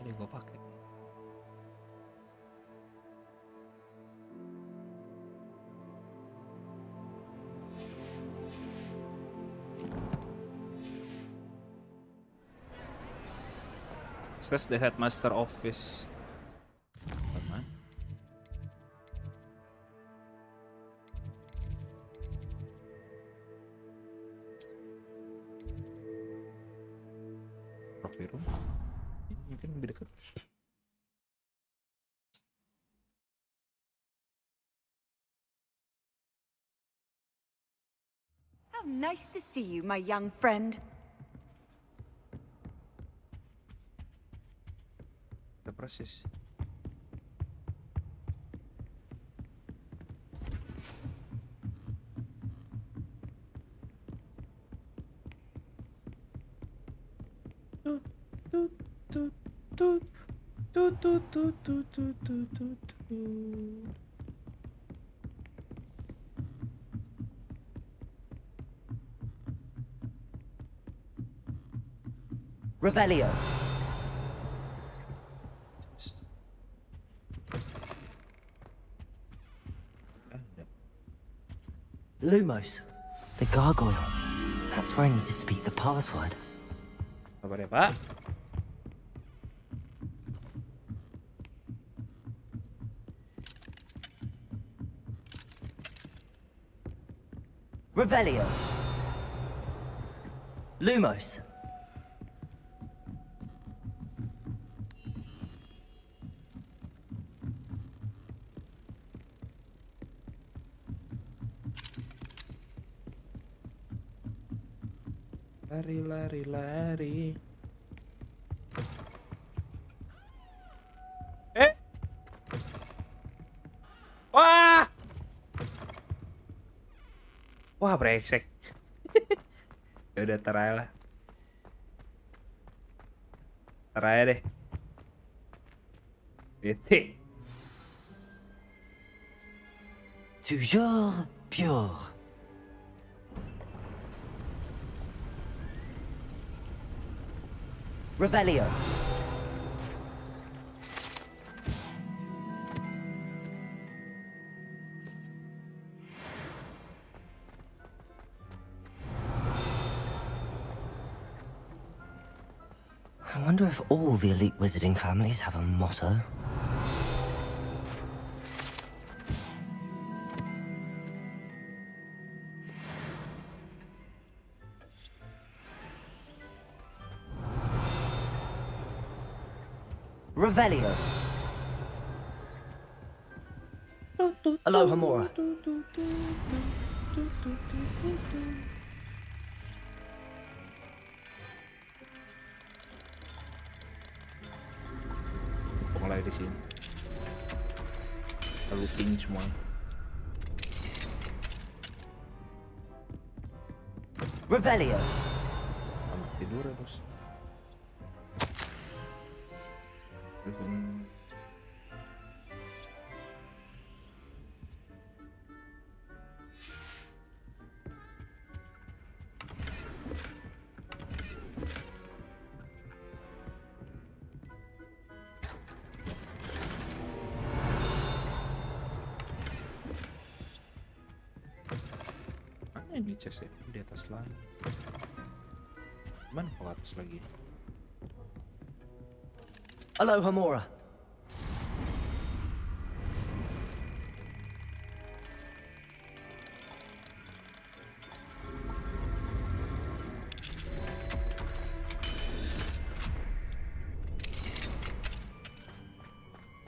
Ini gue pakai. Access the headmaster office. Teman. Trophy room. Mungkin lebih dekat. How nice to see you, my young friend. Kita proses. Revelio. Lumos. The gargoyle. That's where I need to speak the password. Sabar ya, Pak. Revelio. Lumos. Lari, lari, lari. Wah! Wah, brengsek. Ya udah terai lah. Terai deh. Bete. Toujours pure. Revelio. I wonder if all the elite wizarding families have a motto. Revelio. Aloha Mora. Mulai di sini. Looting semua. Revelio. Selamat tidur ya, bos. Mana nih chest ya? Di atas lagi. Mana ke atas lagi? Hello, Hamura.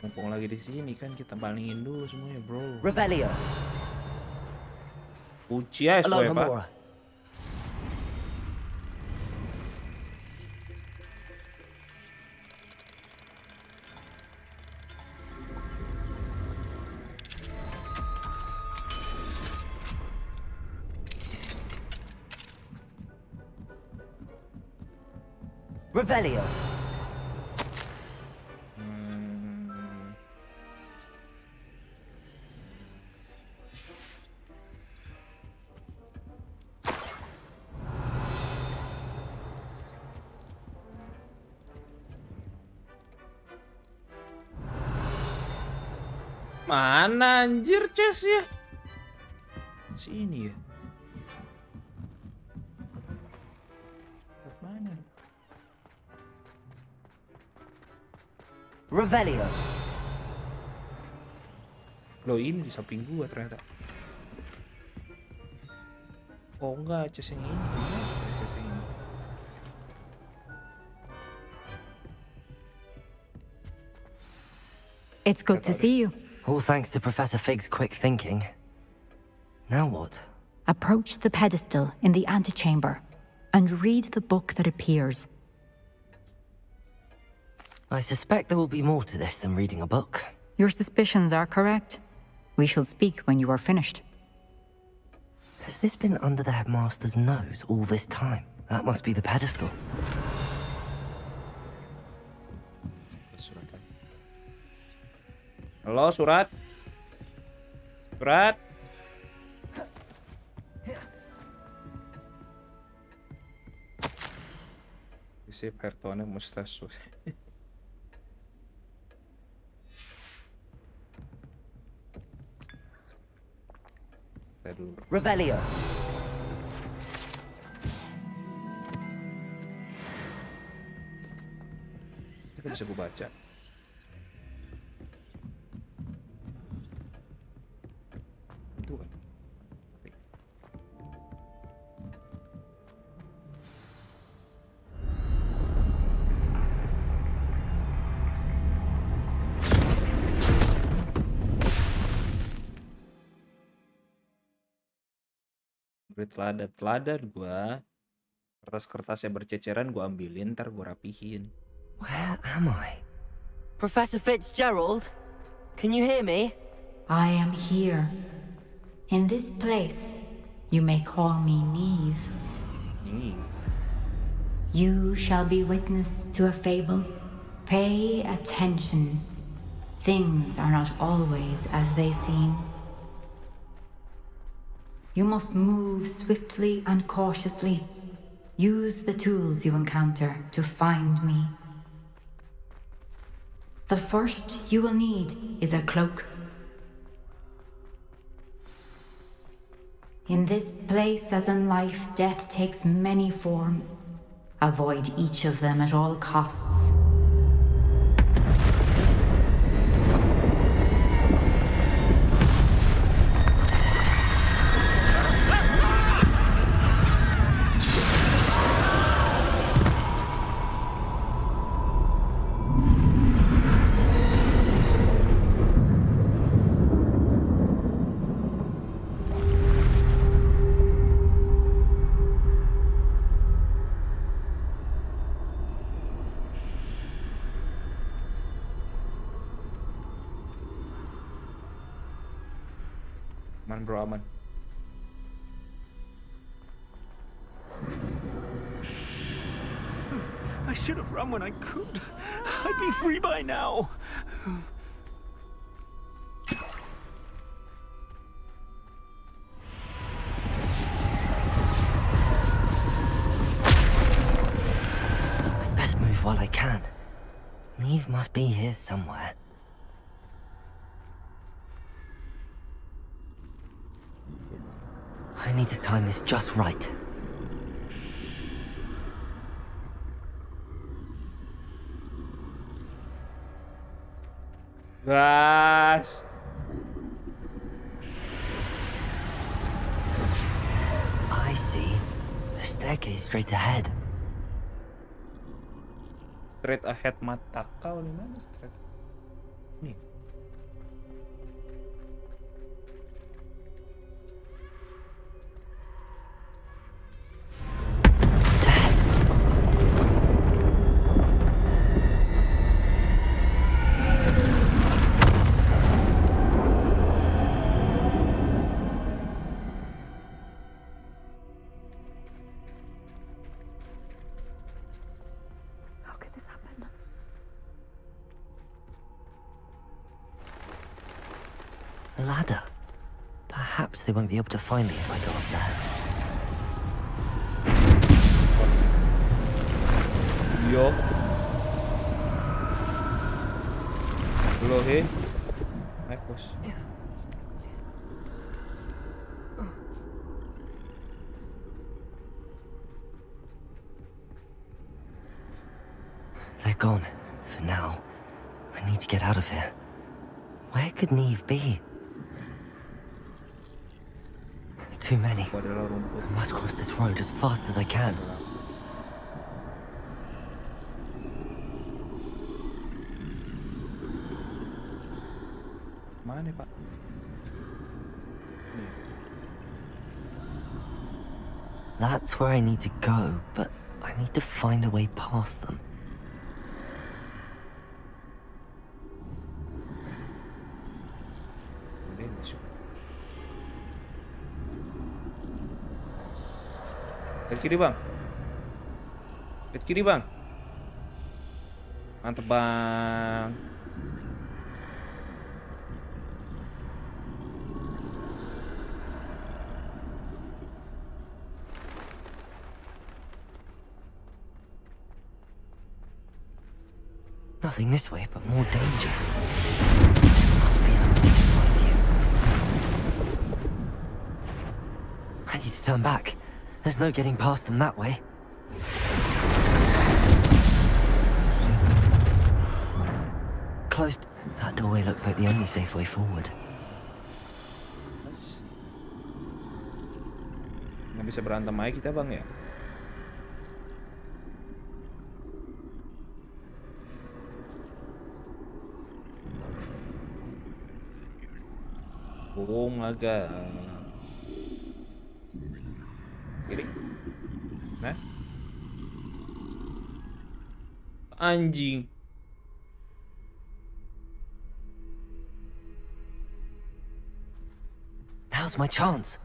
Mumpung lagi di sini kan kita palingin dulu semuanya, bro. Revelio. Uci ya Hello, semuanya, Pak. Hamura. Revelio. Mana anjir chest ya? Sini ya. Mana? Revelio. Loh, ini di samping gua ternyata. Oh enggak, chest yang ini. Chest yang ini. It's good to see you. All thanks to Professor Fig's quick thinking. Now what? Approach the pedestal in the antechamber and read the book that appears. I suspect there will be more to this than reading a book. Your suspicions are correct. We shall speak when you are finished. Has this been under the headmaster's nose all this time? That must be the pedestal. Halo, surat. Surat. Isi Pertone mustasu. Revelio. Itu bisa gue baca. Itu kan. Beri teladan gua. Kertas-kertasnya berceceran gua ambilin, ntar gua rapihin. Where am I? Professor Fitzgerald? Can you hear me? I am here. In this place, you may call me Neve. Neve. You shall be witness to a fable. Pay attention. Things are not always as they seem. You must move swiftly and cautiously. Use the tools you encounter to find me. The first you will need is a cloak. In this place, as in life, death takes many forms. Avoid each of them at all costs. Aman bro, aman. I should have run when I could. I'd be free by now. I'd best move while I can. Neve must be here somewhere. I need to time this just right. Gas. I see. A staircase straight ahead. Straight ahead mata kau di mana straight? Nih. A ladder. Perhaps they won't be able to find me if I go up there. Yo. Belum he. Naik bos. They're gone. For now. I need to get out of here. Where could Neve be? Too many. I must cross this road as fast as I can. Mana Pak? That's where I need to go, but I need to find a way past them. Ke kiri bang. Ke kiri bang. Mantep bang. Nothing this way, but more danger. Must be another way to find you. I need to turn back. There's no getting past them that way. Closed. That doorway looks like the only safe way forward. Nggak bisa berantem aja kita bang ya. Bohong agak. Kiri. Nah. Anjing. Now's my chance.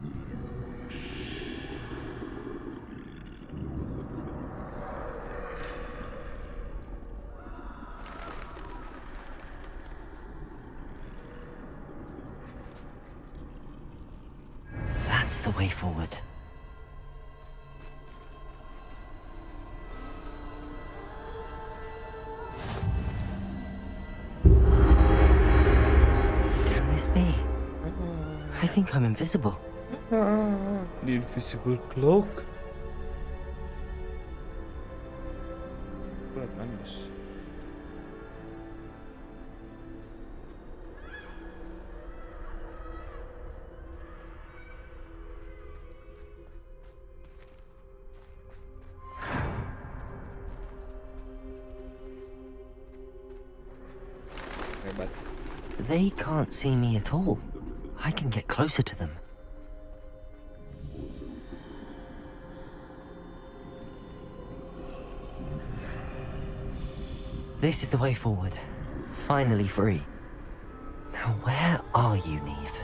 That's the way forward. Can this be? I think I'm invisible. The invisible cloak. Lihat mana bos? Hebat. They can't see me at all. I can get closer to them. This is the way forward. Finally free. Now where are you, Neve?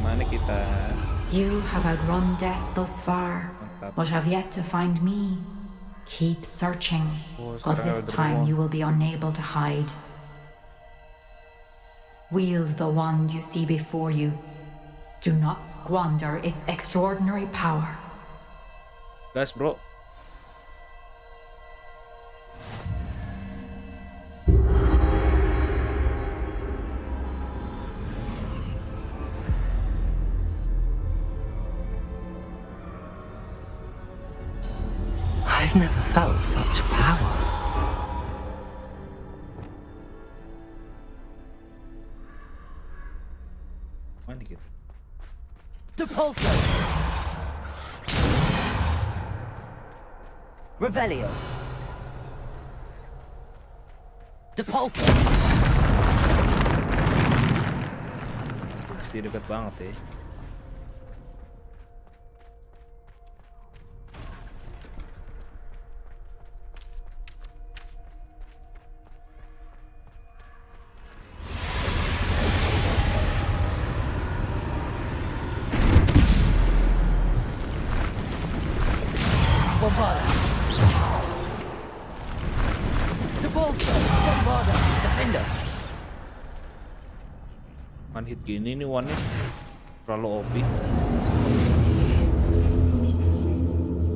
Mana kita? You have outrun death thus far, but have yet to find me. Keep searching, but this time you will be unable to hide. Wield the wand you see before you. Do not squander its extraordinary power. Gas bro. I've never felt such power. Mana dikit? Depulso! Revelio! Depulso! Pasti dekat banget ya. Bombarda! Depulso! Bombarda! Defender! One hit gini nih one hit terlalu OP.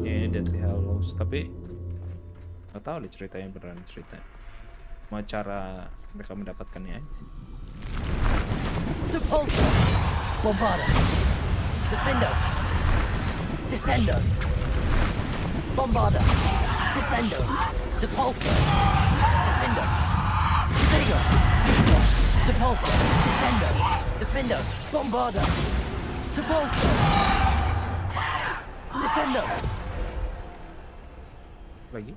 Ya ini Deadly Hallows, tapi nggak tahu deh ceritanya beneran cerita. Cuma cara mereka mendapatkannya aja sih. Depulso! Bombarda! Defender! Descender! Bombarda! Descender! Depulso! Defender! Sega! Stupido! Depulso! Descender! Defender! Bombarda! Depulso! Descender! Lagi?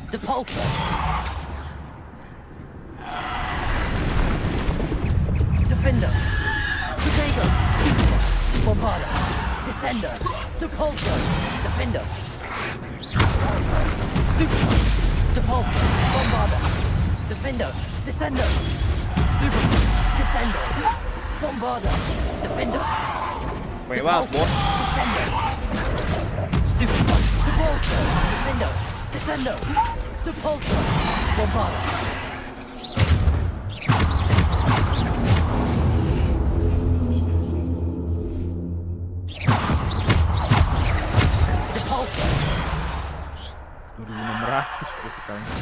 Depulso! Defender! Potato! Bombarda! Descender! Depulso! Defender! Stupido! Depulso! Bombarda! Defender! Descender! Stupido! Descender! Bombarda! Defender! Wait, wow, boss! Descender! Stupido! Depulso! Defender! Descender! Depulso! Bombarda! Depulso! 2.600 kritikanya.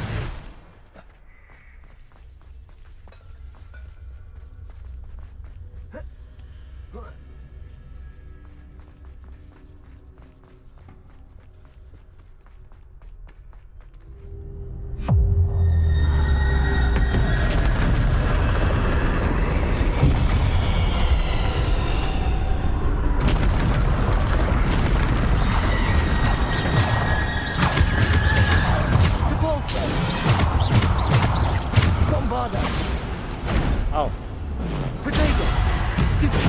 Oh. Potato! Stupid!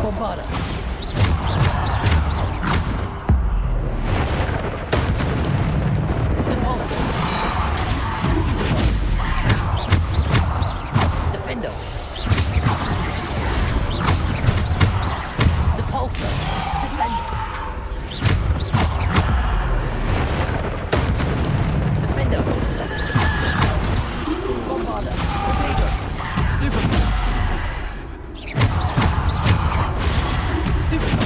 Bombarda! Depulso! Defender! Depulso! Descender! Defender! Bombarda! Potato! Stupid! Stupid!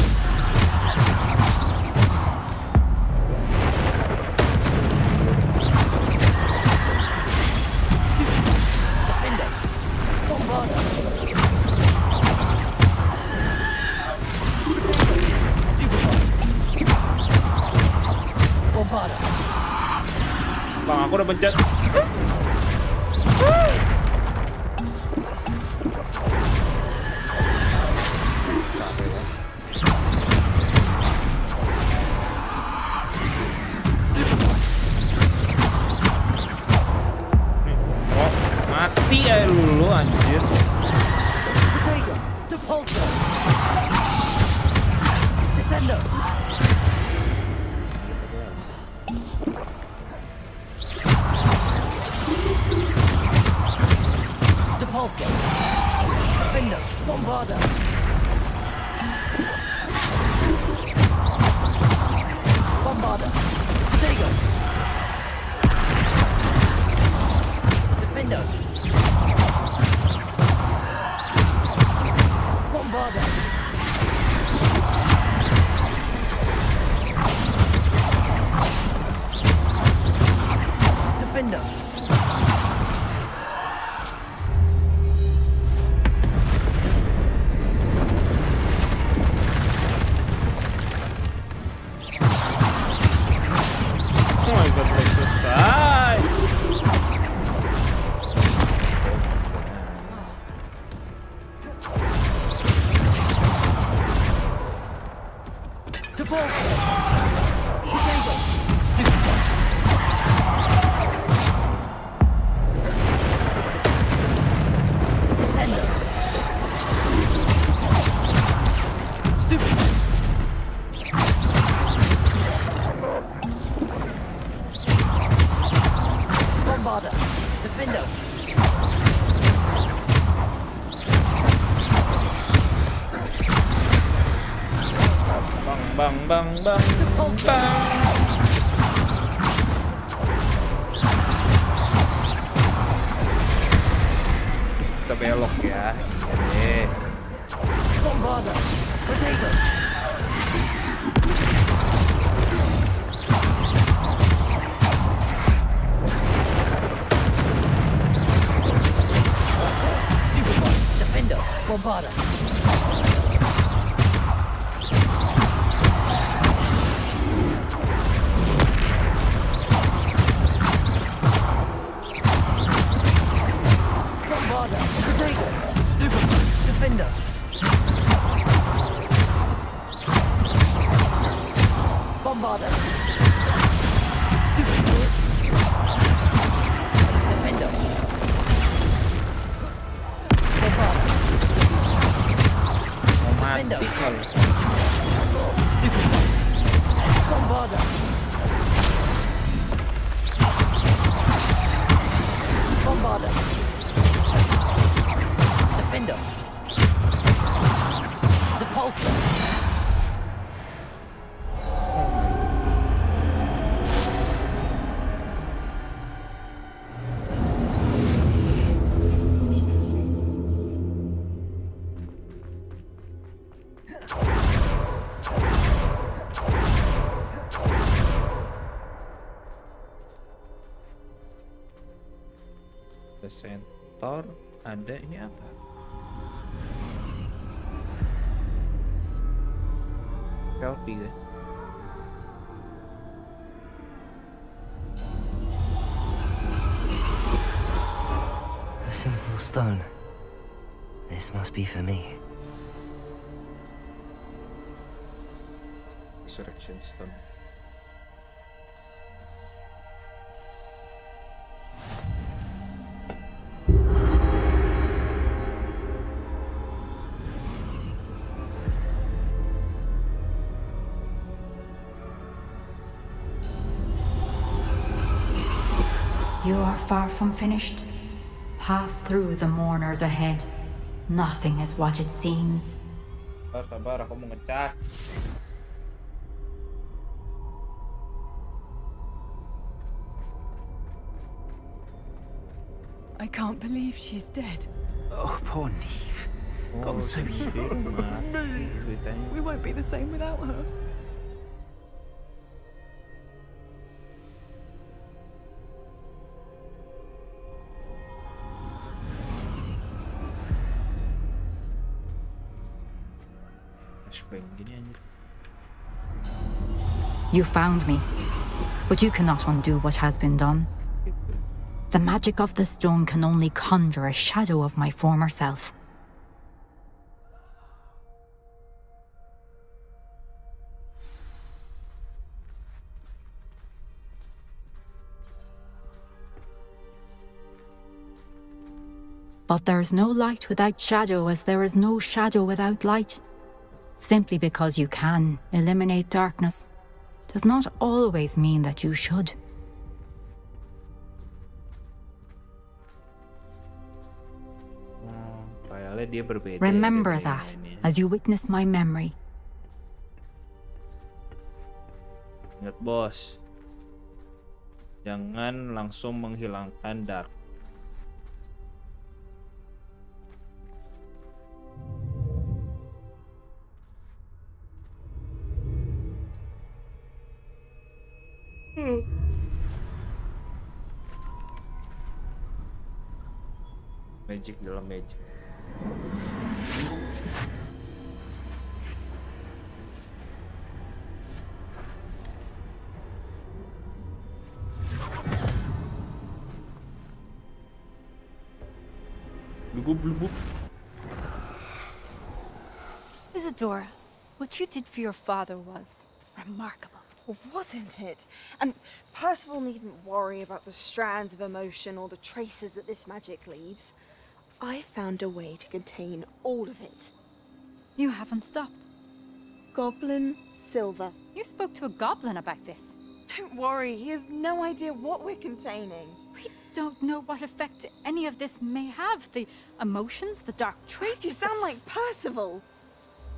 Defender! Bombarda! Stupid! Bombarda! Bang, aku udah pencet. Oh, mati ya lu anjir. Potato! Depulso! Descender! Depulso! Defender! Bombarda! Bombarda! Potato! Defender! Bombarda! Defender! Topup! Potato! Stupid! Sender! Stupid! Bombarder! Defender! Bang bang bang bang. Bisa belok ya. Oke. Bombarder! Potato! Stupid one! Defender! Bombarder! Potato! Stupid! Defender! Bombarder! Stupid! Defender! Bombarder! Defender! Stupid! Bombarder! Bombarder! Defender. Repulsor. The center ada ini apa? Selfie deh. A simple stone. This must be for me. Resurrection Stone. You are far from finished. Pass through the mourners ahead. Nothing is what it seems. Sabar, aku mau ngecas. I can't believe she's dead. Oh, poor Neve. Gone so young. We won't be the same without her. You found me, but you cannot undo what has been done. The magic of the stone can only conjure a shadow of my former self. But there is no light without shadow, as there is no shadow without light. Simply because you can eliminate darkness does not always mean that you should. Remember that as you witness my memory. Ingat bos, jangan langsung menghilangkan dark. Magic dalam magic. Isadora, What you did for your father was remarkable. Well, wasn't it? And Percival needn't worry about the strands of emotion or the traces that this magic leaves. I found a way to contain all of it. You haven't stopped. Goblin silver. You spoke to a goblin about this. Don't worry, he has no idea what we're containing. We don't know what effect any of this may have. The emotions, the dark traits. You sound like Percival.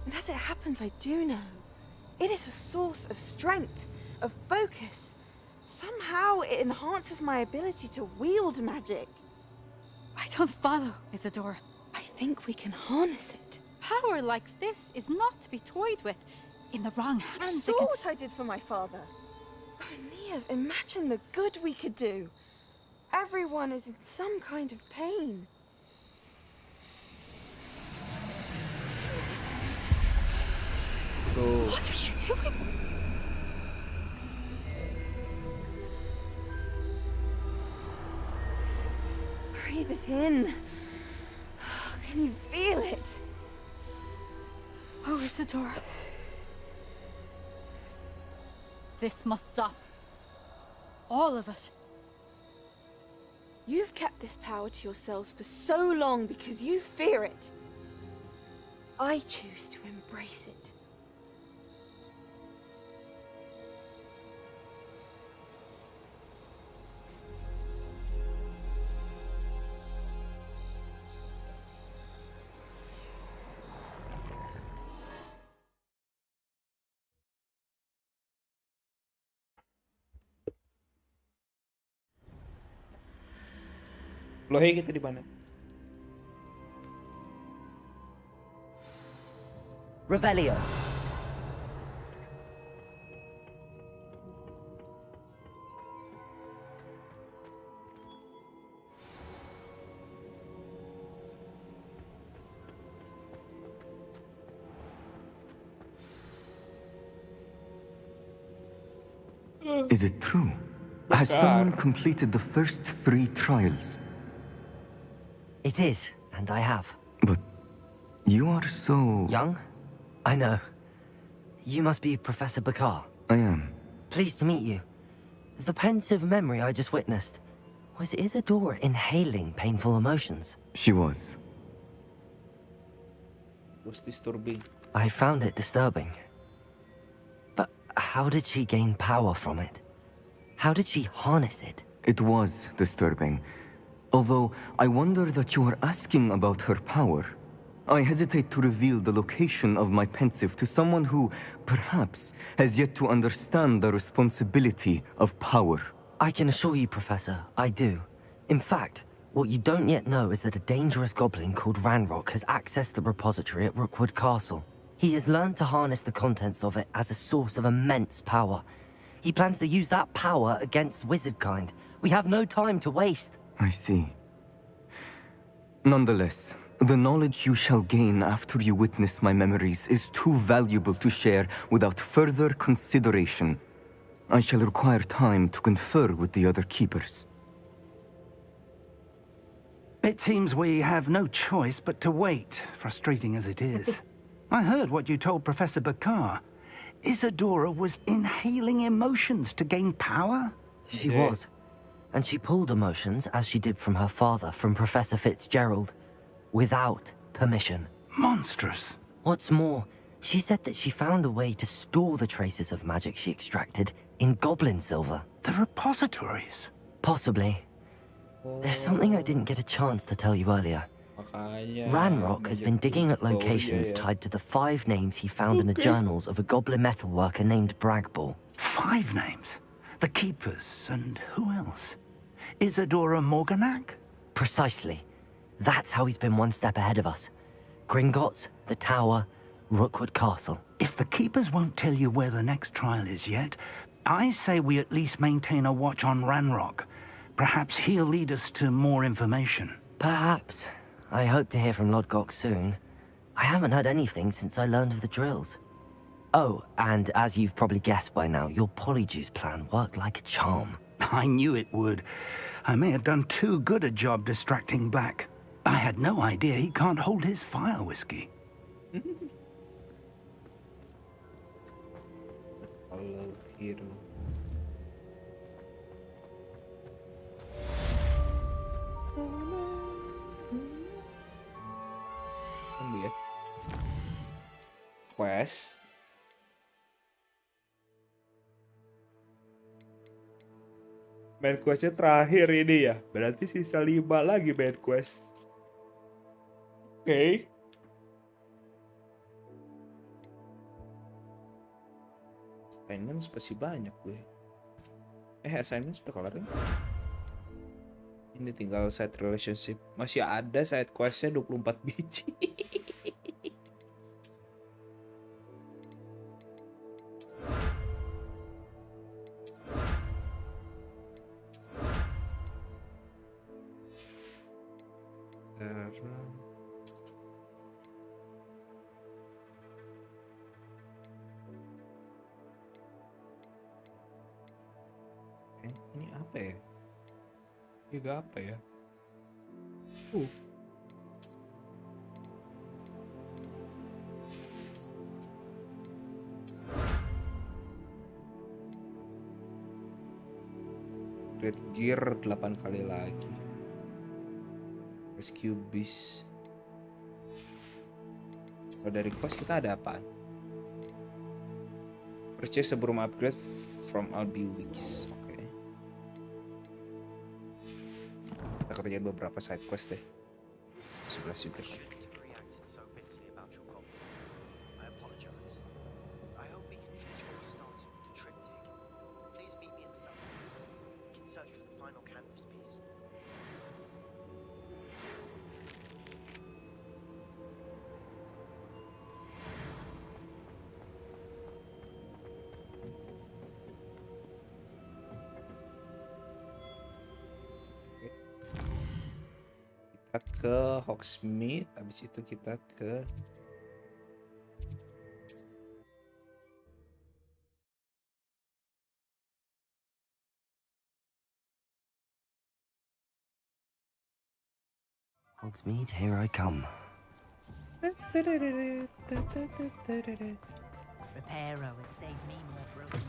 And as it happens, I do know. It is a source of strength, of focus. Somehow it enhances my ability to wield magic. I don't follow, Isadora. I think we can harness it. Power like this is not to be toyed with. In the wrong hands, You saw what I did for my father. Oh, Neve, imagine the good we could do. Everyone is in some kind of pain. What are you doing? Breathe it in. Can you feel it? Oh, Isadora. This must stop. All of it. You've kept this power to yourselves for so long because you fear it. I choose to embrace it. Lohe gitu di mana? Revelio. Is it true? Has someone completed the first 3 trials? It is, and I have. But you are so... Young? I know. You must be Professor Bakar. I am. Pleased to meet you. The pensive memory I just witnessed. Was Isadora inhaling painful emotions? She was. It was disturbing. I found it disturbing. But how did she gain power from it? How did she harness it? It was disturbing. Although, I wonder that you are asking about her power. I hesitate to reveal the location of my pensive to someone who, perhaps, has yet to understand the responsibility of power. I can assure you, Professor, I do. In fact, what you don't yet know is that a dangerous goblin called Ranrock has accessed the repository at Rookwood Castle. He has learned to harness the contents of it as a source of immense power. He plans to use that power against wizardkind. We have no time to waste. I see. Nonetheless, the knowledge you shall gain after you witness my memories is too valuable to share without further consideration. I shall require time to confer with the other keepers. It seems we have no choice but to wait, frustrating as it is. I heard what you told Professor Bakar. Isadora was inhaling emotions to gain power? She was. And she pulled emotions, as she did from her father, from Professor Fitzgerald, without permission. Monstrous. What's more, she said that she found a way to store the traces of magic she extracted in goblin silver. The repositories? Possibly. There's something I didn't get a chance to tell you earlier. Ranrock has been digging at locations tied to the 5 names he found in the journals of a goblin metalworker named Bragball. 5 names? The Keepers, and who else? Isadora Morganac? Precisely. That's how he's been one step ahead of us. Gringotts, the Tower, Rookwood Castle. If the Keepers won't tell you where the next trial is yet, I say we at least maintain a watch on Ranrock. Perhaps he'll lead us to more information. Perhaps. I hope to hear from Lodgok soon. I haven't heard anything since I learned of the drills. Oh, and as you've probably guessed by now, your Polyjuice plan worked like a charm. I knew it would. I may have done too good a job distracting Black. I had no idea he can't hold his fire whiskey. Follow hero. Ambil ya. Quest. Main questnya terakhir ini ya. Berarti sisa 5 lagi main quest. Oke. Assignments pasti banyak gue. Assignments udah kelar kan? Ini tinggal side relationship. Masih ada side questnya 24 biji. Ini apa ya? Juga apa ya? Red Gear 8 kali lagi. Rescue Beast. Kalau dari quest kita ada apaan? Purchase sebelum upgrade from Albi Wix. Oke. Kita kerjain beberapa side quest deh. 11 juga. Kita ke Hogsmeade, habis itu kita ke Hogsmeade, here I come. Reparo has saved me more broken.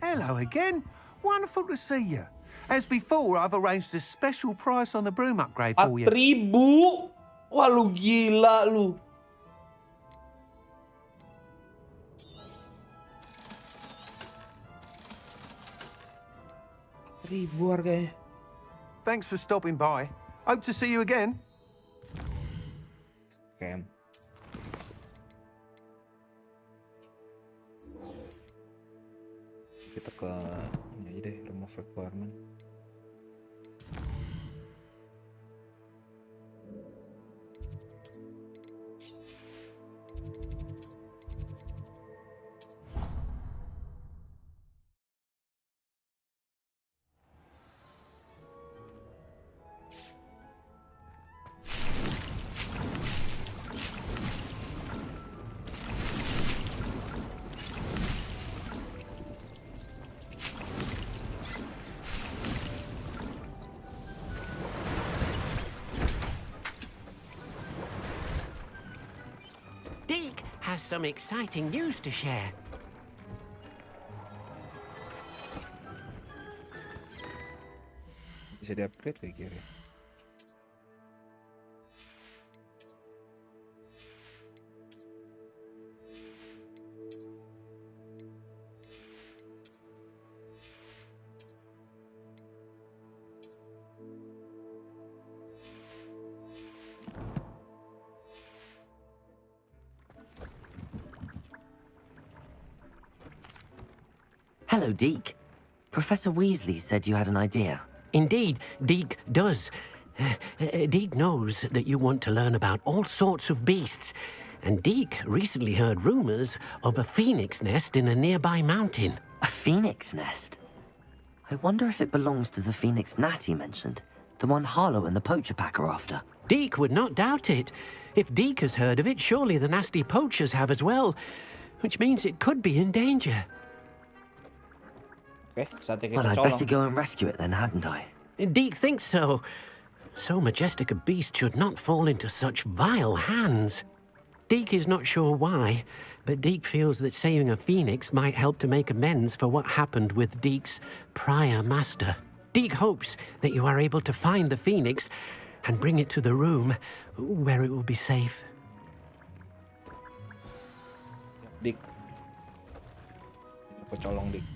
Hello again. Wonderful to see you. As before, I've arranged a special price on the broom upgrade for you. 4.000. Wah, lu gila lu. 4.000 harganya. Thanks for stopping by. Hope to see you again. Scam. Kita ke ini aja deh, remove requirement. Deke has some exciting news to share. Bisa di-upgrade ya kira. Hello, Deke. Professor Weasley said you had an idea. Indeed, Deke does. Deke knows that you want to learn about all sorts of beasts, and Deke recently heard rumors of a phoenix nest in a nearby mountain. A phoenix nest? I wonder if it belongs to the phoenix gnat he mentioned, the one Harlow and the poacher pack are after. Deke would not doubt it. If Deke has heard of it, surely the nasty poachers have as well, which means it could be in danger. Well, I'd better go and rescue it then, hadn't I? Deke thinks so. So majestic a beast should not fall into such vile hands. Deke is not sure why, but Deke feels that saving a phoenix might help to make amends for what happened with Deke's prior master. Deke hopes that you are able to find the phoenix and bring it to the room where it will be safe. Dik. Aku colong, Dik.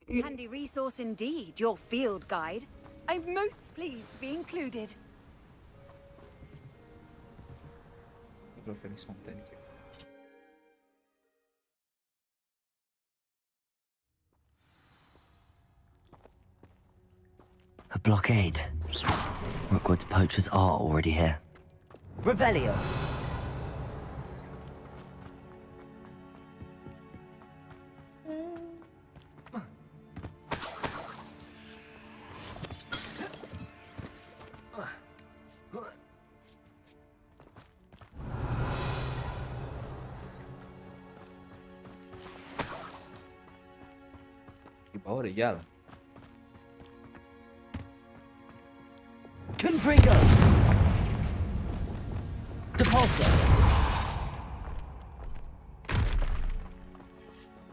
Handy resource indeed, your field guide. I'm most pleased to be included. Phoenix Mountain. A blockade. Rookwood's poachers are already here. Revelio. Di bawah ada jalan. Confringo. Depulso.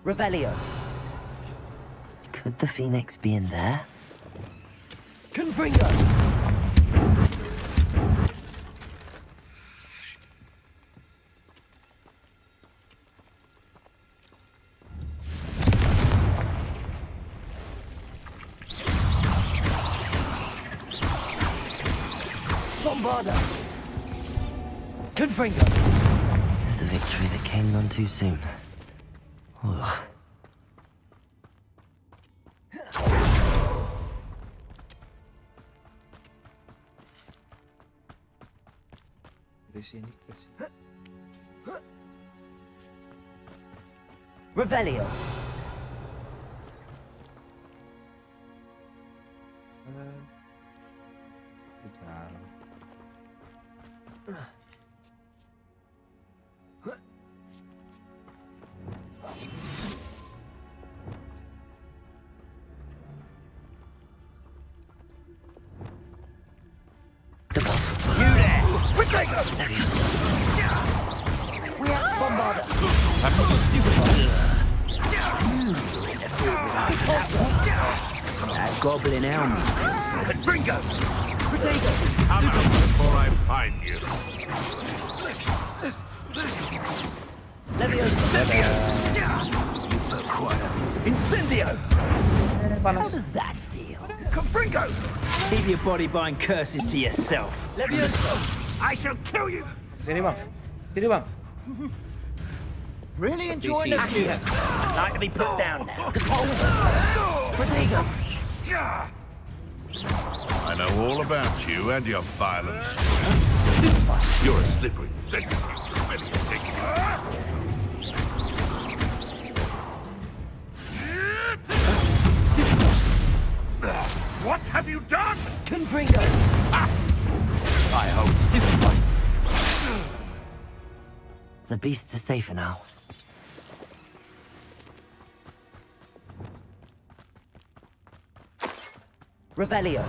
Revelio. Could the phoenix be in there? Confringo. Bombarda. Confringo. There's a victory that came none too soon. Ugh. Dari sini ke sini. Revelio. Di dalam. You there! Protego! We have Bombarda. That goblin helm. Confringo. Protego. Come up before I find you. Leviosa. Incendio. How does that feel? Confringo. Keep your body bind curses to yourself. Leviosa. I shall kill you. Sini bang, sini bang. Really enjoying the view. Like to be put down now. Protego. I know all about you and your violent strength. You're a slippery. This is really ridiculous. What have you done? Confringo. I hope. Stupefy. The beasts are safer now. Revelio.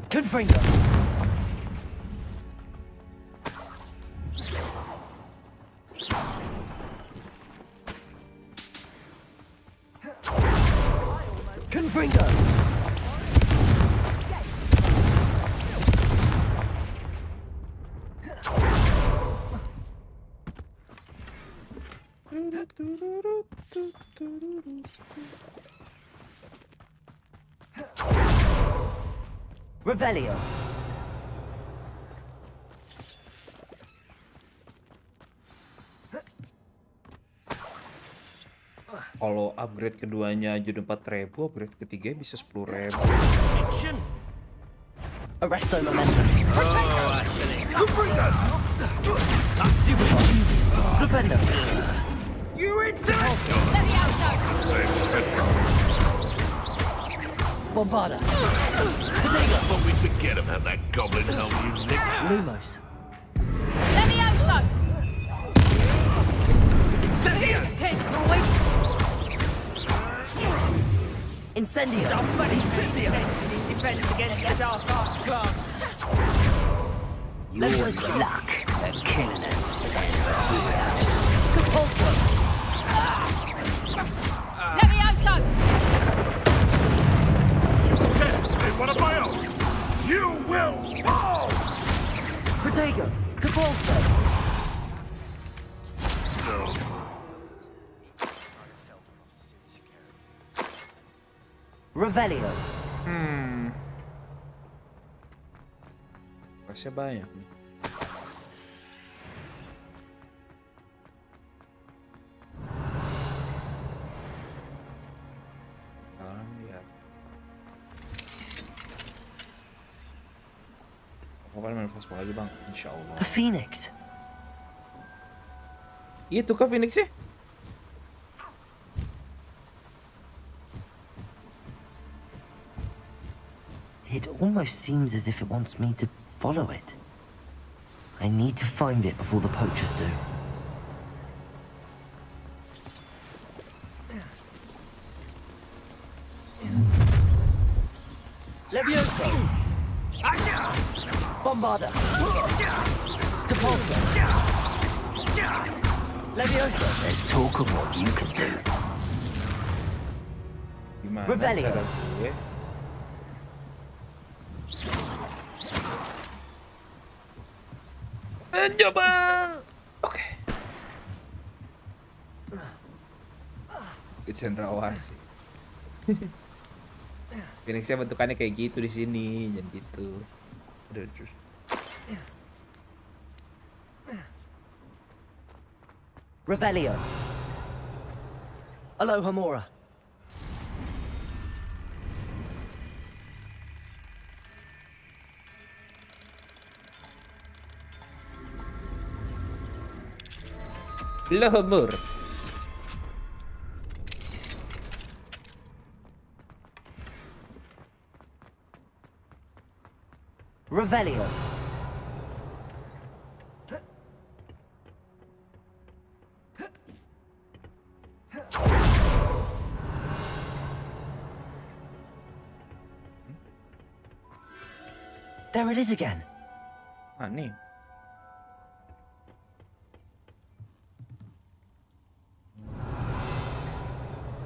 Confringo. Confringo. Revelio. Kalau upgrade keduanya aja 4.000, upgrade ketiga bisa 10.000. Arresto momentum. Defender. You insolent! Bombarda. But we forget about that goblin helm you nicked. Lumos. Levioso! Incendio. Incendio. Defense against the dark arts class. Your luck at killing us. Compulso. Levioso! In one of my own. You will fall! Protego. Compulso. Revelio. Masih banyak nih. Lihat. Kapan main fastball lagi bang? Insya Allah. A phoenix. Itu kah Phoenix sih? It almost seems as if it wants me to follow it. I need to find it before the poachers do. Levioso. Bombarda. Compulso. Levioso. There's talk of what you can do. Gimana Revelio. cara gue? Coba. Oke. Cendrawasih. Phoenixnya bentukannya kayak gitu di sini, jangan gitu. Aduh, terus. Revelio. Alohomora. Lohomor. Revelio. There it is again. Ah, nih.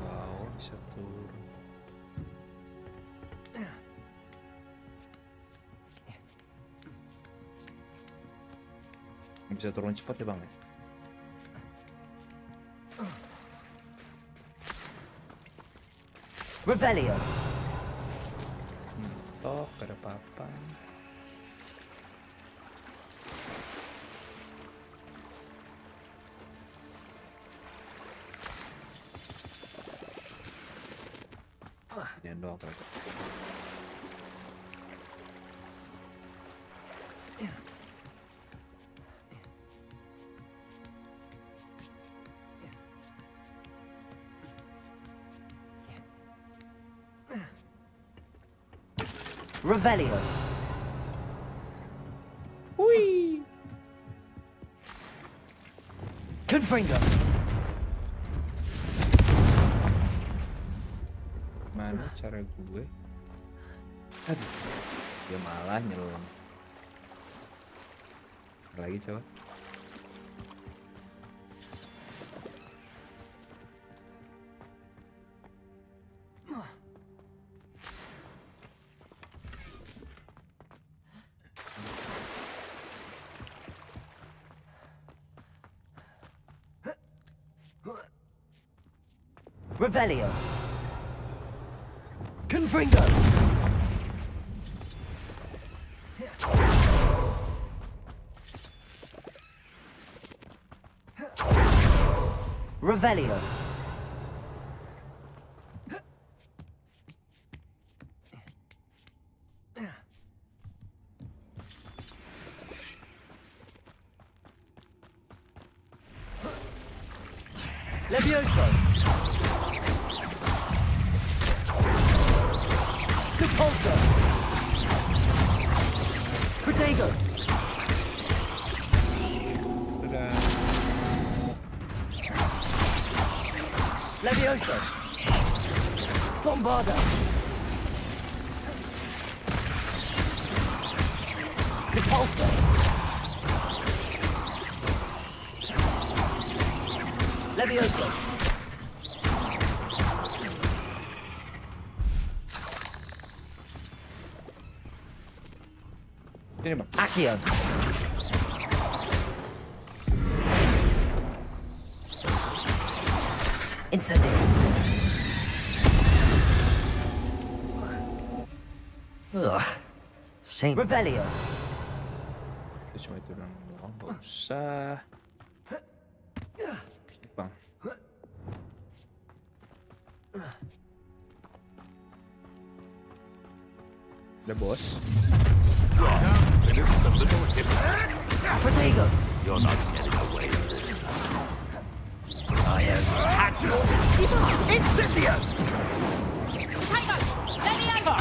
Wow, bisa turun. Bisa turun cepat ya bang? Revelio. Toh, gak ada apa-apa. Ini doang ternyata. Revelio. Whee! Confringo. Mana cara gue? Aduh, dia malah nyelam. Lagi coba. Revelio. Confringo. Revelio. Levioso. Repulsor. Protego. Udah. Levioso. Bombarda. Repulsor. Levioso. Sini bang. Accio. Incendio. Ugh. Shame. Revelio. Cuma itu doang, nggak usah. Bang. Udah bos. Protego. You're not getting away with this. I am Hatcher. Incendio. Protego! Levioso!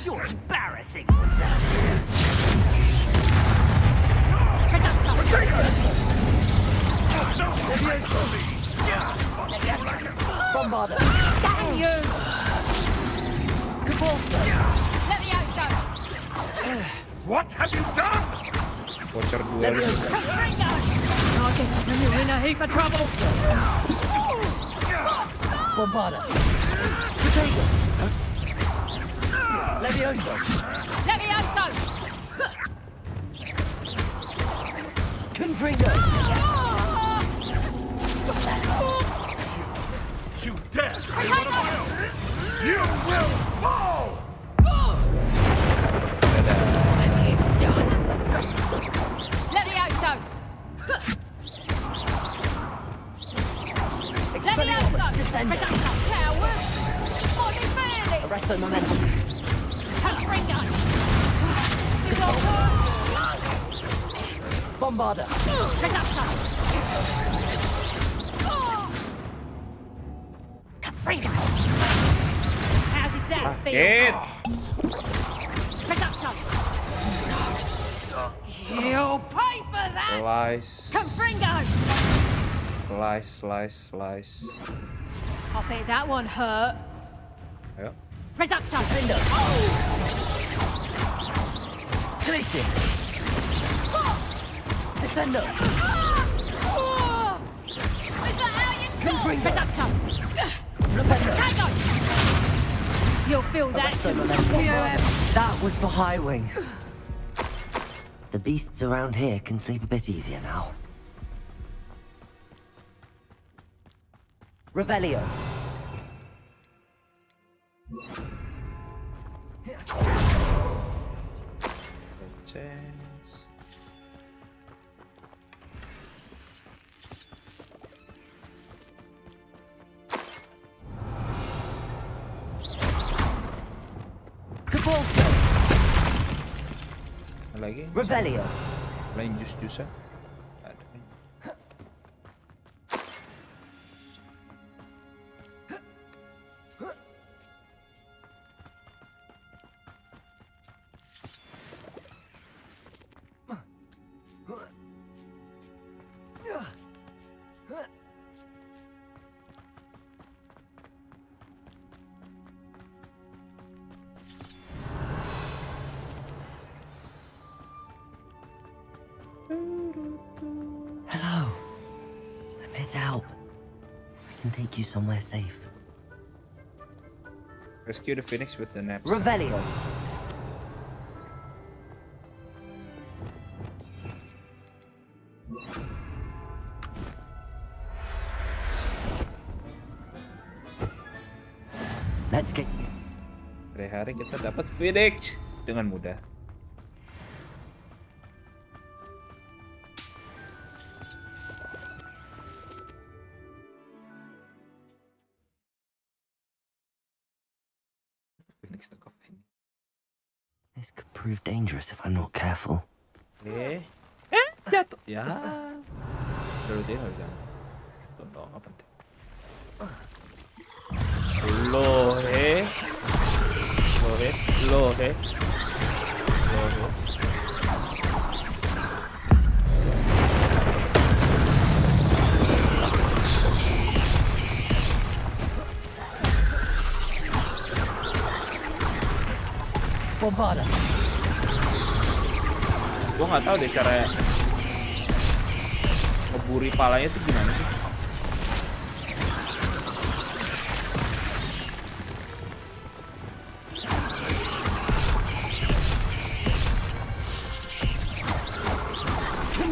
You're embarrassing yourself. Bombarda. Damn you! Repulsor. Levioso! What have you done? Voucher 2. Confringo! Target, you're in a heap of trouble. Bombarda. Protego. Levioso. Levioso! Confringo. Stop that! You dare stay one of my own? You will fall! What have you done? Levioso! Expelliarmus. Descendo. Reducto! Coward! Body feeling! Arrest the momentum. Confringo! Do your work! Bombarda. Reducto! Confringo. How did that feel? Sakit. Reducto! You'll pay for that! Slice. Confringo! Slice. I bet that one hurt. Ayo. Reducto! Crisis. Descendo. Is that how you talk? Reducto! Flipendo. Tango! You'll feel that. Arrest the momentum. That was for High Wing. The beasts around here can sleep a bit easier now. Revelio. Chance. Repulsor. Lagi. Revelio. Lain jus-jusan. Ada. Hello. I'm here to help. I can take you somewhere safe. Rescue the phoenix with the naps. Revelio. Let's get... Hari-hari kita dapat phoenix dengan mudah. This could prove dangerous if I'm not careful. Jatuh. Ya. Dulu dia nggak bisa. Tonton apa penting. Lo, Lo he. Bombarda. Gue nggak tahu deh cara ngeburi palanya tuh gimana sih.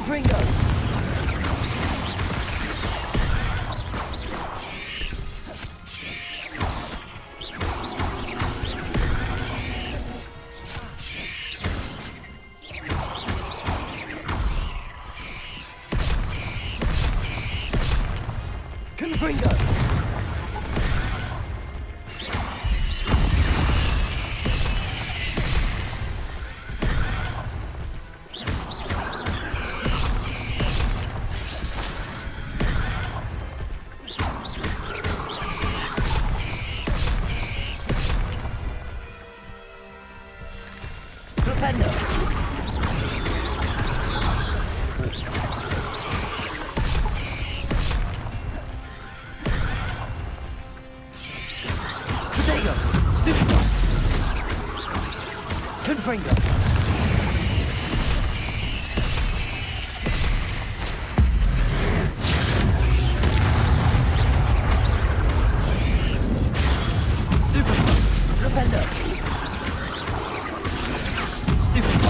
Ringo. Confringo. Flipendo. Potato. Stupid. Confringo. Stupid. Flipendo. Stupid.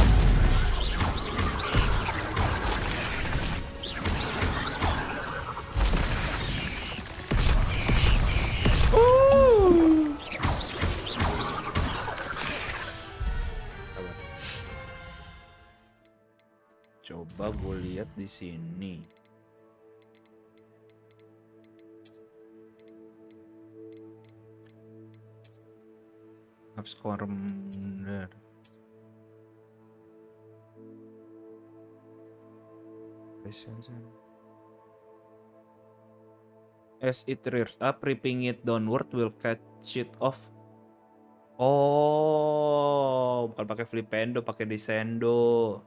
Coba gue lihat di sini. Score bener. As it rears up, ripping it downward will catch it off. Oh, bukan pakai flipendo, pakai descendo.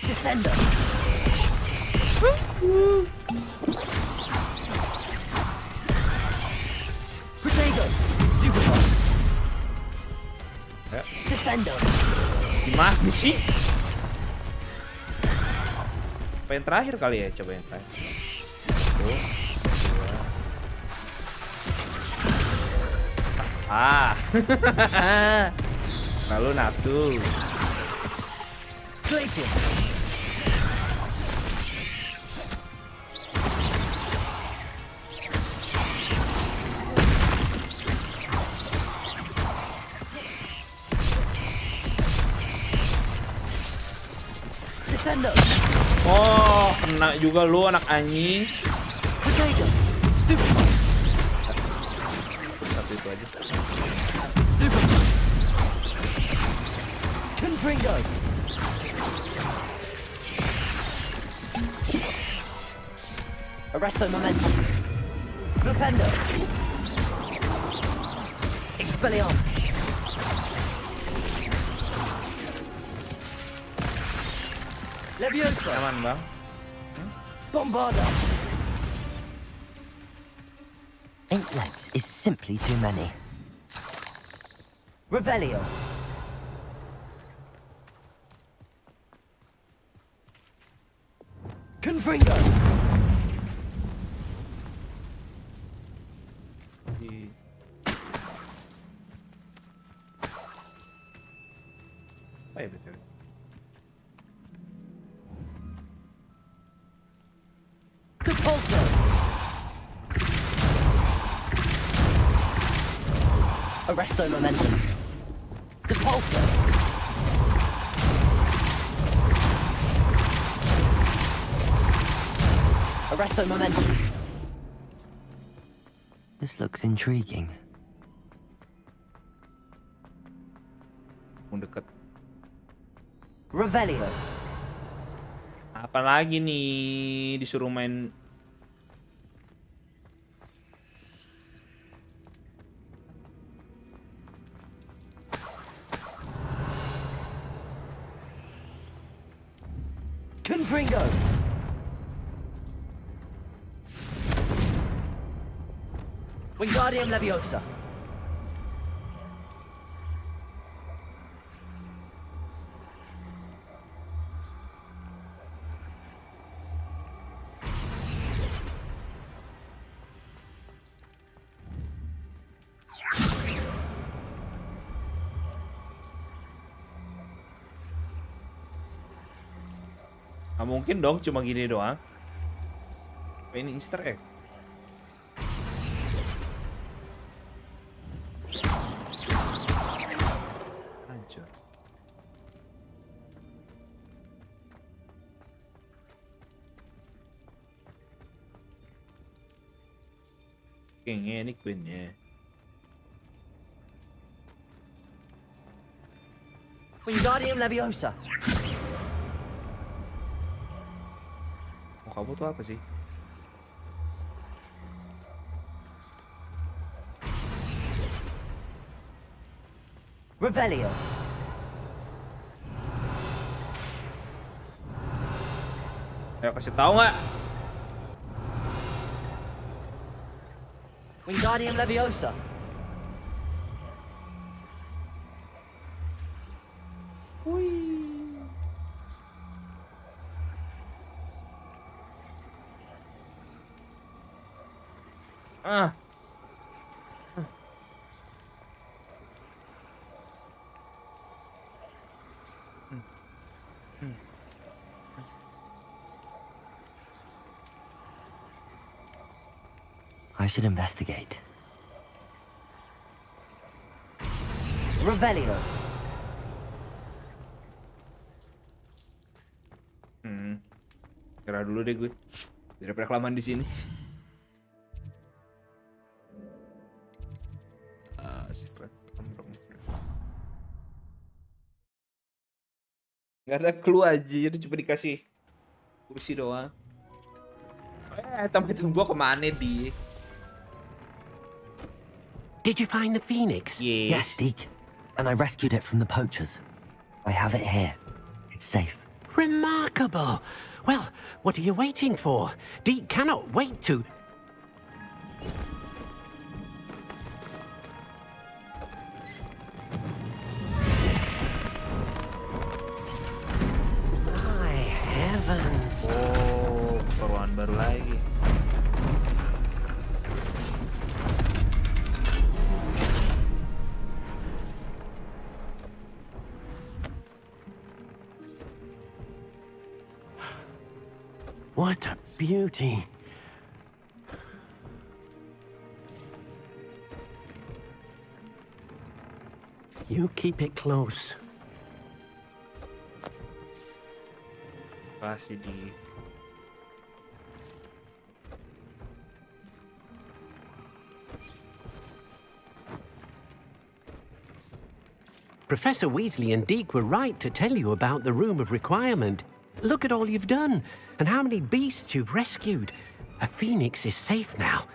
Descendo. Potato. Stupid. Ya. Descendo. Gimana sih? Apa yang terakhir kali ya? Coba yang terakhir. Tuh. Ah. Lalu nafsu. Place it. Descendo. Oh, kena juga lu anak anjing. Potato. Stupid. Satu itu aja. Stupid. Confringo. Arresto momentum. Flipendo. Expelliarmus. Leviosa. Aman, Bang. Bombarda. 8 legs is simply too many. Revelio. Confringo. Apa ya betul? Depulso. Arresto momentum. Depulso. Arresto momentum. This looks intriguing. Mendekat. Revelio. Apalagi nih disuruh main. Confringo. Wingardium Leviosa. Nggak mungkin dong cuma gini doang. Ini Easter egg. Hancur. Kayaknya ini queennya. Wingardium Leviosa. Oh, kamu tuh apa sih? Revelio. Ayo kasih tahu nggak? Wingardium Leviosa. Ah. I should investigate. Revelio. Kira dulu deh gue. Daripada kelamaan di sini. Secret. Nggak ada clue aja, jadi cuma dikasih kursi doang. Item gua kemana di? Did you find the phoenix? Yes, Deke. And I rescued it from the poachers. I have it here. It's safe. Remarkable. Well, what are you waiting for? Deke cannot wait to... My heavens. Oh, keperluan baru lagi. What a beauty. You keep it close. Kasih di. Professor Weasley and Deke were right to tell you about the Room of Requirement. Look at all you've done, and how many beasts you've rescued. A phoenix is safe now,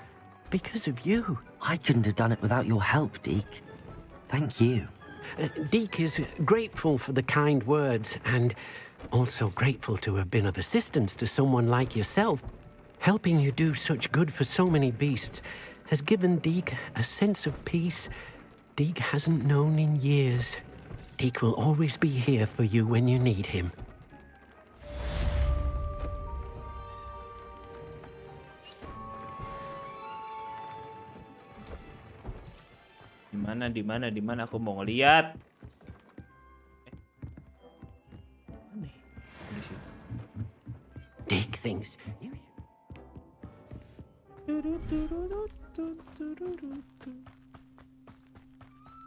because of you. I couldn't have done it without your help, Deke. Thank you. Deke is grateful for the kind words, and also grateful to have been of assistance to someone like yourself. Helping you do such good for so many beasts has given Deke a sense of peace Deke hasn't known in years. Deke will always be here for you when you need him. Di mana aku mau ngeliat. Deke thinks you...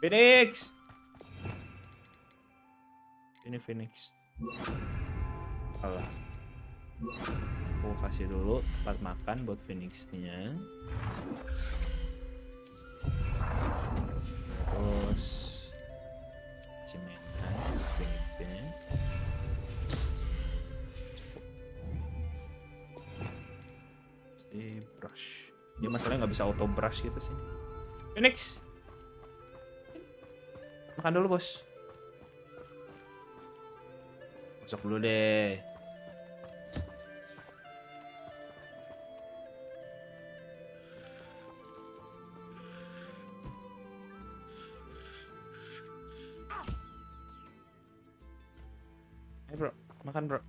Phoenix. Ini Phoenix. Alah. Aku kasih dulu tempat makan buat Phoenix-nya. Terus cimenan Phoenix-nya. Dia masalahnya nggak bisa auto brush gitu sih. Phoenix, makan dulu bos. Masuk dulu deh. Ayo bro, makan bro.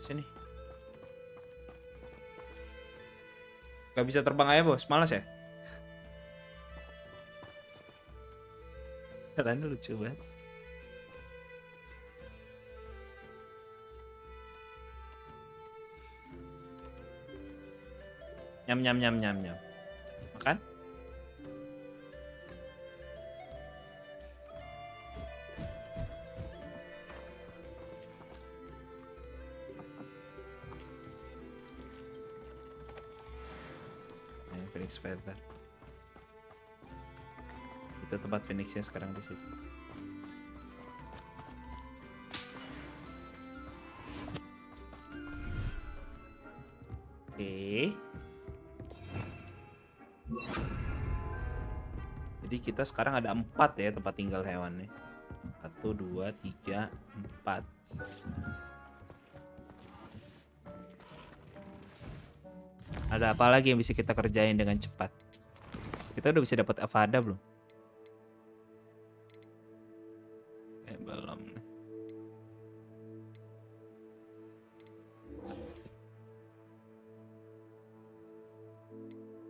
Sini. Gak bisa terbang aja bos, malas ya? Kalian lucu banget. Nyam nyam nyam nyam nyam. Makan? Phoenix Feather. Itu tempat Phoenixnya sekarang di situ. Oke. Jadi kita sekarang ada 4 ya tempat tinggal hewannya. 1, 2, 3, 4. Ada apa lagi yang bisa kita kerjain dengan cepat? Kita udah bisa dapat Avada belum? Belum.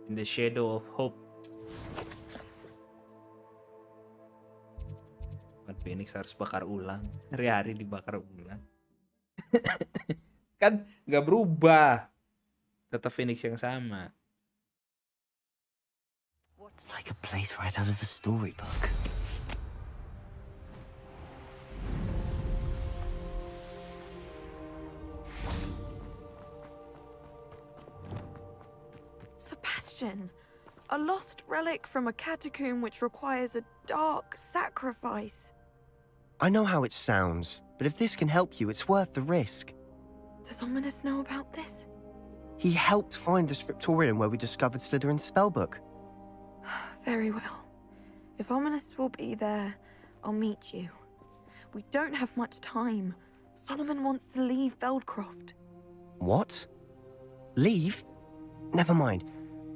In the shadow of hope. Phoenix harus bakar ulang. Hari-hari dibakar ulang. Kan nggak berubah. Tetap Phoenix yang sama. It's like a place right out of a storybook. Sebastian, a lost relic from a catacomb which requires a dark sacrifice. I know how it sounds, but if this can help you, it's worth the risk. Does Ominous know about this? He helped find the scriptorium where we discovered Slytherin's spellbook. Very well. If Ominous will be there, I'll meet you. We don't have much time. Solomon wants to leave Feldcroft. What? Leave? Never mind.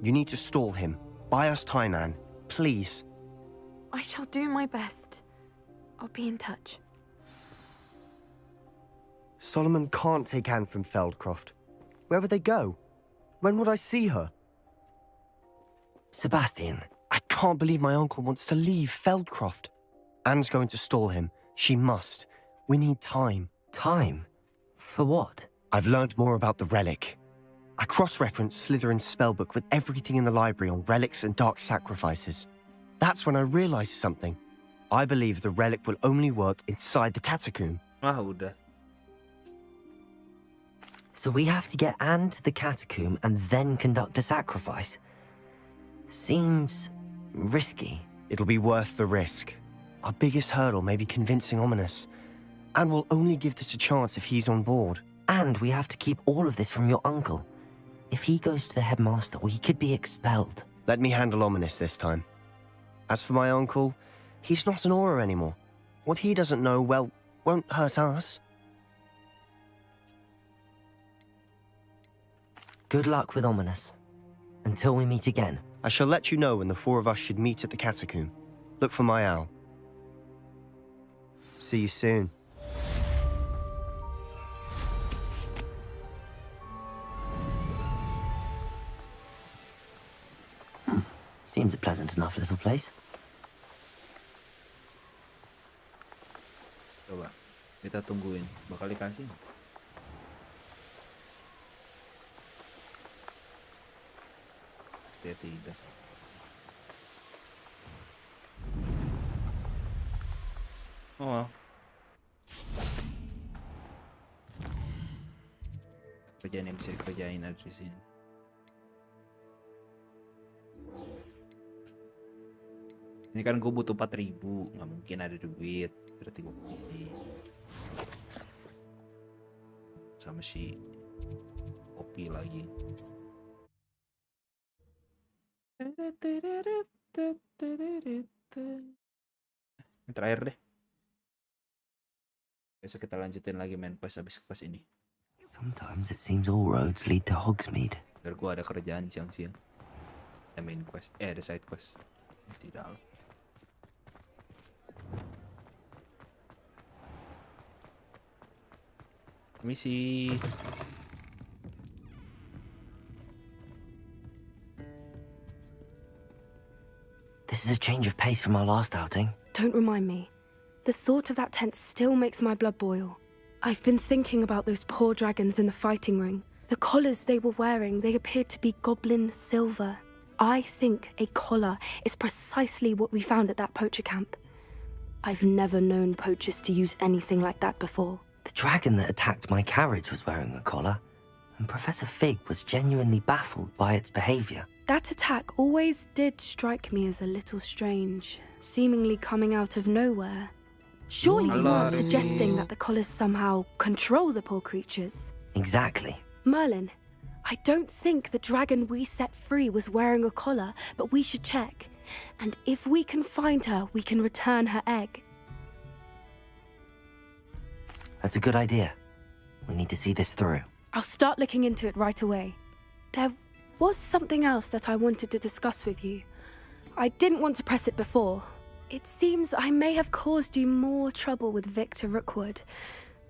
You need to stall him. Buy us time, Anne. Please. I shall do my best. I'll be in touch. Solomon can't take Anne from Feldcroft. Where would they go? When would I see her? Sebastian. I can't believe my uncle wants to leave Feldcroft. Anne's going to stall him. She must. We need time. Time? For what? I've learned more about the relic. I cross-referenced Slytherin's spellbook with everything in the library on relics and dark sacrifices. That's when I realized something. I believe the relic will only work inside the catacomb. Udah. So we have to get Anne to the catacomb and then conduct a sacrifice. Seems risky. It'll be worth the risk. Our biggest hurdle may be convincing Ominous. And we'll only give this a chance if he's on board. And we have to keep all of this from your uncle. If he goes to the headmaster, he could be expelled. Let me handle Ominous this time. As for my uncle, he's not an Auror anymore. What he doesn't know, well, won't hurt us. Good luck with Ominous. Until we meet again. I shall let you know when the four of us should meet at the catacomb. Look for my owl. See you soon. Seems a pleasant enough little place. Coba kita tungguin, bakal dikasih. Dia tidak. Oh. Kerjaan yang bisa dikerjain ada di sini. Ini kan gue butuh 4.000, nggak mungkin ada duit, berarti gue pilih sama si kopi lagi. Yang terakhir deh. Besok kita lanjutin lagi main quest habis quest ini. Sometimes it seems all roads lead to Hogsmeade. Biar gua ada kerjaan siang-siang. Ada main quest, ada side quest di dalam. Misi. This is a change of pace from our last outing. Don't remind me. The thought of that tent still makes my blood boil. I've been thinking about those poor dragons in the fighting ring. The collars they were wearing, they appeared to be goblin silver. I think a collar is precisely what we found at that poacher camp. I've never known poachers to use anything like that before. The dragon that attacked my carriage was wearing a collar, and Professor Fig was genuinely baffled by its behavior. That attack always did strike me as a little strange, seemingly coming out of nowhere. Surely you aren't suggesting that the collars somehow control the poor creatures? Exactly. Merlin, I don't think the dragon we set free was wearing a collar, but we should check. And if we can find her, we can return her egg. That's a good idea. We need to see this through. I'll start looking into it right away. There was something else that I wanted to discuss with you. I didn't want to press it before. It seems I may have caused you more trouble with Victor Rookwood.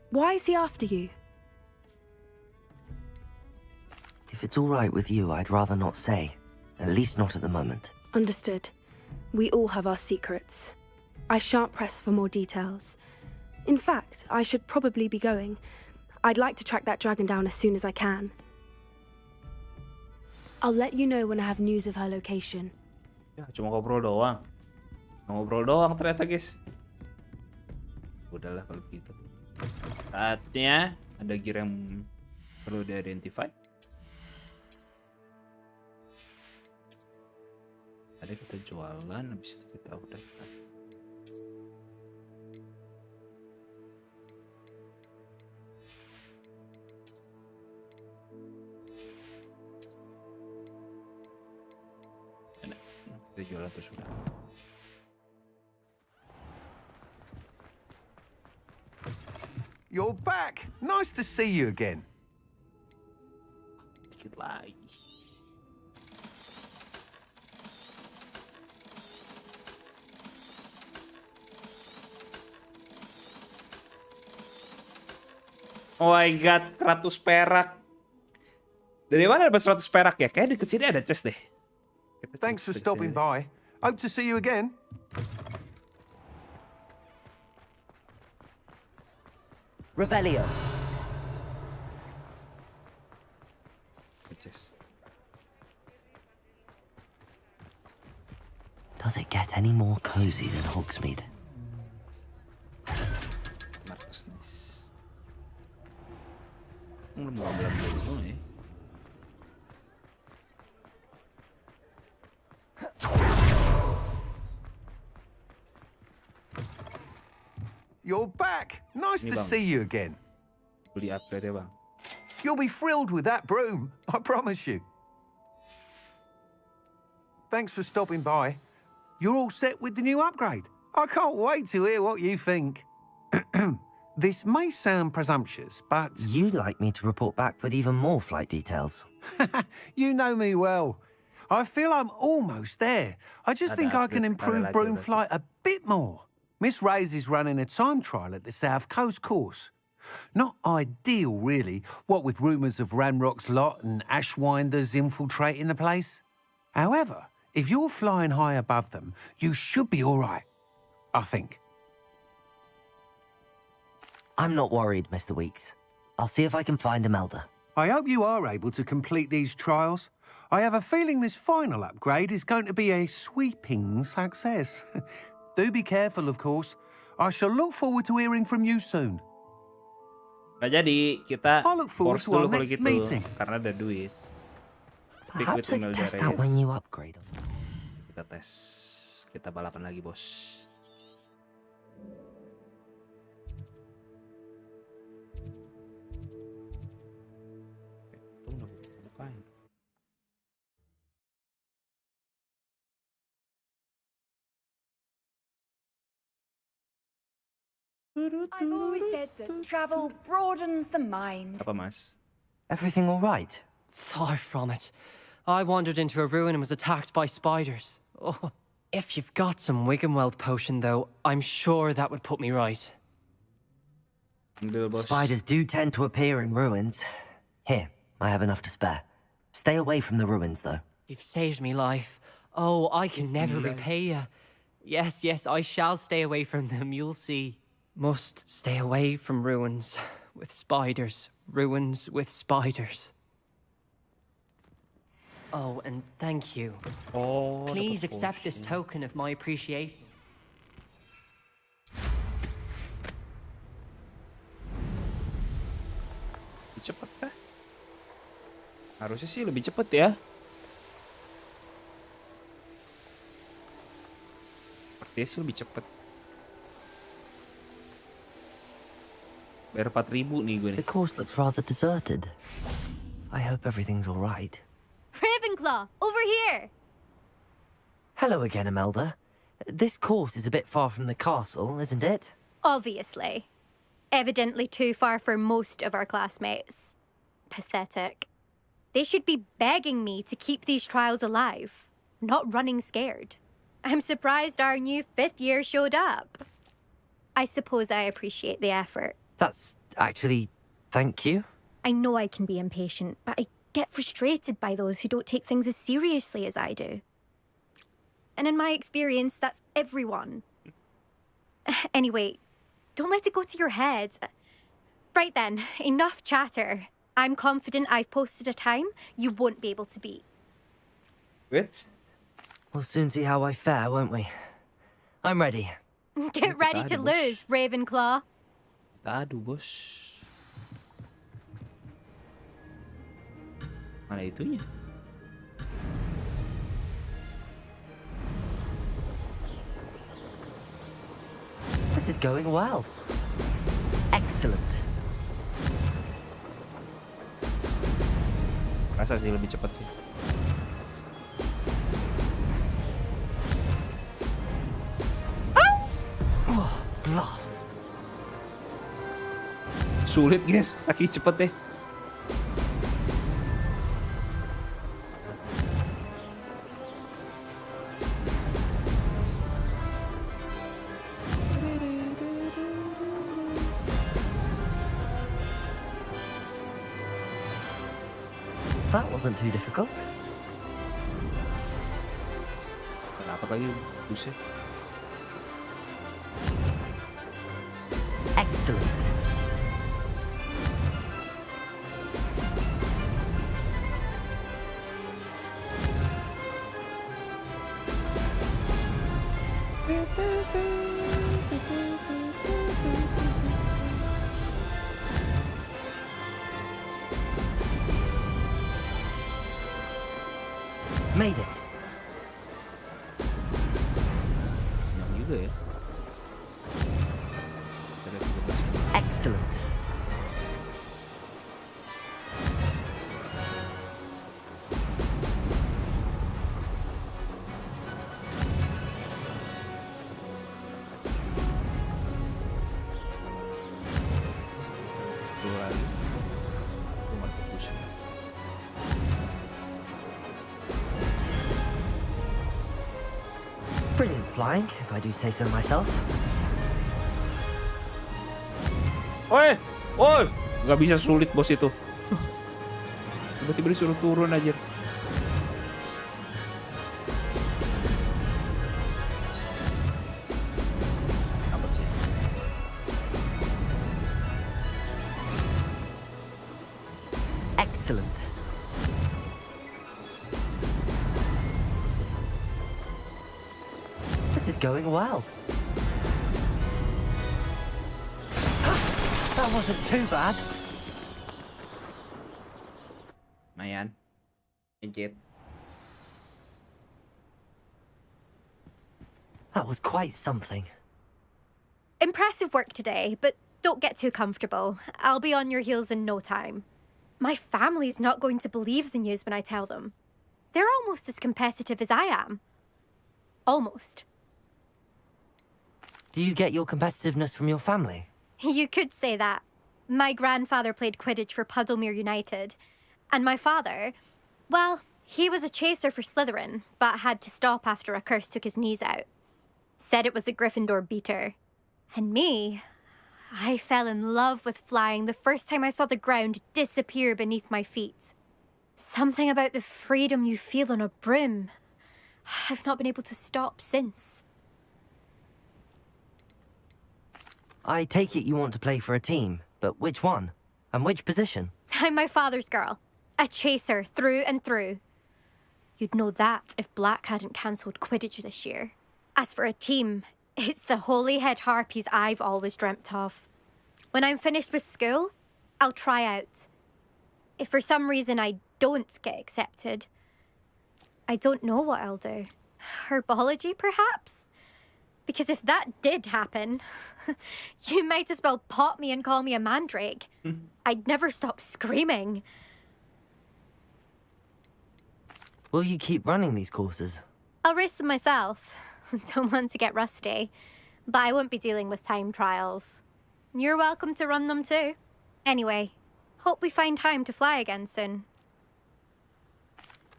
Why is he after you? If it's all right with you, I'd rather not say. At least not at the moment. Understood. We all have our secrets. I shan't press for more details. In fact, I should probably be going. I'd like to track that dragon down as soon as I can. I'll let you know when I have news of her location. Ya, cuma ngobrol doang. Ngobrol doang ternyata, guys. Udahlah kalau begitu. Saatnya ada gear yang perlu di-identify. Ada kita jualan, habis itu kita udah. Kita jualan terus udah. You're back. Nice to see you again. Dikit lagi. Oh my god, 100 perak. Dari mana dapat 100 perak ya? Kayaknya deket sini ada chest deh. Thanks for stopping by. Hope to see you again. Revelio. Chest. Does it get any more cozy than Hogsmeade? Marcus nice. Belum dulu ya. You're back. Nice to see you again. Beli upgrade ya, Bang. You'll be thrilled with that broom, I promise you. Thanks for stopping by. You're all set with the new upgrade. I can't wait to hear what you think. This may sound presumptuous, but... You'd like me to report back with even more flight details. You know me well. I feel I'm almost there. I just think I can improve broom flight a bit more. Miss Reyes is running a time trial at the South Coast course. Not ideal, really, what with rumours of Ranrock's lot and Ashwinders infiltrating the place. However, if you're flying high above them, you should be all right, I think. I'm not worried, Mr. Weeks. I'll see if I can find Imelda. I hope you are able to complete these trials. I have a feeling this final upgrade is going to be a sweeping success. Do be careful, of course. I shall look forward to hearing from you soon. Nggak jadi, kita force dulu kalau gitu, meeting. karena ada duit. Perhaps I can test out my new upgrade. Kita tes, kita balapan lagi, bos. I've always said that travel broadens the mind. Apa, Mas? Everything all right? Far from it. I wandered into a ruin and was attacked by spiders. Oh. If you've got some Wiggenweld potion, though, I'm sure that would put me right. Spiders do tend to appear in ruins. Here, I have enough to spare. Stay away from the ruins, though. You've saved me life. Oh, I can never repay you. Yes, yes, I shall stay away from them, you'll see. Must stay away from ruins with spiders. Ruins with spiders. Oh, and thank you. Oh, please accept this token of my appreciation. Lebih cepet kah? Harusnya sih lebih cepet ya. Sepertinya sih lebih cepet. Bayar 4.000 nih gue nih. The course looks rather deserted. I hope everything's all right. Ravenclaw, over here! Hello again, Imelda. This course is a bit far from the castle, isn't it? Obviously. Evidently too far for most of our classmates. Pathetic. They should be begging me to keep these trials alive, not running scared. I'm surprised our new 5th year showed up. I suppose I appreciate the effort. That's actually... thank you. I know I can be impatient, but I get frustrated by those who don't take things as seriously as I do. And in my experience, that's everyone. Anyway, don't let it go to your head. Right then, enough chatter. I'm confident I've posted a time you won't be able to beat. Wait. We'll soon see how I fare, won't we? I'm ready. Get ready to lose, Ravenclaw. Aduh, bos. Mana itunya? This is going well. Excellent. Rasa sih lebih cepat sih. Oh, blast. Sulit, guys. Saking cepet deh. That wasn't too difficult. Kenapa kali buset? Excellent. Made it. Menang juga ya. Excellent. Dua lagi. Brilliant flying, if I do say so myself. Woi, woi, nggak bisa sulit bos itu. Tiba-tiba disuruh turun aja. Apa sih? Excellent. This is going well. That wasn't too bad. Lumayan. Incit. That was quite something. Impressive work today, but don't get too comfortable. I'll be on your heels in no time. My family's not going to believe the news when I tell them. They're almost as competitive as I am. Almost. Do you get your competitiveness from your family? You could say that. My grandfather played Quidditch for Puddlemere United. And my father, well, he was a chaser for Slytherin, but had to stop after a curse took his knees out. Said it was the Gryffindor beater. And me, I fell in love with flying the first time I saw the ground disappear beneath my feet. Something about the freedom you feel on a broom. I've not been able to stop since. I take it you want to play for a team, but which one? And which position? I'm my father's girl. A chaser through and through. You'd know that if Black hadn't cancelled Quidditch this year. As for a team, it's the Holyhead Harpies I've always dreamt of. When I'm finished with school, I'll try out. If for some reason I don't get accepted, I don't know what I'll do. Herbology, perhaps? Because if that did happen, you might as well pop me and call me a mandrake. I'd never stop screaming. Will you keep running these courses? I'll race them myself. Don't want to get rusty. But I won't be dealing with time trials. You're welcome to run them too. Anyway, hope we find time to fly again soon.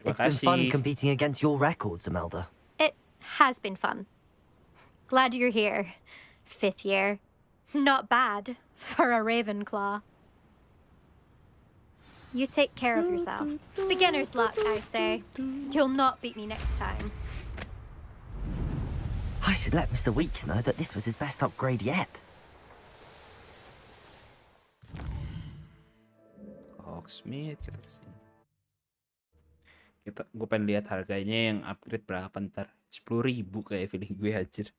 It's been fun competing against your records, Imelda. It has been fun. Glad you're here. 5th year. Not bad for a Ravenclaw. You take care of yourself. Beginner's luck, I say. You'll not beat me next time. I should let Mr. Weeks know that this was his best upgrade yet. Hogsmeade kita kesini. Gue pengen lihat harganya yang upgrade berapa ntar. 10.000 kayak feeling gue anjir.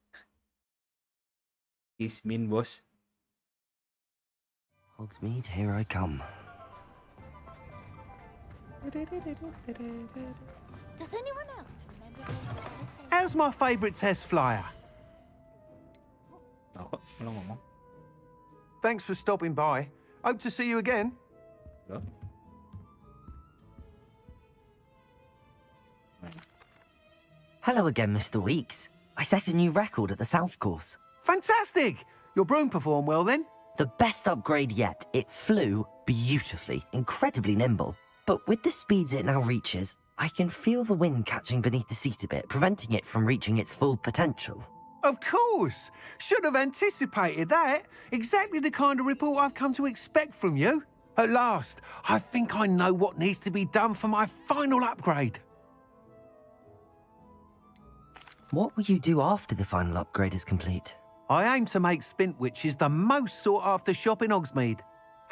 Ismin bos. Hogsmeade, here I come. Does anyone else remember? How's my favourite test flyer? Thanks for stopping by. Hope to see you again. Hello again, Mr. Weeks. I set a new record at the South Course. Fantastic! Your broom performed well then? The best upgrade yet. It flew beautifully, incredibly nimble. But with the speeds it now reaches, I can feel the wind catching beneath the seat a bit, preventing it from reaching its full potential. Of course! Should have anticipated that. Exactly the kind of report I've come to expect from you. At last, I think I know what needs to be done for my final upgrade. What will you do after the final upgrade is complete? I aim to make Spintwitches the most sought-after shop in Hogsmeade.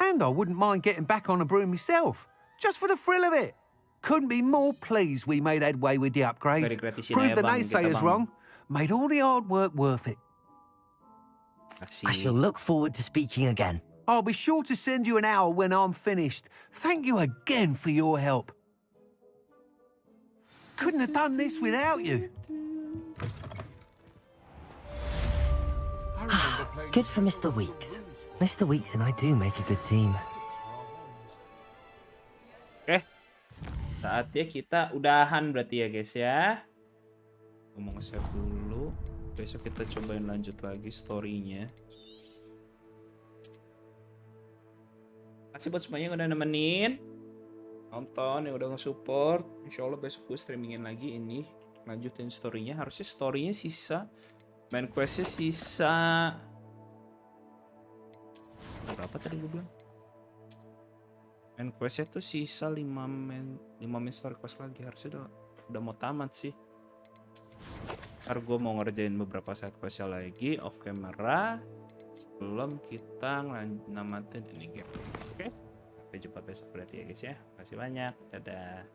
And I wouldn't mind getting back on a broom myself, just for the thrill of it. Couldn't be more pleased we made headway with the upgrades. Proved the naysayers wrong. Made all the hard work worth it. I shall look forward to speaking again. I'll be sure to send you an owl when I'm finished. Thank you again for your help. Couldn't have done this without you. Good for Mr. Weeks. Mr. Weeks and I do make a good team. Oke. Saatnya kita udahan berarti ya guys ya. Ngomong nge-save dulu. Besok kita cobain lanjut lagi story-nya. Makasih buat semuanya yang udah nemenin. Nonton, yang udah nge-support. Insyaallah besok gue streamingin lagi ini. Lanjutin story-nya. Harusnya story-nya sisa. Main quest-nya sisa. Berapa tadi gue bilang? Main quest-nya tuh sisa 5 main story quest lagi. Harusnya udah mau tamat sih. Ntar gue mau ngerjain beberapa side quest lagi off camera sebelum kita namatin ini game. Oke? Sampai jumpa besok berarti ya guys ya. Makasih banyak. Dadah.